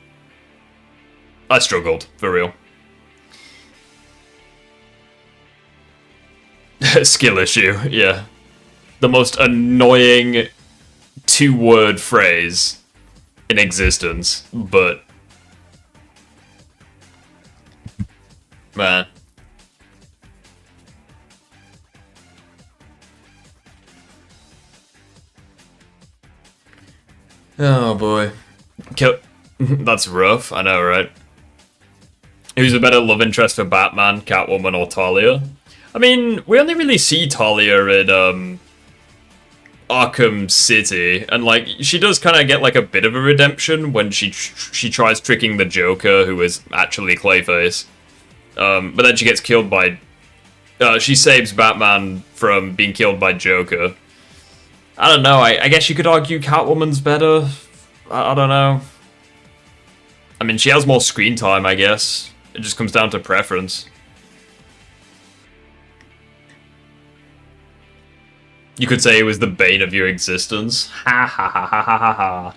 struggled for real. Skill issue, yeah. The most annoying 2-word phrase in existence, but man. Oh boy. That's rough, I know, right? Who's a better love interest for Batman, Catwoman, or Talia? I mean, we only really see Talia in Arkham City, and like she does kind of get like a bit of a redemption when she tries tricking the Joker, who is actually Clayface. But then she gets killed by. She saves Batman from being killed by Joker. I don't know. I guess you could argue Catwoman's better. I don't know. I mean, she has more screen time, I guess. It just comes down to preference. You could say it was the bane of your existence. Ha ha ha ha ha ha ha.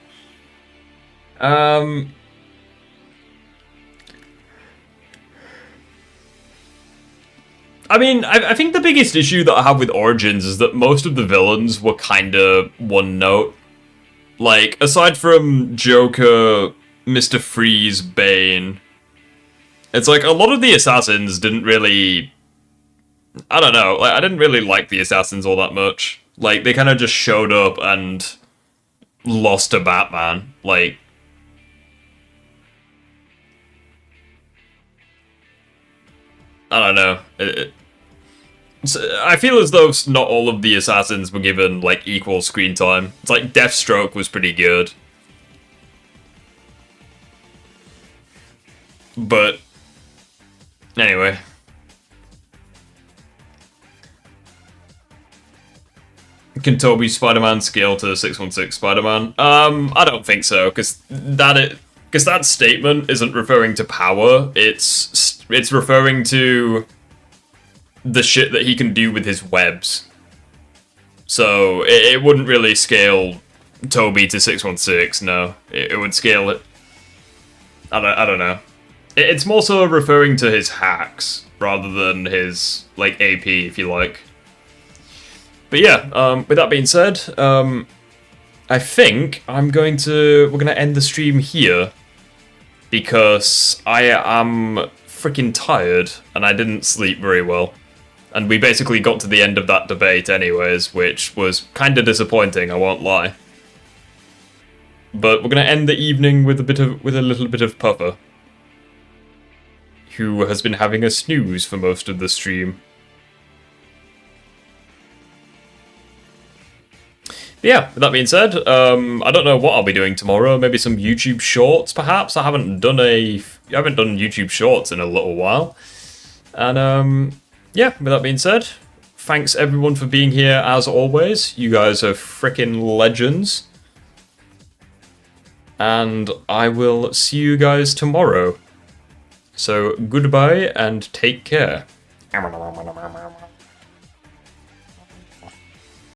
I mean, I think the biggest issue that I have with Origins is that most of the villains were kinda one note. Like, aside from Joker, Mr. Freeze, Bane, it's like a lot of the assassins didn't really... I don't know, like, I didn't really like the assassins all that much. Like, they kind of just showed up and lost to Batman. Like, I don't know. I feel as though not all of the assassins were given, like, equal screen time. It's like Deathstroke was pretty good. But, anyway. Can Toby Spider-Man scale to 616 Spider-Man? I don't think so, because that statement isn't referring to power. It's referring to the shit that he can do with his webs. So it wouldn't really scale Toby to 616. No, it would scale it. I don't know. It's more so referring to his hacks rather than his like AP, if you like. But yeah, with that being said, I think we're gonna end the stream here because I am freaking tired and I didn't sleep very well. And we basically got to the end of that debate anyways, which was kind of disappointing, I won't lie. But we're gonna end the evening with a little bit of Puffer, who has been having a snooze for most of the stream. Yeah, with that being said, I don't know what I'll be doing tomorrow. Maybe some YouTube Shorts, perhaps. I haven't done YouTube Shorts in a little while. And yeah, with that being said, thanks everyone for being here as always. You guys are freaking legends. And I will see you guys tomorrow. So goodbye and take care.